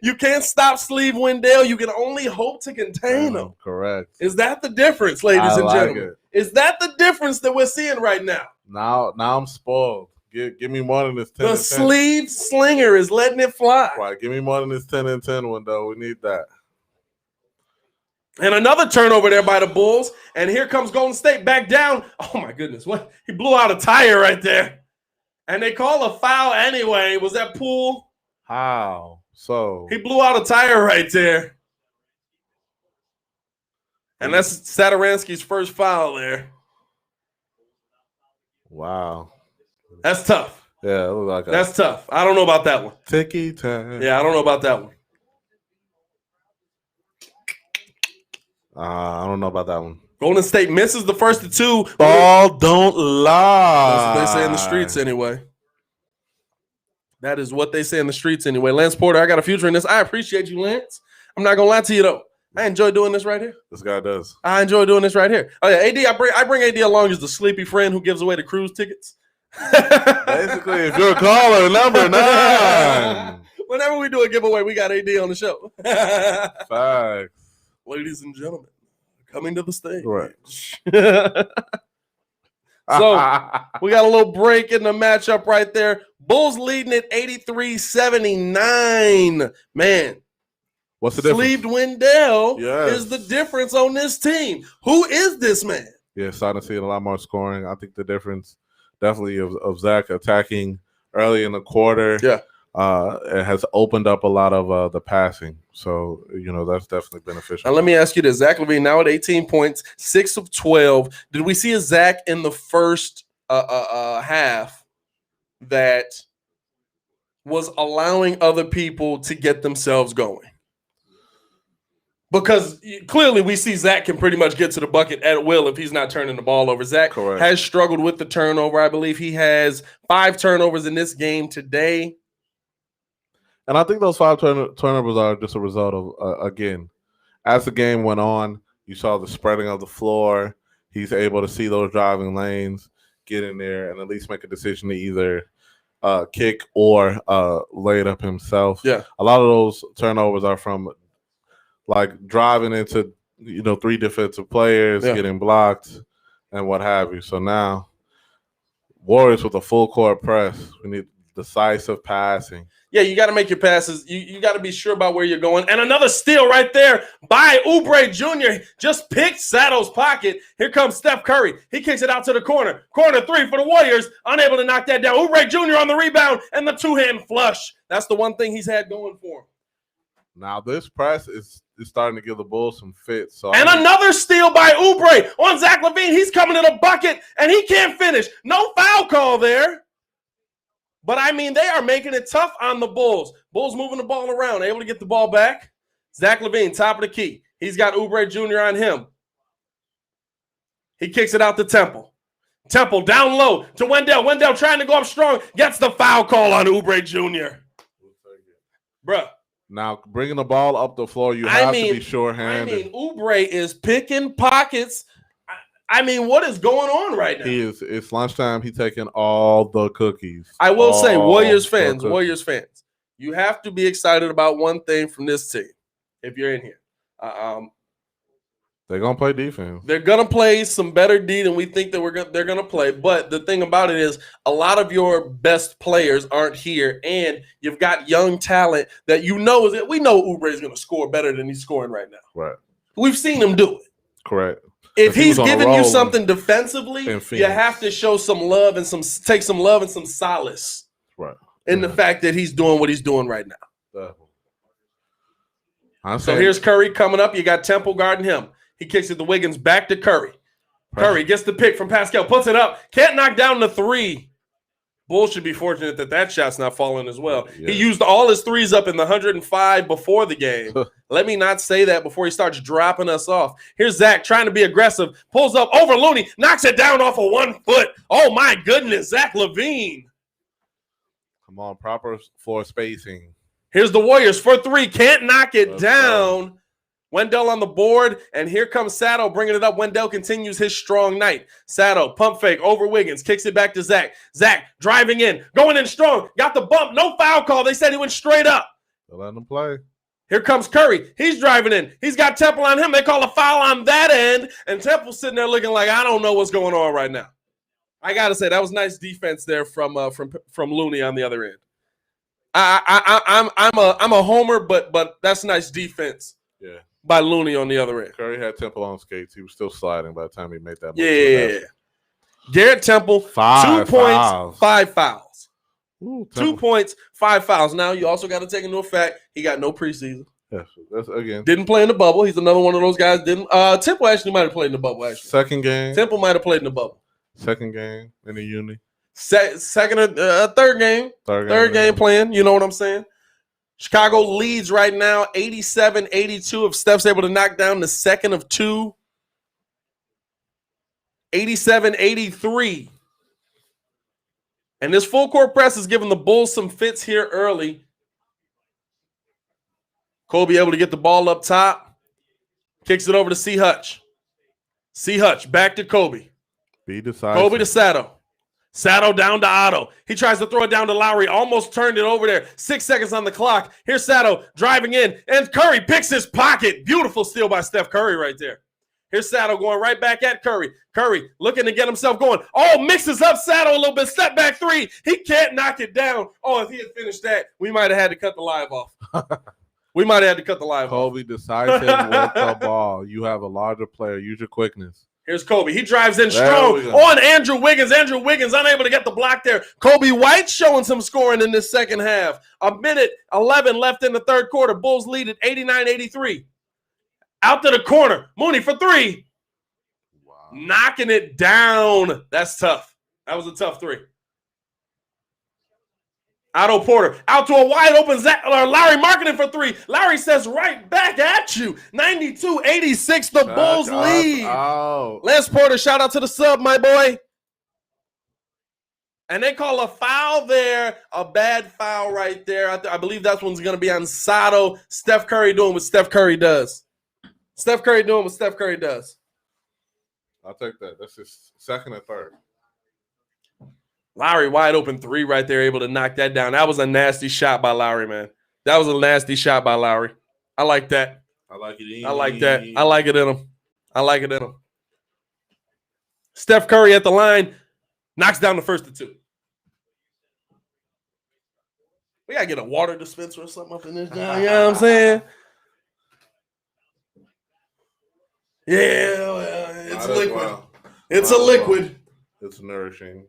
You can't stop Sleeve Wendell. You can only hope to contain him. Correct. Is that the difference, ladies and gentlemen? Is that the difference that we're seeing right now? Now I'm spoiled. Give me more than this 10 The and 10. sleeve slinger is letting it fly. Right, give me more than this 10 and 10 window. We need that. And another turnover there by the Bulls. And here comes Golden State back down. Oh, my goodness. What? He blew out a tire right there. And they call a foul anyway. Was that Poole? How? So he blew out a tire right there. And that's Satoransky's first foul there. Wow. That's tough. Yeah, it was like that's tough. I don't know about that one. Ticky time. Yeah, I don't know about that one. I don't know about that one. Golden State misses the first of two. Ball don't lie. That's what they say in the streets anyway. That is what they say in the streets anyway. Lance Porter, I got a future in this. I appreciate you, Lance. I'm not going to lie to you, though. I enjoy doing this right here. This guy does. I enjoy doing this right here. Oh, yeah, AD, I bring AD along as the sleepy friend who gives away the cruise tickets. Basically, if you're a caller, number 9. Whenever we do a giveaway, we got AD on the show. Facts. Ladies and gentlemen, coming to the stage. Right. So we got a little break in the matchup right there. Bulls leading at 83-79. Man, what's the difference? Sleeved Wendell Yes. is the difference on this team. Who is this man? Yeah, starting to see a lot more scoring. I think the difference definitely of Zach attacking early in the quarter. Yeah. It has opened up a lot of the passing. So, that's definitely beneficial. Now, let me ask you this. Zach LaVine now at 18 points, 6 of 12. Did we see a Zach in the first half that was allowing other people to get themselves going? Because clearly we see Zach can pretty much get to the bucket at will if he's not turning the ball over. Zach Correct. has struggled with the turnover. I believe he has 5 turnovers in this game today. And I think those 5 turnovers are just a result of, again, as the game went on, you saw the spreading of the floor. He's able to see those driving lanes, get in there, and at least make a decision to either kick or lay it up himself. Yeah. A lot of those turnovers are from, driving into, 3 defensive players, getting blocked, and what have you. So now, Warriors with a full court press. We need decisive passing. Yeah, you got to make your passes. You got to be sure about where you're going. And another steal right there by Oubre Jr. Just picked Sato's pocket. Here comes Steph Curry. He kicks it out to the corner. Corner 3 for the Warriors. Unable to knock that down. Oubre Jr. on the rebound and the 2-hand flush. That's the one thing he's had going for him. Now this press is starting to give the Bulls some fits. Another steal by Oubre on Zach LaVine. He's coming to the bucket, and he can't finish. No foul call there. But, they are making it tough on the Bulls. Bulls moving the ball around, able to get the ball back. Zach LaVine, top of the key. He's got Oubre Jr. on him. He kicks it out to Temple. Temple down low to Wendell. Wendell trying to go up strong. Gets the foul call on Oubre Jr. Bruh. Now, bringing the ball up the floor, you have to be sure-handed. Oubre is picking pockets. What is going on right now? It's lunchtime. He's taking all the cookies. I will say, Warriors fans, you have to be excited about one thing from this team if you're in here. They're going to play defense. They're going to play some better D than we think that they're going to play. But the thing about it is a lot of your best players aren't here, and you've got young talent that we know Oubre is going to score better than he's scoring right now. Right. We've seen him do it. Correct. If he's giving you something defensively, you have to show some love and take some love and some solace in the fact that he's doing what he's doing right now. So here's Curry coming up. You got Temple guarding him. He kicks it to Wiggins, back to Curry. Curry gets the pick from Pascal, puts it up, can't knock down the 3. Bulls should be fortunate that shot's not falling as well. Yeah. He used all his 3s up in the 105 before the game. Let me not say that before he starts dropping us off. Here's Zach trying to be aggressive. Pulls up over Looney. Knocks it down off of 1 foot. Oh, my goodness. Zach LaVine. Come on. Proper floor spacing. Here's the Warriors for 3. Can't knock it down. Wendell on the board, and here comes Sato bringing it up. Wendell continues his strong night. Sato, pump fake over Wiggins, kicks it back to Zach. Zach driving in, going in strong, got the bump, no foul call. They said he went straight up. They're letting him play. Here comes Curry. He's driving in. He's got Temple on him. They call a foul on that end, and Temple's sitting there looking like, I don't know what's going on right now. I got to say, that was nice defense there from Looney on the other end. I'm a homer, but that's nice defense. Yeah. By Looney on the other end. Curry had Temple on skates. He was still sliding by the time he made that move. Yeah. Garrett Temple, 2 points, 5 fouls. Ooh, 2 points, 5 fouls. Now, you also got to take into effect he got no preseason. Yes, that's again. Didn't play in the bubble. He's another one of those guys. Temple actually might have played in the bubble, actually. Second game. Temple might have played in the bubble. Second game in the uni. Second or third game. Third game playing. You know what I'm saying? Chicago leads right now 87-82 if Steph's able to knock down the second of 2. 87-83. And this full court press is giving the Bulls some fits here early. Coby able to get the ball up top. Kicks it over to C. Hutch. C. Hutch back to Coby. Be decisive. Coby to Sato. Sato down to Otto. He tries to throw it down to Lowry. Almost turned it over there. 6 seconds on the clock. Here's Sato driving in. And Curry picks his pocket. Beautiful steal by Steph Curry right there. Here's Sato going right back at Curry. Curry looking to get himself going. Oh, mixes up Sato a little bit. Step back three. He can't knock it down. Oh, if he had finished that, we might have had to cut the live off. We might have had to cut the live off. Coby decisive with the ball. You have a larger player. Use your quickness. Here's Coby. He drives in strong on Andrew Wiggins. Andrew Wiggins unable to get the block there. Coby White showing some scoring in this second half. 1:11 left in the third quarter. Bulls lead at 89-83. Out to the corner. Mooney for three. Wow. Knocking it down. That's tough. That was a tough three. Otto Porter out to a wide open Larry Marketing for three. Larry says right back at you. 92-86, the Bulls lead. Lance Porter, shout out to the sub, my boy. And they call a foul there, a bad foul right there. I believe that one's going to be on Sato. Steph Curry doing what Steph Curry does. Steph Curry doing what Steph Curry does. I'll take that. That's his second and third. Lowry wide open three right there, able to knock that down. That was a nasty shot by Lowry, man. That was a nasty shot by Lowry. I like that. I like it. I like that. I like it in him. I like it in him. Steph Curry at the line knocks down the first of two. We gotta get a water dispenser or something up in this joint. You know what I'm saying? Yeah, well, it's liquid. Well. It's a liquid. It's nourishing.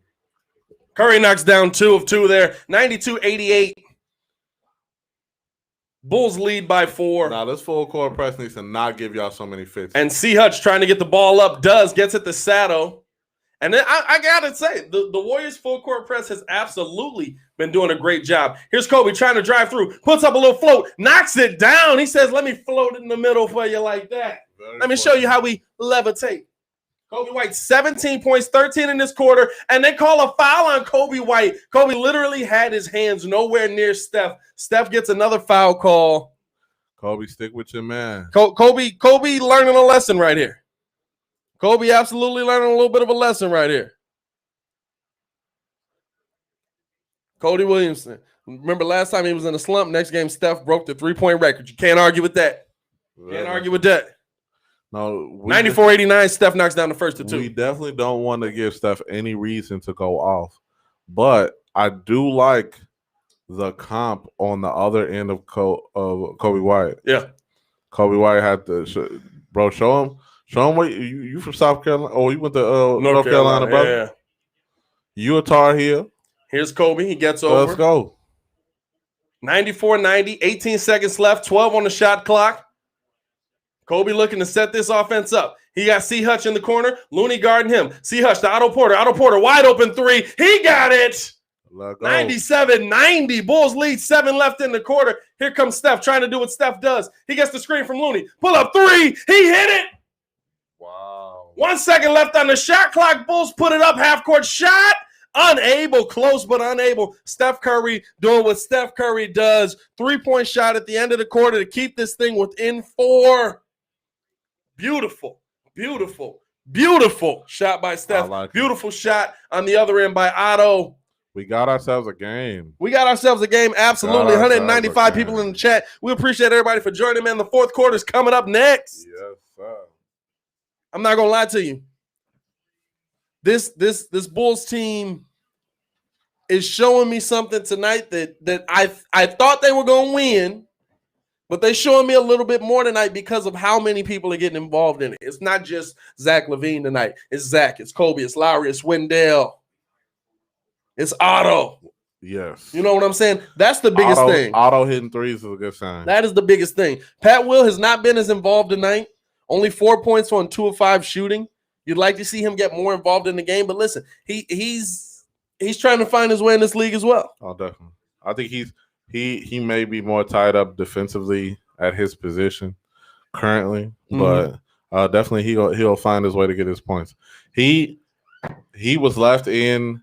Curry knocks down 2 of 2 there. 92-88. Bulls lead by 4. Now, this full court press needs to not give y'all so many fits. And C. Hutch trying to get the ball up, gets it to Sato. And then I got to say, the Warriors full court press has absolutely been doing a great job. Here's Coby trying to drive through, puts up a little float, knocks it down. He says, let me float in the middle for you like that. Let me show you how we levitate. Coby White, 17 points, 13 in this quarter, and they call a foul on Coby White. Coby literally had his hands nowhere near Steph. Steph gets another foul call. Coby, stick with your man. Coby learning a lesson right here. Coby absolutely learning a little bit of a lesson right here. Cody Williamson. Remember last time he was in a slump. Next game, Steph broke the three-point record. You can't argue with that. Can't argue with that. No, 94-89, Steph knocks down the first of 2. We definitely don't want to give Steph any reason to go off. But I do like the comp on the other end of Coby White. Yeah. Coby White had to show him what you from South Carolina. Oh, you went to North Carolina, brother. Yeah. You a Tar Heel. Here's Coby. He gets over. Let's go. 94-90, 18 seconds left, 12 on the shot clock. Coby looking to set this offense up. He got C. Hutch in the corner. Looney guarding him. C. Hutch to Otto Porter. Otto Porter wide open three. He got it. 97-90. Bulls lead, 7 left in the quarter. Here comes Steph trying to do what Steph does. He gets the screen from Looney. Pull up three. He hit it. Wow. 1 second left on the shot clock. Bulls put it up. Half court shot. Unable, close but unable. Steph Curry doing what Steph Curry does. 3-point shot at the end of the quarter to keep this thing within 4. Beautiful, beautiful, beautiful shot by Steph. Like beautiful shot on the other end by Otto. We got ourselves a game. Absolutely. 195 people in the chat. We appreciate everybody for joining, man. The fourth quarter is coming up next. Yes, sir. I'm not going to lie to you. This Bulls team is showing me something tonight that I thought they were going to win, but they're showing me a little bit more tonight because of how many people are getting involved in it. It's not just Zach LaVine tonight. It's Zach, it's Coby, it's Lowry, it's Wendell, it's Otto. Yes. You know what I'm saying? That's the biggest thing. Otto hitting threes is a good sign. That is the biggest thing. Pat Will has not been as involved tonight. Only 4 points on 2 of 5 shooting. You'd like to see him get more involved in the game, but listen, he's trying to find his way in this league as well. Oh, definitely. I think he may be more tied up defensively at his position currently, but definitely he'll find his way to get his points. He was left in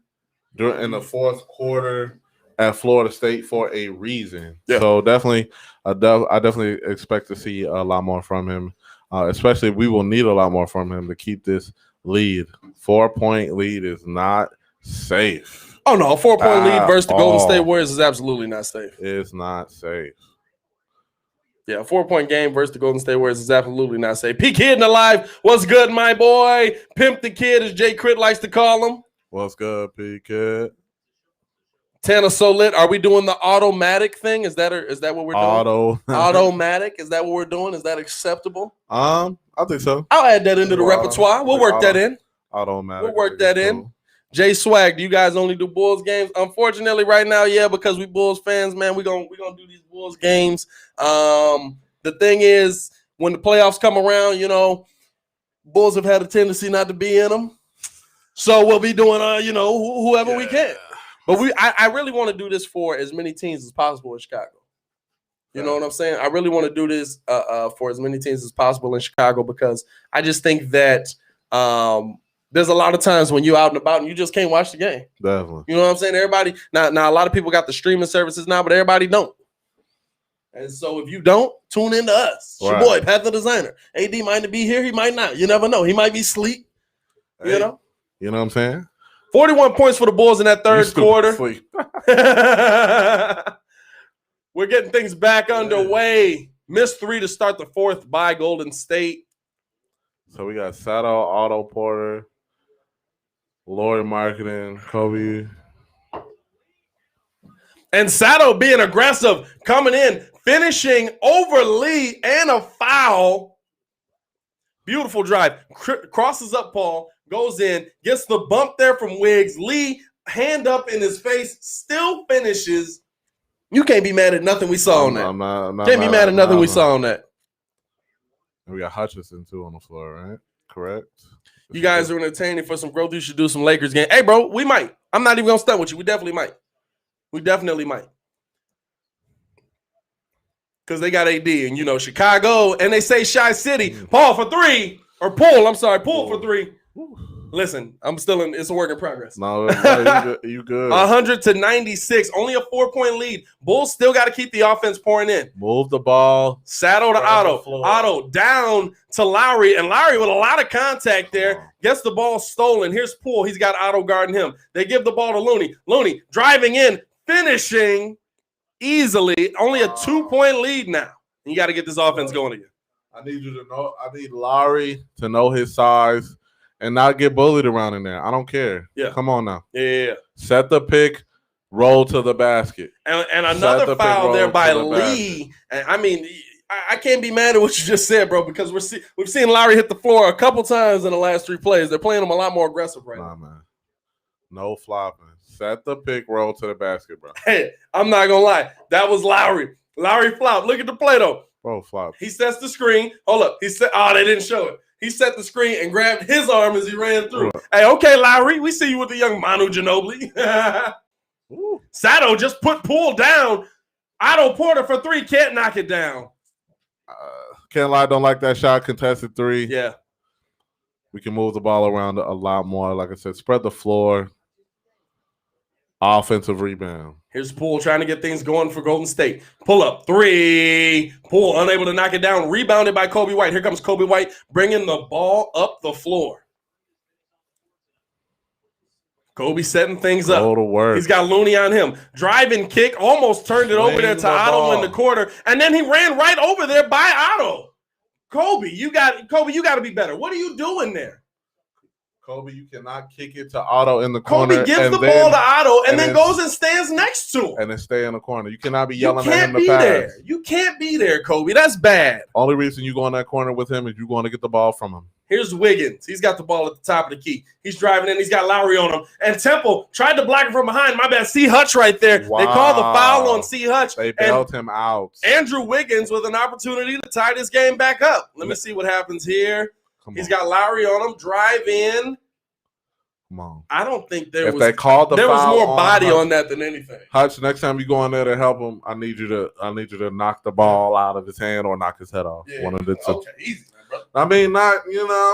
the fourth quarter at Florida State for a reason. Yeah. So definitely, I definitely expect to see a lot more from him. Especially, we will need a lot more from him to keep this lead. 4-point lead is not safe. Oh no, a 4-point lead versus the Golden all. State Warriors is absolutely not safe. It's not safe. Yeah, a 4-point game versus the Golden State Warriors is absolutely not safe. P Kid in the live. What's good, my boy? Pimp the Kid, as Jay Crit likes to call him. What's good, P Kid? Tana So Lit. Are we doing the automatic thing? Is that what we're doing? Automatic? Is that what we're doing? Is that acceptable? I think so. I'll add that into the repertoire. We'll work that in. Automatic. We'll work that in. Jay Swag, do you guys only do Bulls games? Unfortunately, right now, yeah, because we Bulls fans, man, we're gonna do these Bulls games. The thing is, when the playoffs come around, you know, Bulls have had a tendency not to be in them. So we'll be doing whoever we can. But I really want to do this for as many teams as possible in Chicago. You know what I'm saying? I really want to do this for as many teams as possible in Chicago because I just think that there's a lot of times when you're out and about and you just can't watch the game. Definitely. You know what I'm saying? Everybody now a lot of people got the streaming services now, but everybody don't. And so if you don't, tune in to us. It's your boy, Pat the Designer. AD might be here, he might not. You never know. He might be asleep. Hey, you know what I'm saying? 41 points for the Bulls in that third quarter. We're getting things back underway. Missed 3 to start the fourth by Golden State. So we got Sato, Otto Porter, Lori Marketing, Coby. And Sato being aggressive, coming in, finishing over Lee and a foul. Beautiful drive. Crosses up Paul, goes in, gets the bump there from Wiggs. Lee, hand up in his face, still finishes. You can't be mad at nothing we saw on that. I'm not can't be mad at nothing we saw on that. And we got Hutchinson, too, on the floor, right? Correct? You guys are entertaining for some growth. You should do some Lakers game. Hey, bro, we might. I'm not even going to stunt with you. We definitely might. Because they got AD and, you know, Chicago, and they say Shy City. Paul for 3. Or Pull, I'm sorry. Pull for 3. Listen, I'm still in. It's a work in progress. No, you good. 100-96, only a 4-point lead. Bulls still got to keep the offense pouring in. Move the ball. Saddle to Otto. Otto down to Lowry, and Lowry with a lot of contact there gets the ball stolen. Here's Poole. He's got Otto guarding him. They give the ball to Looney. Looney driving in, finishing easily. Only a 2-point lead now. And you got to get this offense going again. I need you to know. I need Lowry to know his size. And not get bullied around in there. I don't care. Yeah. Come on now. Yeah. Set the pick, roll to the basket. And another foul there by Lee. And I mean, I can't be mad at what you just said, bro, because we've seen Lowry hit the floor a couple times in the last 3 plays. They're playing him a lot more aggressive right now. Man. No flopping. Set the pick, roll to the basket, bro. Hey, I'm not going to lie. That was Lowry. Lowry flopped. Look at the play, though. Bro, flop. He sets the screen. Hold up. He said, they didn't show it. He set the screen and grabbed his arm as he ran through. Hey, okay, Lowry, we see you with the young Manu Ginobili. Sato just put Poole down. Otto Porter for 3, can't knock it down. Can't lie, don't like that shot. Contested 3. Yeah. We can move the ball around a lot more. Like I said, spread the floor. Offensive rebound. Here's Poole trying to get things going for Golden State. Pull up 3. Poole unable to knock it down. Rebounded by Coby White. Here comes Coby White bringing the ball up the floor. Coby setting things up. Go to work. He's got Looney on him. Driving kick. Almost turned it over there to Otto in the quarter. And then he ran right over there by Otto. Coby, you got to be better. What are you doing there? Coby, you cannot kick it to Otto in the corner. Coby gives the ball to Otto and then goes and stands next to him. And then stay in the corner. You cannot be yelling at him to pass. There. You can't be there, Coby. That's bad. Only reason you go in that corner with him is you want to get the ball from him. Here's Wiggins. He's got the ball at the top of the key. He's driving in. He's got Lowry on him. And Temple tried to block him from behind. My bad. C. Hutch right there. Wow. They called the foul on C. Hutch. They bailed him out. Andrew Wiggins with an opportunity to tie this game back up. Let me see what happens here. He's got Lowry on him. Drive in. Come on. I don't think there was more body on that than anything. Hutch, next time you go in there to help him, I need you to knock the ball out of his hand or knock his head off. Yeah. One of the two. Okay, easy now, brother. I mean, not,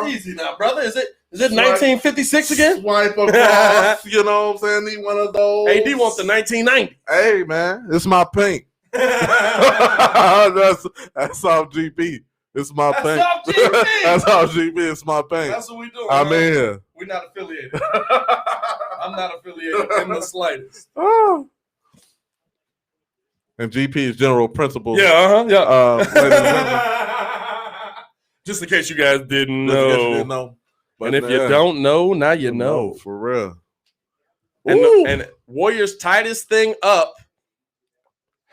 Easy now, brother. Is it Is it 1956 again? Swipe across, you know what I'm saying? Need one of those. AD wants the 1990. Hey, man, it's my paint. that's off GP. It's my That's paint. off GP. That's off GP. It's my paint. That's what we do. I'm in here. We're not affiliated. I'm not affiliated in the slightest. And GP is general principal. Yeah, yeah. Ladies and gentlemen. Just in case you guys didn't Just in case you know. didn't know. But And if you don't know, now you know. for real. And Warriors tied this thing up.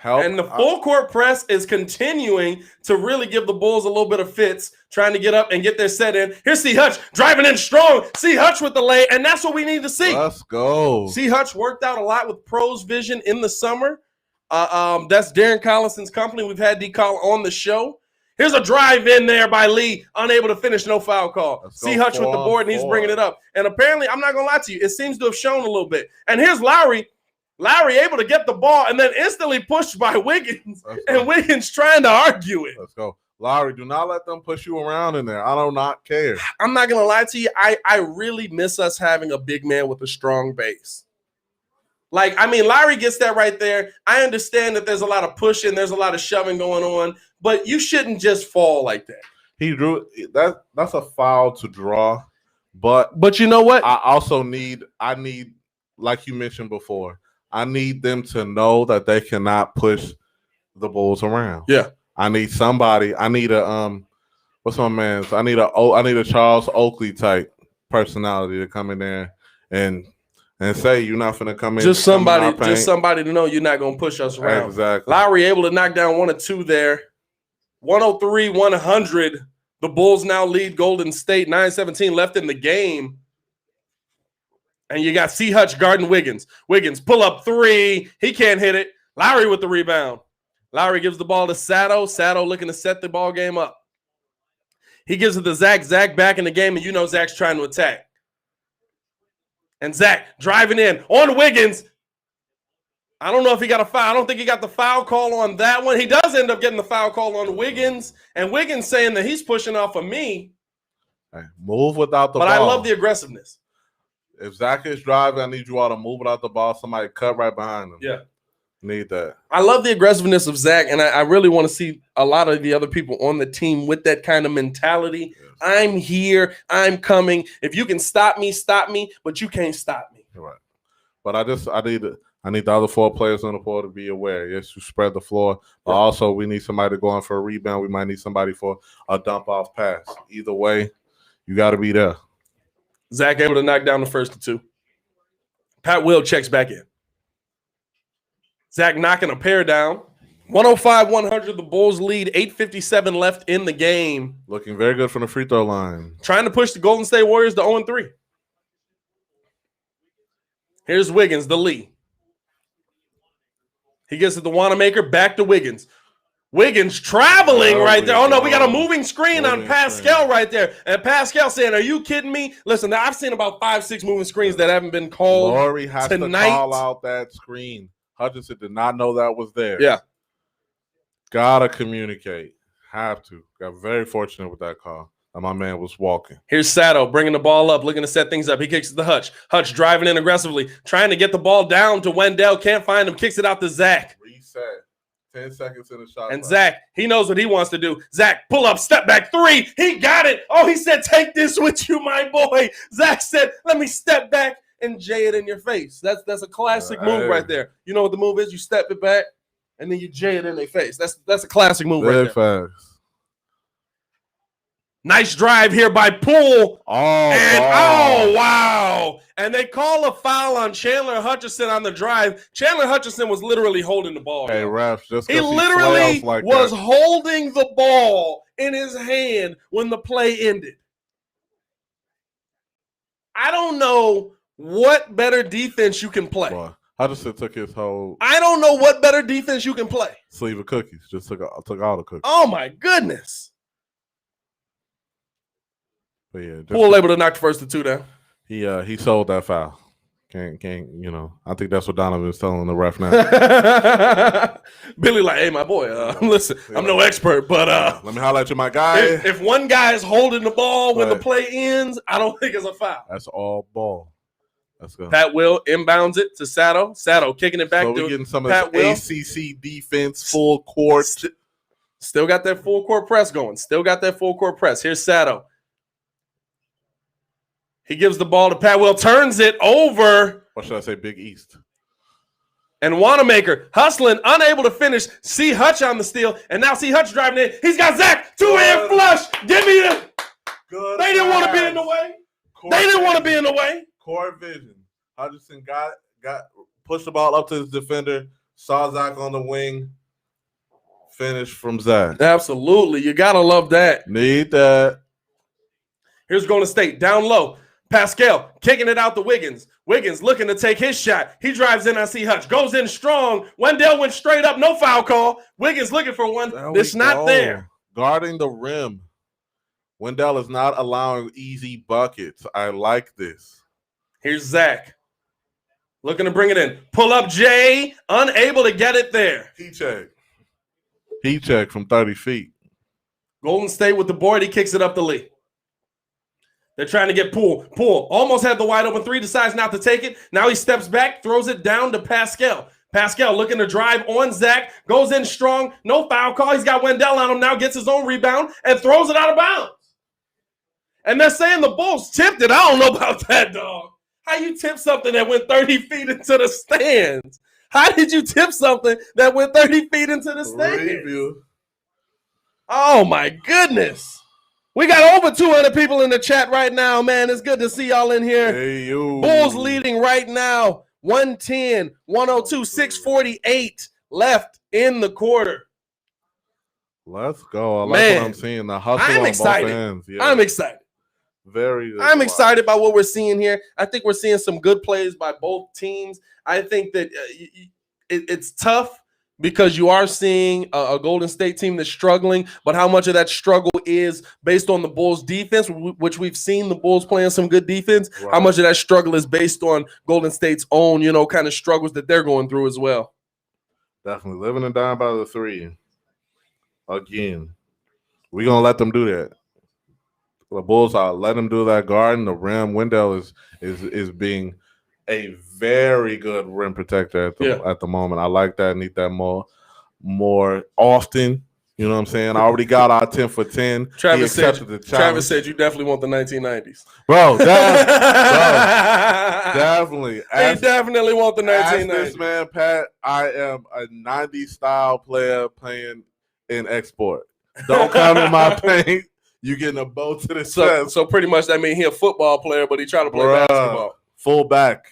And the full court press is continuing to really give the Bulls a little bit of fits, trying to get up and get their set in. Here's C. Hutch driving in strong. C. Hutch with the lay, and that's what we need to see. Let's go. C. Hutch worked out a lot with Pros Vision in the summer. That's Darren Collison's company. We've had D-Call on the show. Here's a drive in there by Lee, unable to finish, no foul call. C. Hutch with the board, and he's bringing it up. And apparently, I'm not going to lie to you, it seems to have shown a little bit. And here's Lowry. Lowry able to get the ball and then instantly pushed by Wiggins. And Wiggins trying to argue it. Let's go. Lowry, do not let them push you around in there. I do not care. I'm not going to lie to you. I really miss us having a big man with a strong base. Like, I mean, Lowry gets that right there. I understand that there's a lot of pushing, there's a lot of shoving going on, but you shouldn't just fall like that. He drew that. That's a foul to draw, but you know what? I need, like you mentioned before, I need them to know that they cannot push the Bulls around. Yeah, I need somebody. I need a what's my man's? I need a Charles Oakley type personality to come in there and say you're not finna come in. Just somebody to know you're not gonna push us around. Exactly. Lowry able to knock down 1 or 2 there. 103-100. The Bulls now lead Golden State. 9:17 left in the game. And you got C. Hutch guarding Wiggins. Wiggins pull up 3. He can't hit it. Lowry with the rebound. Lowry gives the ball to Sato. Sato looking to set the ball game up. He gives it to Zach. Zach back in the game, and you know Zach's trying to attack. And Zach driving in on Wiggins. I don't know if he got a foul. I don't think he got the foul call on that one. He does end up getting the foul call on Wiggins. And Wiggins saying that he's pushing off of me. Hey, move without the ball. But I love the aggressiveness. If Zach is driving, I need you all to move without the ball. Somebody cut right behind him. Yeah. Need that. I love the aggressiveness of Zach, and I really want to see a lot of the other people on the team with that kind of mentality. Yes. I'm here. I'm coming. If you can stop me, but you can't stop me. Right. But I need the other 4 players on the floor to be aware. Yes, you spread the floor. But also, we need somebody going for a rebound. We might need somebody for a dump-off pass. Either way, you got to be there. Zach able to knock down the first of 2. Pat Will checks back in. Zach knocking a pair down. 105-100, the Bulls lead. 8:57 left in the game. Looking very good from the free throw line. Trying to push the Golden State Warriors to 0-3. Here's Wiggins, the lead. He gets it to Wanamaker, back to Wiggins. Wiggins traveling right there. Oh, no, we got a moving screen on Pascal right there. And Pascal saying, are you kidding me? Listen, now I've seen about 5-6 moving screens that haven't been called Laurie has tonight. To call out that screen. Hutchinson did not know that was there. Yeah. Gotta communicate. Have to. Got very fortunate with that call. And my man was walking. Here's Sato bringing the ball up, looking to set things up. He kicks it to Hutch. Hutch driving in aggressively, trying to get the ball down to Wendell. Can't find him. Kicks it out to Zach. Reset. 10 seconds in the shot. And Zach, he knows what he wants to do. Zach, pull up, step back 3. He got it. Oh, he said, take this with you, my boy. Zach said, let me step back and jay it in your face. That's a classic move right there. You know what the move is? You step it back, and then you jay it in their face. That's a classic move right there. Fast. Nice drive here by Poole. Oh, wow. And they call a foul on Chandler Hutchison on the drive. Chandler Hutchison was literally holding the ball. Hey, refs, just he literally was holding the ball in his hand when the play ended. I don't know what better defense you can play. Boy, Hutchison took his whole. I don't know what better defense you can play. Sleeve of cookies. Just took all the cookies. Oh, my goodness. But yeah, Poole able to knock the first of 2 down. He sold that foul. Can't I think that's what Donovan's telling the ref now. Billy, like, hey, my boy, listen, I'm no expert, but let me holler at you, my guy. If one guy is holding the ball when the play ends, I don't think it's a foul. That's all ball. Let's go. Pat Will inbounds it to Sato. Sato kicking it back. So we're getting some of this ACC defense, full court. Still got that full court press going. Here's Sato. He gives the ball to Pat Will, turns it over. Or should I say Big East? And Wanamaker hustling, unable to finish. C. Hutch on the steal. And now C. Hutch driving in. He's got Zach. Two-hand flush. Give me the. Good. They didn't want to be in the way. Court vision. Hutchinson got pushed the ball up to his defender. Saw Zach on the wing. Finish from Zach. Absolutely. You got to love that. Need that. Here's Golden State. Down low. Pascal kicking it out to Wiggins. Wiggins looking to take his shot. He drives in on C. Hutch. Goes in strong. Wendell went straight up. No foul call. Wiggins looking for one. It's not there. Guarding the rim. Wendell is not allowing easy buckets. I like this. Here's Zach. Looking to bring it in. Pull up Jay. Unable to get it there. Heat check from 30 feet. Golden State with the board. He kicks it up the lead. They're trying to get Poole. Poole almost had the wide open three, decides not to take it. Now he steps back, throws it down to Pascal. Pascal looking to drive on Zach, goes in strong, no foul call. He's got Wendell on him now, gets his own rebound, and throws it out of bounds. And they're saying the Bulls tipped it. I don't know about that, dog. How you tip something that went 30 feet into the stands? How did you tip something that went 30 feet into the stands? Review. Oh, my goodness. We got over 200 people in the chat right now, man. It's good to see y'all in here. Hey, yo. Bulls leading right now, 110, 102, 648 left in the quarter. Let's go. I like what I'm seeing. The hustle on excited. both ends. Yeah. I'm excited. I'm excited about what we're seeing here. I think we're seeing some good plays by both teams. I think that it's tough because you are seeing a Golden State team that's struggling, but how much of that struggle is based on the Bulls' defense, which we've seen the Bulls playing some good defense. Right. How much of that struggle is based on Golden State's own, kind of struggles that they're going through as well. Definitely living and dying by the three. Again, we're gonna let them do that. The Bulls are let them do that. Guarding the rim. Wendell is being a very good rim protector at the moment. I like that. Need that more often. You know what I'm saying? I already got our 10 for 10. Travis said you definitely want the 1990s. Bro, definitely. They definitely want the 1990s. This man, Pat, I am a 90s style player playing in export. Don't come in my paint. You getting a bow to the chest. So pretty much that means he a football player, but he trying to play basketball. Full back.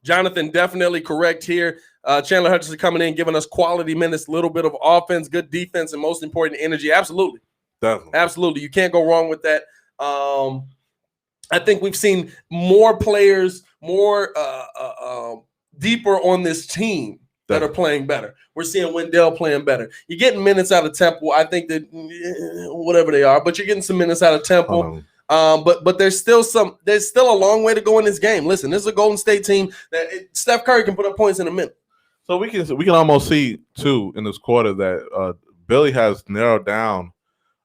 Jonathan, definitely correct here. Chandler Hutchinson coming in, giving us quality minutes, little bit of offense, good defense, and most important, energy. Absolutely. Definitely. Absolutely. You can't go wrong with that. I think we've seen more players, more deeper on this team that are playing better. We're seeing Wendell playing better. You're getting minutes out of Temple. I think that whatever they are, but you're getting some minutes out of Temple. But there's still a long way to go in this game. Listen, this is a Golden State team that Steph Curry can put up points in a minute. So we can almost see too in this quarter that Billy has narrowed down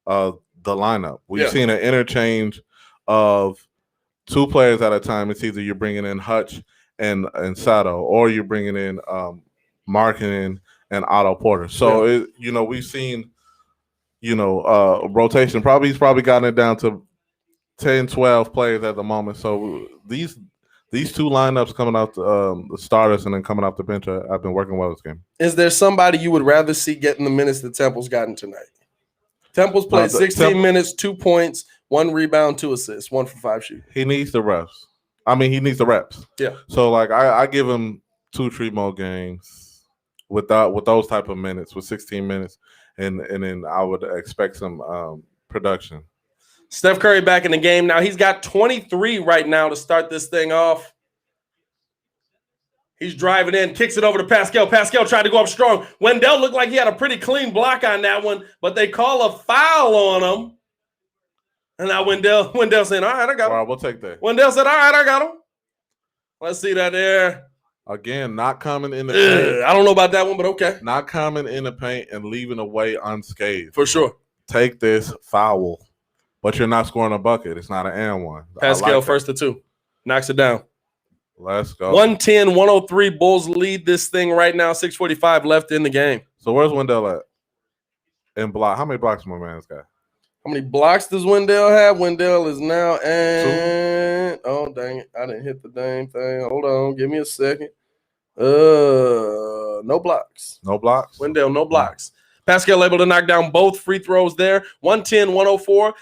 the lineup. We've seen an interchange of two players at a time. It's either you're bringing in Hutch and Sato, or you're bringing in Markkanen and Otto Porter. So we've seen rotation. He's probably gotten it down to 10, 12 players at the moment. So these two lineups coming out the starters and then coming off the bench have been working well this game. Is there somebody you would rather see getting the minutes that Temple's gotten tonight? Temple's played 16 minutes, 2 points, 1 rebound, 2 assists, 1 for 5 shooting. He needs the reps. He needs the reps. Yeah. So I give him 2-3 more games with those type of minutes, with 16 minutes, and then I would expect some production. Steph Curry back in the game now. He's got 23 right now to start this thing off. He's driving in, kicks it over to Pascal. Pascal tried to go up strong. Wendell looked like he had a pretty clean block on that one, but they call a foul on him. And now Wendell saying, all right, I got him. All right, we'll take that. Wendell said, all right, I got him. Let's see that there. Again, not coming in the paint. I don't know about that one, but okay. Not coming in the paint and leaving away unscathed. For sure. Take this foul, but you're not scoring a bucket. It's not an and one. Pascal first to 2. Knocks it down. Let's go. 110-103. Bulls lead this thing right now. 6:45 left in the game. So where's Wendell at? In block. How many blocks my man's got? How many blocks does Wendell have? Wendell is now at – oh, dang it. I didn't hit the dang thing. Hold on. Give me a second. No blocks. No blocks? Wendell, no blocks. Pascal able to knock down both free throws there. 110-104.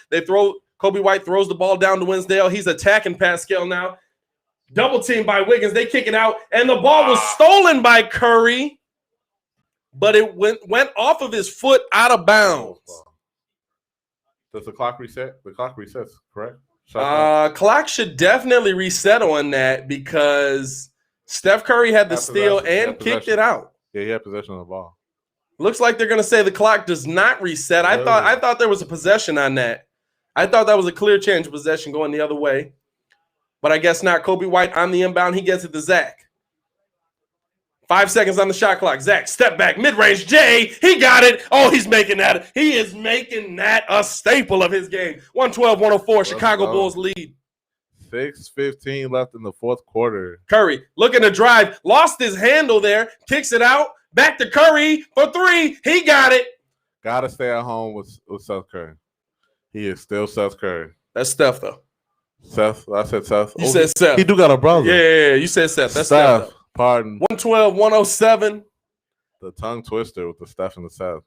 Coby White throws the ball down to Wendell. He's attacking Pascal now. Double team by Wiggins. They kick it out, and the ball was stolen by Curry, but it went off of his foot out of bounds. Does the clock reset? The clock resets, correct? Clock should definitely reset on that because Steph Curry had the steal and kicked it out. Yeah, he had possession of the ball. Looks like they're going to say the clock does not reset. I thought there was a possession on that. I thought that was a clear change of possession going the other way. But I guess not. Coby White on the inbound. He gets it to Zach. 5 seconds on the shot clock. Zach, step back, mid-range. Jay, he got it. Oh, he's making that. He is making that a staple of his game. 112-104, Chicago Bulls lead. 6:15 left in the fourth quarter. Curry looking to drive. Lost his handle there. Kicks it out. Back to Curry for 3. He got it. Got to stay at home with Seth Curry. He is still Seth Curry. That's Steph, though. Seth? I said Seth. You said Seth. He do got a brother. Yeah, you said Seth. That's Steph. Pardon. 112-107. The tongue twister with the Steph and the Seth.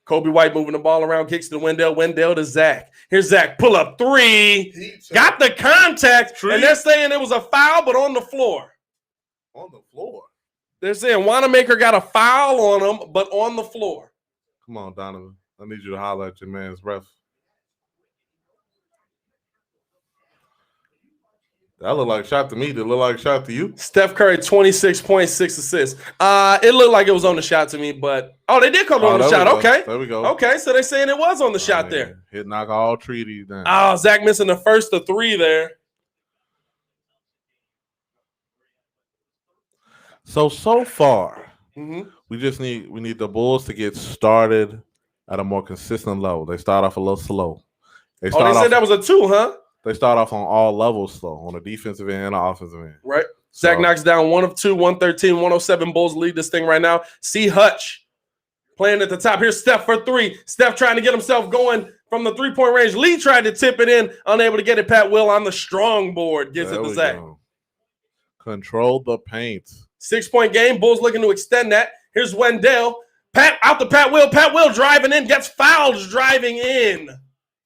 Coby White moving the ball around, kicks to Wendell. Wendell to Zach. Here's Zach. Pull up 3. Got the contact. And they're saying it was a foul, but on the floor. On the floor? They're saying Wanamaker got a foul on him, but on the floor. Come on, Donovan. I need you to holler at your man's ref. That looked like a shot to me. Did it look like a shot to you? Steph Curry, 26 points, 6 assists. It looked like it was on the shot to me, but – they did come on the shot. Okay. There we go. Okay, so they're saying it was on the shot there. Hit knock all treaties down. Zach missing the first of 3 there. So far, mm-hmm. we need the Bulls to get started at a more consistent level. They start off a little slow. They said that was a 2, huh? They start off on all levels slow, on the defensive end and the offensive end. Right. Zach knocks down 1 of 2, 113-107. Bulls lead this thing right now. C. Hutch playing at the top. Here's Steph for 3. Steph trying to get himself going from the 3-point range. Lee tried to tip it in, unable to get it. Pat Will on the strong board gives it to Zach. Go. Control the paint. 6-point game. Bulls looking to extend that. Here's Wendell. Out to Pat Will. Pat Will driving in. Gets fouled driving in.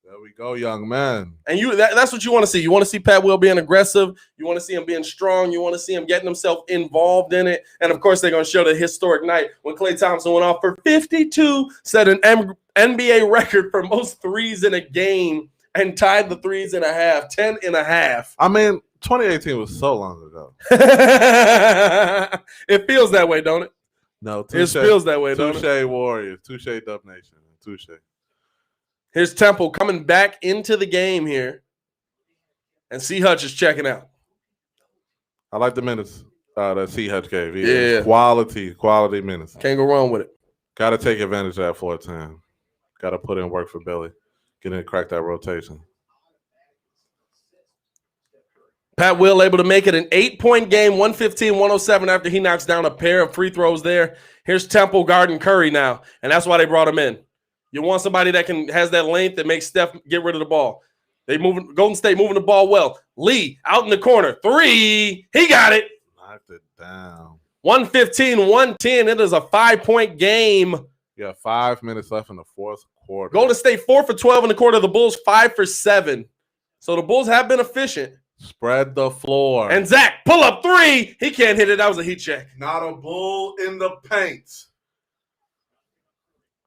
There we go, young man. And that's what you want to see. You want to see Pat Will being aggressive. You want to see him being strong. You want to see him getting himself involved in it. And, of course, they're going to show the historic night when Klay Thompson went off for 52, set an NBA record for most threes in a game, and tied the 3.5, 10 and a half. I mean, 2018 was so long ago. It feels that way, don't it? No, it feels that way, don't it? Touche Warriors, touche Dub Nation, touche. Here's Temple coming back into the game here. And C. Hutch is checking out. I like the minutes that C. Hutch gave. Yeah. Quality minutes. Can't go wrong with it. Got to take advantage of that 4-10. Got to put in work for Billy. Get in and crack that rotation. Pat Will able to make it an 8-point game, 115-107 after he knocks down a pair of free throws there. Here's Temple guarding Curry now, and that's why they brought him in. You want somebody that has that length that makes Steph get rid of the ball. Golden State moving the ball well. Lee out in the corner. 3. He got it. Knocked it down. 115-110. It is a 5-point game. Yeah, 5 minutes left in the fourth quarter. Golden State 4 for 12 in the quarter. The Bulls 5 for 7. So the Bulls have been efficient. Spread the floor. And Zach, pull up 3. He can't hit it. That was a heat check. Not a bull in the paint.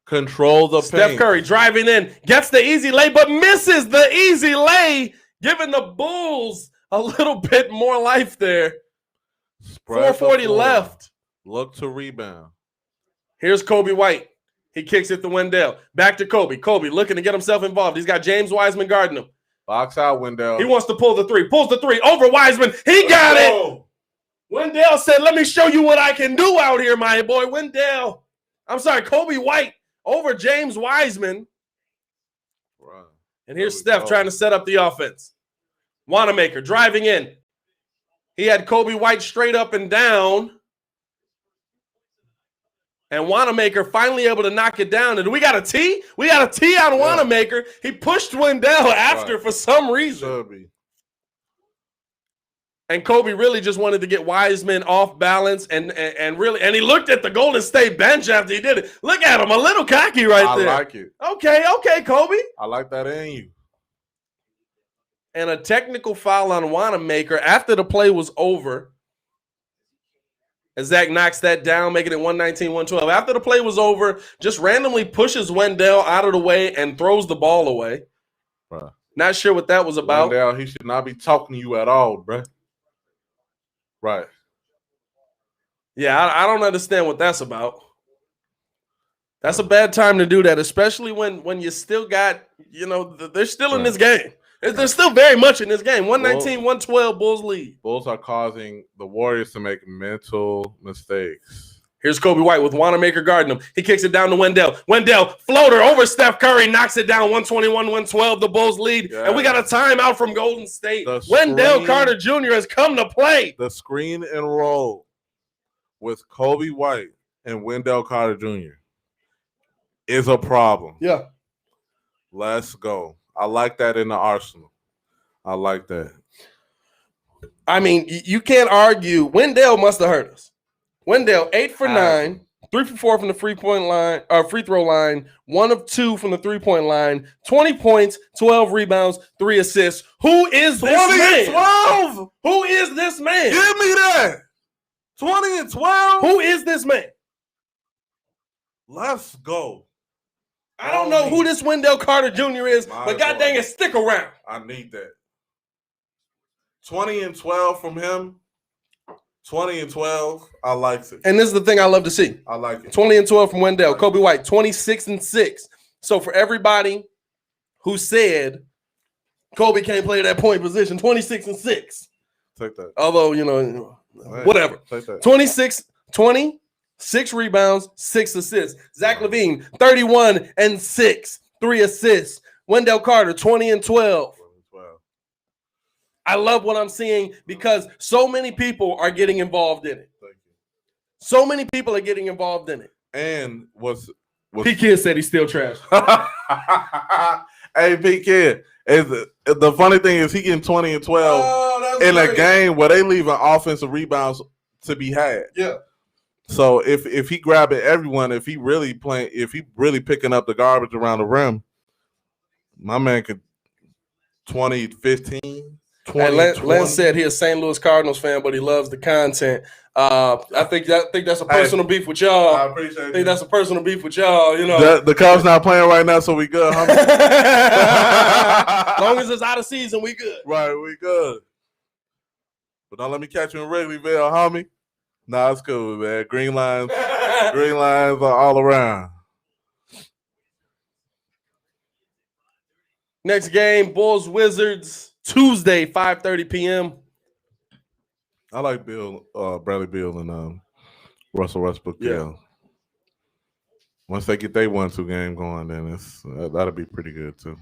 Control the paint. Steph Curry driving in, gets the easy lay, but misses the easy lay, giving the Bulls a little bit more life there. 4:40 left. Look to rebound. Here's Coby White. He kicks it to Wendell. Back to Coby. Coby looking to get himself involved. He's got James Wiseman guarding him. Box out, Wendell. He wants to pull the 3. Pulls the 3 over Wiseman. He got it. Wendell said, let me show you what I can do out here, my boy. Coby White over James Wiseman. Right. And here's Steph trying to set up the offense. Wanamaker driving in. He had Coby White straight up and down. And Wanamaker finally able to knock it down. And we got a T? We got a T on Wanamaker. He pushed Wendell after for some reason. And Coby really just wanted to get Wiseman off balance and he looked at the Golden State bench after he did it. Look at him, a little cocky there. I like it. Okay, Coby. I like that in you. And a technical foul on Wanamaker after the play was over. As Zach knocks that down, making it 119-112. After the play was over, just randomly pushes Wendell out of the way and throws the ball away. Bruh. Not sure what that was about. Wendell, he should not be talking to you at all, bruh. Right. Yeah, I don't understand what that's about. That's a bad time to do that, especially when you still got, they're still in this game. They're still very much in this game. 119-112, Bulls lead. Bulls are causing the Warriors to make mental mistakes. Here's Coby White with Wanamaker guarding him. He kicks it down to Wendell. Wendell, floater over Steph Curry, knocks it down 121-112. The Bulls lead. Yes. And we got a timeout from Golden State. Wendell Carter Jr. has come to play. The screen and roll with Coby White and Wendell Carter Jr. is a problem. Yeah. Let's go. I like that in the arsenal. I like that. I mean, you can't argue. Wendell must have hurt us. Wendell, 8 for 9, 3 for 4 from the free throw line, 1 of 2 from the 3-point line, 20 points, 12 rebounds, 3 assists. Who is this man? 12. Who is this man? Give me that. 20 and 12. Who is this man? Let's go. I don't know who this Wendell Carter Jr. is, but god dang it, stick around. I need that. 20 and 12 from him. 20 and 12, I like it. And this is the thing I love to see. I like it. 20 and 12 from Wendell. Coby White, 26 and 6. So for everybody who said Coby can't play that point position, 26 and 6. Take that. Although, whatever. Take that. 20, 6 rebounds, 6 assists. Zach LaVine, 31 and 6, 3 assists. Wendell Carter, 20 and 12. I love what I'm seeing because so many people are getting involved in it. Thank you. So many people are getting involved in it. And what's P-Kid said he's still trash. Hey, P-Kid, the funny thing is he getting 20 and 12 in a game where they leaving offensive rebounds to be had. Yeah. So if he grabbing everyone, if he really picking up the garbage around the rim, my man could 20, 15. Len said he's a St. Louis Cardinals fan, but he loves the content. I think that's a personal beef with y'all. I appreciate it. I think that's a personal beef with y'all. The Cubs not playing right now, so we good. As long as it's out of season, we good. Right, we good. But don't let me catch you in Wrigleyville, homie. Nah, it's cool, man. Green lines are all around. Next game, Bulls Wizards. Tuesday, 5:30 p.m. I like Bradley Beal and Russell Westbrook. Yeah. Once they get their 1-2 game going, then that'll be pretty good too.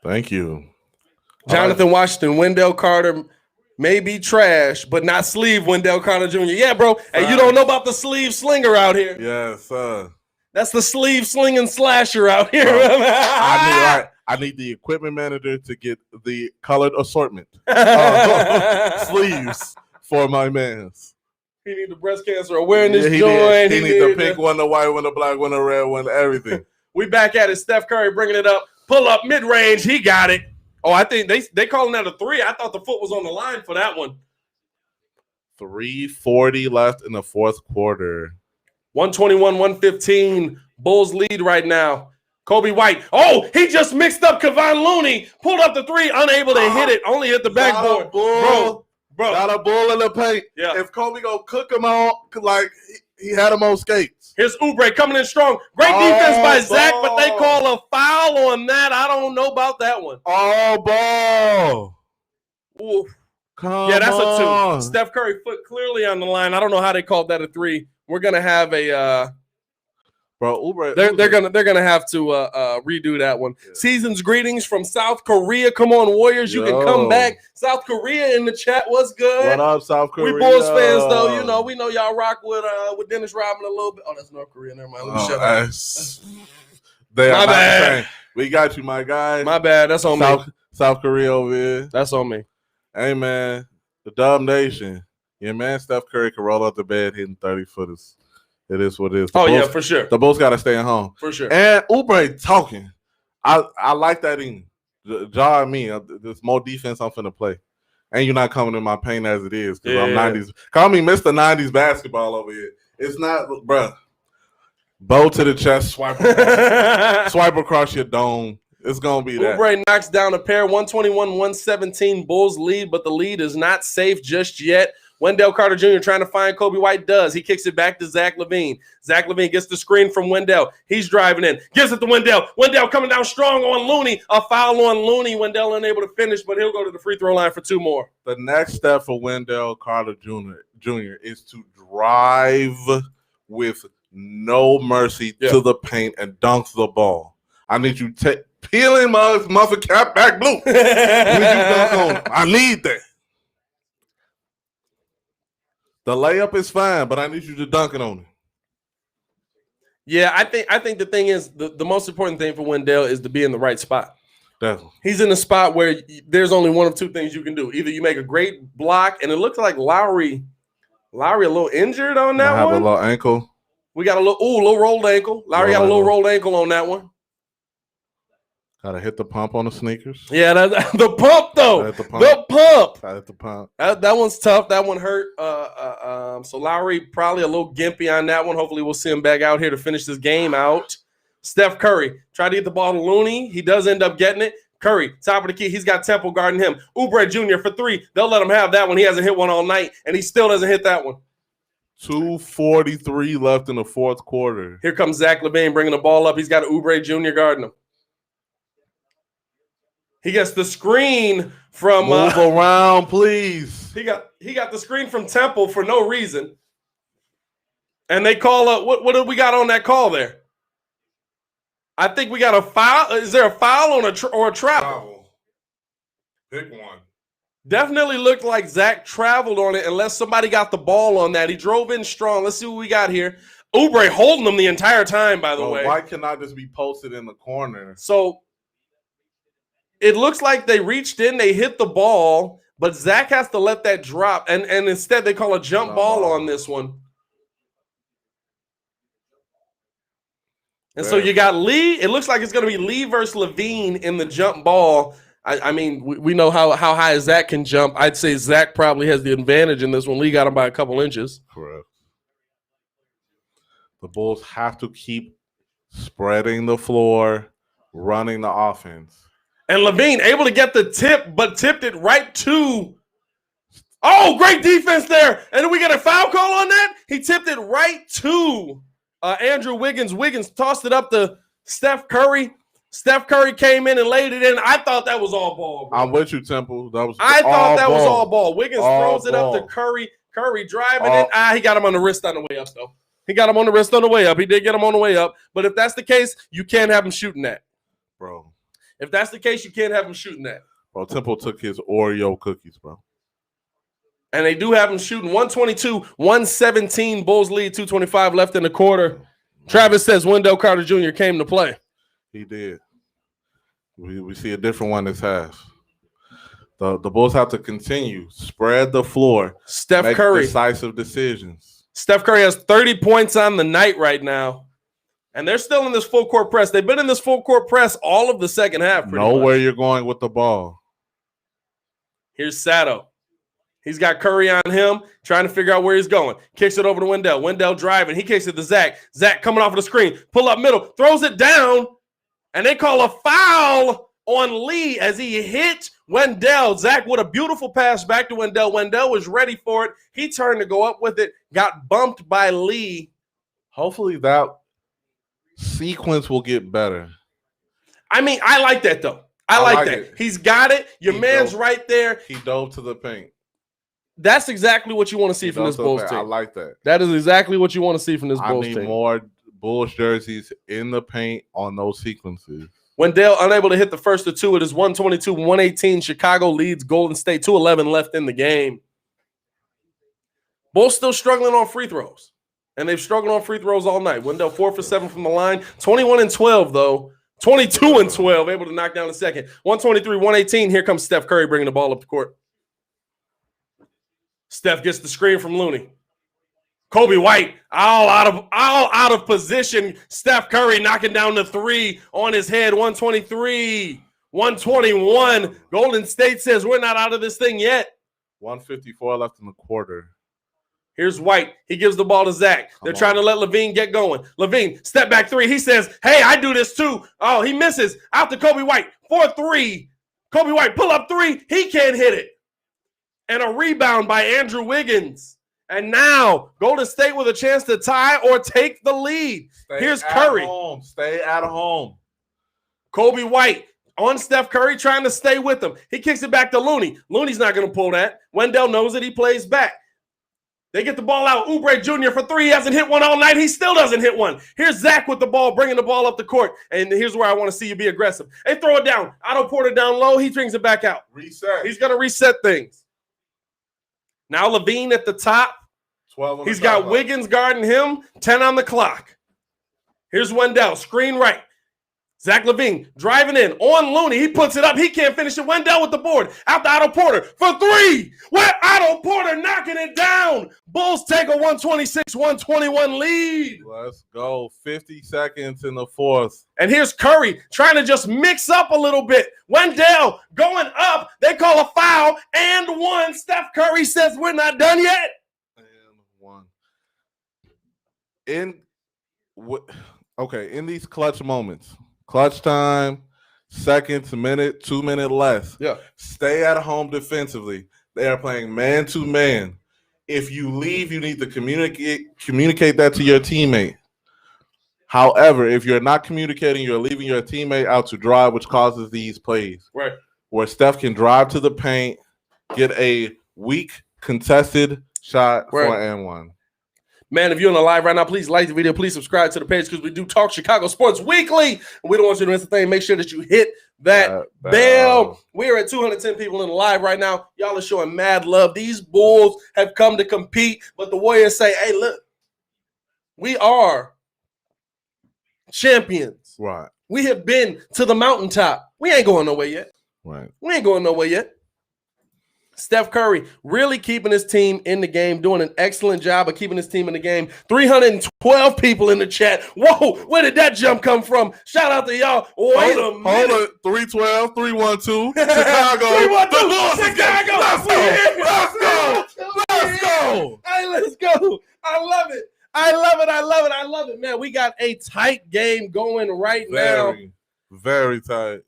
Thank you, Jonathan Washington. Wendell Carter may be trash, but not sleeve Wendell Carter Jr. Yeah, bro. Hey, you don't know about the sleeve slinger out here. Yes, sir. That's the sleeve slinging slasher out here. I need the equipment manager to get the colored assortment sleeves for my mans. He need the breast cancer awareness joint. He need the pink one, the white one, the black one, the red one, everything. We back at it. Steph Curry bringing it up. Pull up mid range. He got it. Oh, I think they calling that a 3. I thought the foot was on the line for that one. 3:40 left in the fourth quarter. 121-115. Bulls lead right now. Coby White. Oh, he just mixed up Kevon Looney. Pulled up the 3, unable to hit it. Only hit the backboard. Bro. Got a bull in the paint. Yeah. If Coby go cook him on, like he had him on skates. Here's Oubre coming in strong. Great defense by Zach, but they call a foul on that. I don't know about that one. Oh, ball. Ooh. Yeah, that's a 2. Steph Curry foot clearly on the line. I don't know how they called that a 3. We're gonna have a bro. They're gonna have to redo that one. Yeah. Season's greetings from South Korea. Come on, Warriors, you can come back. South Korea in the chat. What's good? What up, South Korea? We Bulls fans, though. You know, we know y'all rock with Dennis Rodman a little bit. Oh, that's North Korea. Never mind. Let me shut up. My bad. We got you, my guy. My bad. That's on me. South Korea over here. That's on me. Hey, man, the Dub Nation. Yeah, man, Steph Curry can roll out the bed hitting 30-footers. It is what it is. Yeah, for sure. The Bulls got to stay at home. For sure. And Oubre talking. I like that in Jar me. There's more defense I'm finna play. And you're not coming in my paint as it is. Because I'm 90s. Call me Mr. 90s basketball over here. It's not, bruh. Bow to the chest, swipe across your dome. It's going to be that. Oubre knocks down a pair, 121-117. Bulls lead, but the lead is not safe just yet. Wendell Carter Jr. trying to find Coby White does. He kicks it back to Zach LaVine. Zach LaVine gets the screen from Wendell. He's driving in. Gives it to Wendell. Wendell coming down strong on Looney. A foul on Looney. Wendell unable to finish, but he'll go to the free throw line for 2 more. The next step for Wendell Carter Jr. is to drive with no mercy to the paint and dunk the ball. I need you peeling my muffin cap back blue. I need that. The layup is fine, but I need you to dunk it on it. Yeah, I think the thing is the most important thing for Wendell is to be in the right spot. Definitely. He's in a spot where there's only one of 2 things you can do. Either you make a great block, and it looks like Lowry a little injured on that one. Have a little ankle. We got a little rolled ankle. Lowry got a little rolled ankle on that one. Gotta hit the pump on the sneakers. Yeah, the pump though. The pump. Gotta hit the pump. That one's tough. That one hurt. So Lowry probably a little gimpy on that one. Hopefully we'll see him back out here to finish this game out. Steph Curry tried to get the ball to Looney. He does end up getting it. Curry, top of the key. He's got Temple guarding him. Oubre Jr. for 3. They'll let him have that one. He hasn't hit one all night, and he still doesn't hit that one. 2:43 left in the 4th quarter. Here comes Zach LaVine bringing the ball up. He's got Oubre Jr. guarding him. He gets the screen from move around, please. He got the screen from Temple for no reason, and they call up. What do we got on that call there? I think we got a foul. Is there a foul on or a travel? Pick one. Definitely looked like Zach traveled on it, unless somebody got the ball on that. He drove in strong. Let's see what we got here. Oubre holding them the entire time. By the way, why cannot this be posted in the corner? So. It looks like they reached in, they hit the ball, but Zach has to let that drop, and instead they call a jump ball on this one. And so you got Lee. It looks like it's going to be Lee versus LaVine in the jump ball. I mean, we know how high Zach can jump. I'd say Zach probably has the advantage in this one. Lee got him by a couple inches. Correct. The Bulls have to keep spreading the floor, running the offense. And LaVine able to get the tip, but tipped it right to. Oh, great defense there. And then we get a foul call on that. He tipped it right to Andrew Wiggins. Wiggins tossed it up to Steph Curry. Steph Curry came in and laid it in. I thought that was all ball, bro. I'm with you, Temple. I thought that was all ball. Wiggins throws it up to Curry. Curry driving it. He got him on the wrist on the way up, though. He got him on the wrist on the way up. He did get him on the way up. But if that's the case, you can't have him shooting that. Bro. If that's the case, you can't have him shooting that. Bro, Temple took his Oreo cookies, bro. And they do have him shooting 122-117. Bulls lead, 2:25 left in the quarter. Travis says Wendell Carter Jr. came to play. He did. We see a different one this half. The Bulls have to continue. Spread the floor. Steph Curry. Decisive decisions. Steph Curry has 30 points on the night right now. And they're still in this full court press. They've been in this full court press all of the second half. Know where you're going with the ball. Here's Sato. He's got Curry on him, trying to figure out where he's going. Kicks it over to Wendell. Wendell driving. He kicks it to Zach. Zach coming off of the screen. Pull up middle. Throws it down. And they call a foul on Lee as he hit Wendell. Zach with a beautiful pass back to Wendell. Wendell was ready for it. He turned to go up with it. Got bumped by Lee. Hopefully that sequence will get better. I mean, I like that, though. I like that. He's got it. Your man's right there. He dove to the paint. That's exactly what you want to see from this Bulls team. I like that. That is exactly what you want to see from this Bulls team. team. More Bulls jerseys in the paint on those sequences. Wendell unable to hit the first of two. It is 122-118. Chicago leads Golden State. 2:11 left in the game. Bulls still struggling on free throws. And they've struggled on free throws all night. Wendell 4 for 7 from the line. 21-12, though. 22-12, able to knock down the second. 123-118. Here comes Steph Curry bringing the ball up the court. Steph gets the screen from Looney. Coby White, all out of position. Steph Curry knocking down the three on his head. 123-121. Golden State says we're not out of this thing yet. 1:54 left in the quarter. Here's White. He gives the ball to Zach. They're trying to let Levine get going. Levine, step back three. He says, hey, I do this too. Oh, he misses. Out to Coby White. 4-3. Coby White, pull up three. He can't hit it. And a rebound by Andrew Wiggins. And now Golden State with a chance to tie or take the lead. Here's Curry. Stay at home. Coby White on Steph Curry trying to stay with him. He kicks it back to Looney. Looney's not going to pull that. Wendell knows it. He plays back. They get the ball out. Oubre Jr. for three. He hasn't hit one all night. He still doesn't hit one. Here's Zach with the ball, bringing the ball up the court. And here's where I want to see you be aggressive. They throw it down. Otto Porter down low. He brings it back out. Reset. He's going to reset things. Now Levine at the top. 12 He's got Wiggins guarding him. 10 on the clock. Here's Wendell. Screen right. Zach LaVine driving in on Looney. He puts it up. He can't finish it. Wendell with the board. Out to Otto Porter for three. Where Otto Porter knocking it down. Bulls take a 126-121 lead. Let's go. 50 seconds in the fourth. And here's Curry trying to just mix up a little bit. Wendell going up. They call a foul and one. Steph Curry says we're not done yet. And one. In these clutch moments. Clutch time, seconds, minute, 2 minute less. Yeah. Stay at home defensively. They are playing man to man. If you leave, you need to communicate that to your teammate. However, if you're not communicating, you're leaving your teammate out to dry, which causes these plays. Right. Where Steph can drive to the paint, get a weak contested shot for an and one. Man, if you're on the live right now, please like the video. Please subscribe to the page because we do talk Chicago sports weekly. We don't want you to miss a thing. Make sure that you hit that bell. We are at 210 people in the live right now. Y'all are showing mad love. These Bulls have come to compete, but the Warriors say, hey, look, we are champions. Right. We have been to the mountaintop. We ain't going nowhere yet. Right. We ain't going nowhere yet. Steph Curry really keeping his team in the game, doing an excellent job of keeping his team in the game. 312 people in the chat. Whoa, where did that jump come from? Shout out to y'all. Wait a minute. Hold it. 312, 312. Chicago. 312. Chicago. Let's go. Hey, let's go. I love it. I love it, man. We got a tight game going right now. Very tight.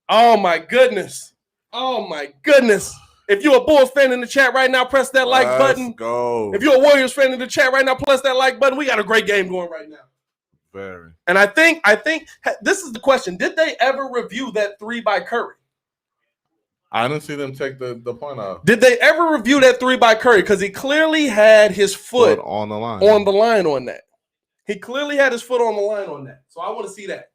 Oh, my goodness. If you're a Bulls fan in the chat right now, press that like button. Let's go. If you're a Warriors fan in the chat right now, press that like button. We got a great game going right now. Very. And I think this is the question. Did they ever review that three by Curry? I didn't see them take the point out. Did they ever review that three by Curry? Because he clearly had his foot on the line. On that. He clearly had his foot on the line on that. So I want to see that.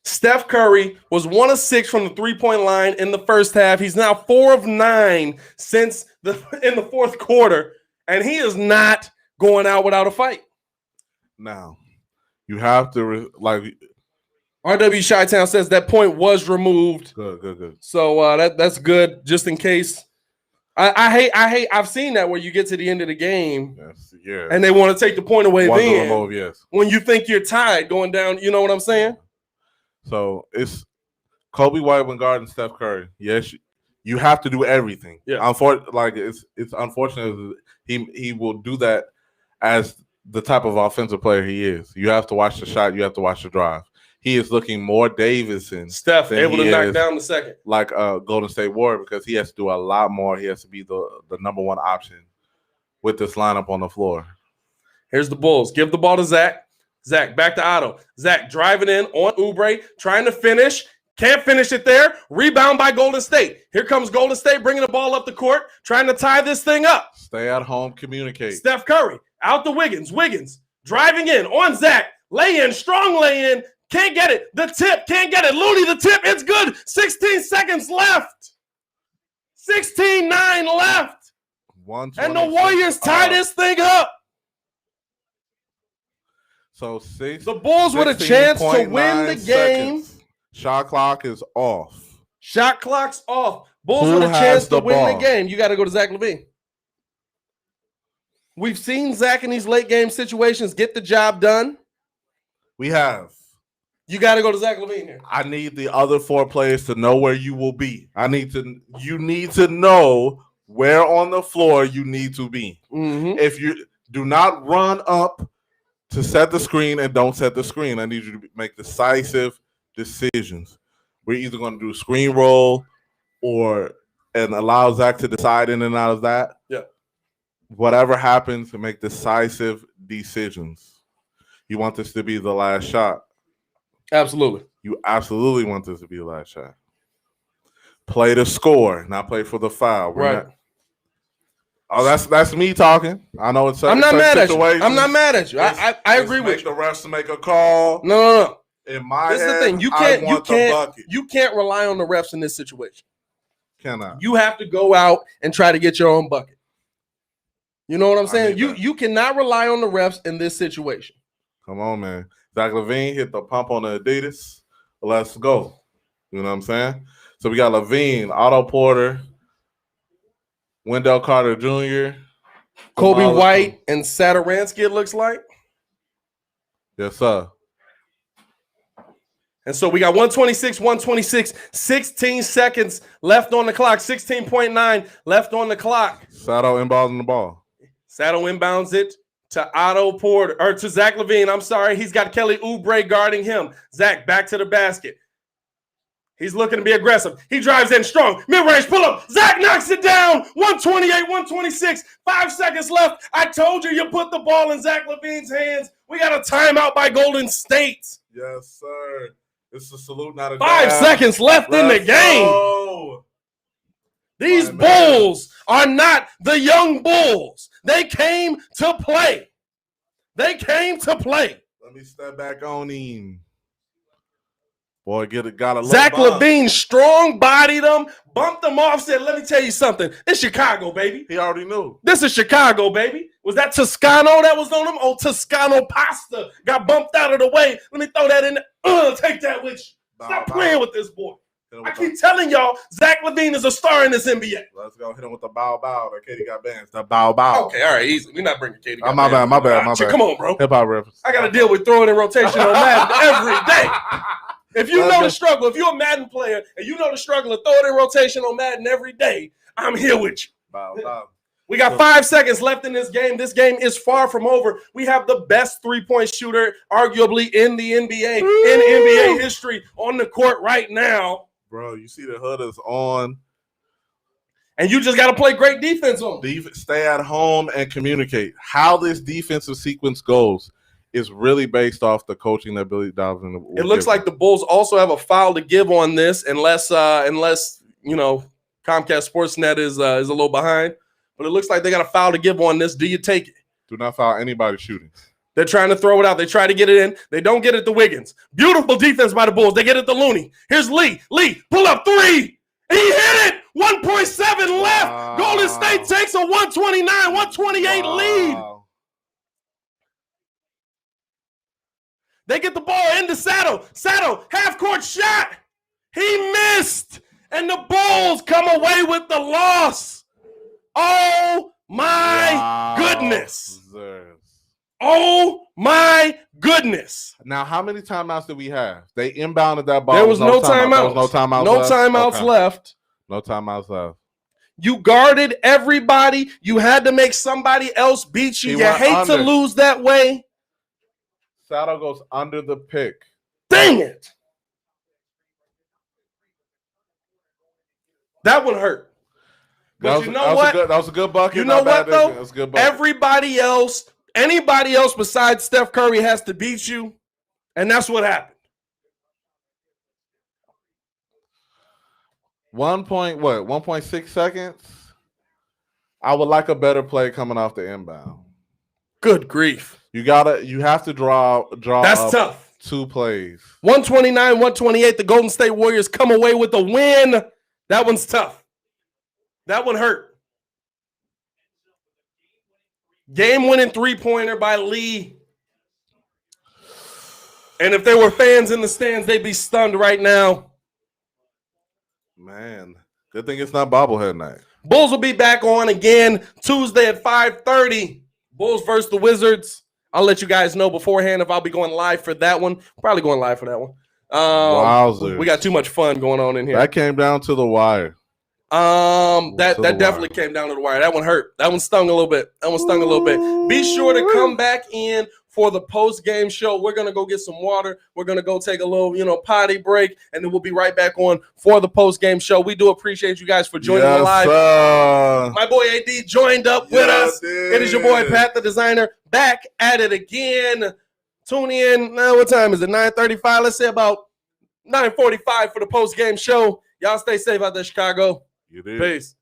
Steph Curry was 1 of 6 from the three-point line in the first half. He's now 4 of 9 since in the fourth quarter, and he is not going out without a fight. Now, you have to RW Chi-Town says that point was removed. Good. So that's good, just in case. I hate. I've seen that where you get to the end of the game, and they want to take the point away. When you think you're tied, going down. You know what I'm saying? So it's Coby White when guarding Steph Curry. Yes, you have to do everything. Yeah. It's unfortunate he will do that as the type of offensive player he is. You have to watch the shot. You have to watch the drive. He is looking more Davidson. Steph able to knock down the second. Like Golden State Warrior, because he has to do a lot more. He has to be the number one option with this lineup on the floor. Here's the Bulls. Give the ball to Zach. Zach back to Otto. Zach driving in on Oubre, trying to finish. Can't finish it there. Rebound by Golden State. Here comes Golden State bringing the ball up the court, trying to tie this thing up. Stay at home, communicate. Steph Curry out to Wiggins. Wiggins driving in on Zach. Lay in, strong lay in. Can't get it. The tip, can't get it. Looney, the tip, it's good. 16 seconds left. 16-9 left. And the Warriors tie this thing up. So the Bulls with a chance to win the game. Seconds. Shot clock is off. Shot clock's off. Bulls with a chance to win the game. You got to go to Zach LaVine. We've seen Zach in these late game situations get the job done. We have. You got to go to Zach LaVine here. I need the other 4 players to know where you will be. You need to know where on the floor you need to be. Mm-hmm. If you do not run up to set the screen and don't set the screen, I need you to make decisive decisions. We're either going to do screen roll and allow Zach to decide in and out of that. Yeah. Whatever happens, to make decisive decisions. You want this to be the last shot. Absolutely. You absolutely want this to be the last shot. Play to score, not play for the foul. That's me talking. I know it's. I'm not mad at you. I'm not mad at you. I agree with you. The refs to make a call. No. In my this head, is the thing. You can't rely on the refs in this situation. Cannot. You have to go out and try to get your own bucket. You know what I'm saying? You cannot rely on the refs in this situation. Come on, man. Zach LaVine hit the pump on the Adidas. Let's go. You know what I'm saying? So we got LaVine, Otto Porter, Wendell Carter Jr., Coby White, and Satoransky, it looks like. Yes, sir. And so we got 126, 16 seconds left on the clock, 16.9 left on the clock. Sato inbounding the ball. Sato inbounds it to Otto Porter, or to Zach LaVine. I'm sorry. He's got Kelly Oubre guarding him. Zach back to the basket. He's looking to be aggressive. He drives in strong. Mid-range pull-up. Zach knocks it down. 128, 126. 5 seconds left. I told you put the ball in Zach LaVine's hands. We got a timeout by Golden State. Yes, sir. It's a salute, not a 5 seconds left in the game. Go. These Bulls are not the young Bulls. They came to play. Let me step back on him. Boy, got a Zach LaVine strong-bodied them, bumped them off, said, let me tell you something. It's Chicago, baby. He already knew. This is Chicago, baby. Was that Toscano that was on them? Oh, Toscano pasta got bumped out of the way. Let me throw that in there. Take that with you. Stop playing with this boy. I keep telling y'all, Zach LaVine is a star in this NBA. Let's go hit him with the bow. That Katie got bands. The bow. Okay, all right, easy. We're not bringing Katie. My bad. Come on, bro. Hip-hop reference. I got to deal with throwing in rotation on Madden every day. If you know the struggle, if you're a Madden player and you know the struggle of throwing in rotation on Madden every day, I'm here with you. Bow. We got 5 seconds left in this game. This game is far from over. We have the best three-point shooter, arguably, in the NBA, in NBA history, on the court right now. Bro, you see the hood is on. And you just got to play great defense on them. Stay at home and communicate. How this defensive sequence goes is really based off the coaching that Billy Donovan. It looks like the Bulls also have a foul to give on this, unless Comcast Sportsnet is a little behind. But it looks like they got a foul to give on this. Do you take it? Do not foul anybody shooting. They're trying to throw it out. They try to get it in. They don't get it to Wiggins. Beautiful defense by the Bulls. They get it to Looney. Here's Lee. Pull up 3. He hit it. 1.7 left. Wow. Golden State takes a 129, 128 lead. They get the ball into Sato. Half-court shot. He missed. And the Bulls come away with the loss. Oh, my goodness. Oh, my goodness. Now, how many timeouts did we have? They inbounded that ball. There was no There timeouts. was no timeouts No left? timeouts Okay. left. No timeouts left. You guarded everybody. You had to make somebody else beat you. He You went hate under. to lose that way. Sato goes under the pick. Dang it. That one hurt. But you know what? That was a good bucket. You know what, though? That was a good bucket. Everybody else, anybody else besides Steph Curry has to beat you, and that's what happened. 1.6 seconds. I would like a better play coming off the inbound. Good grief. You have to draw That's up tough. 2 plays. 129-128. The Golden State Warriors come away with a win. That one's tough. That one hurt. Game-winning three-pointer by Lee. And if there were fans in the stands, they'd be stunned right now. Man, good thing it's not bobblehead night. Bulls will be back on again Tuesday at 5:30. Bulls versus the Wizards. I'll let you guys know beforehand if I'll be going live for that one. Probably going live for that one. Wowzers. We got too much fun going on in here. That came down to the wire. That definitely came down to the wire. That one hurt. That one stung a little bit. Be sure to come back in for the post-game show. We're going to go get some water. We're going to go take a little, potty break, and then we'll be right back on for the post-game show. We do appreciate you guys for joining me live. Sir. My boy AD joined up with us. It is your boy Pat, the designer, back at it again. Tune in. Now, what time is it? 9:35. Let's say about 9:45 for the post-game show. Y'all stay safe out there, Chicago. You did. Peace.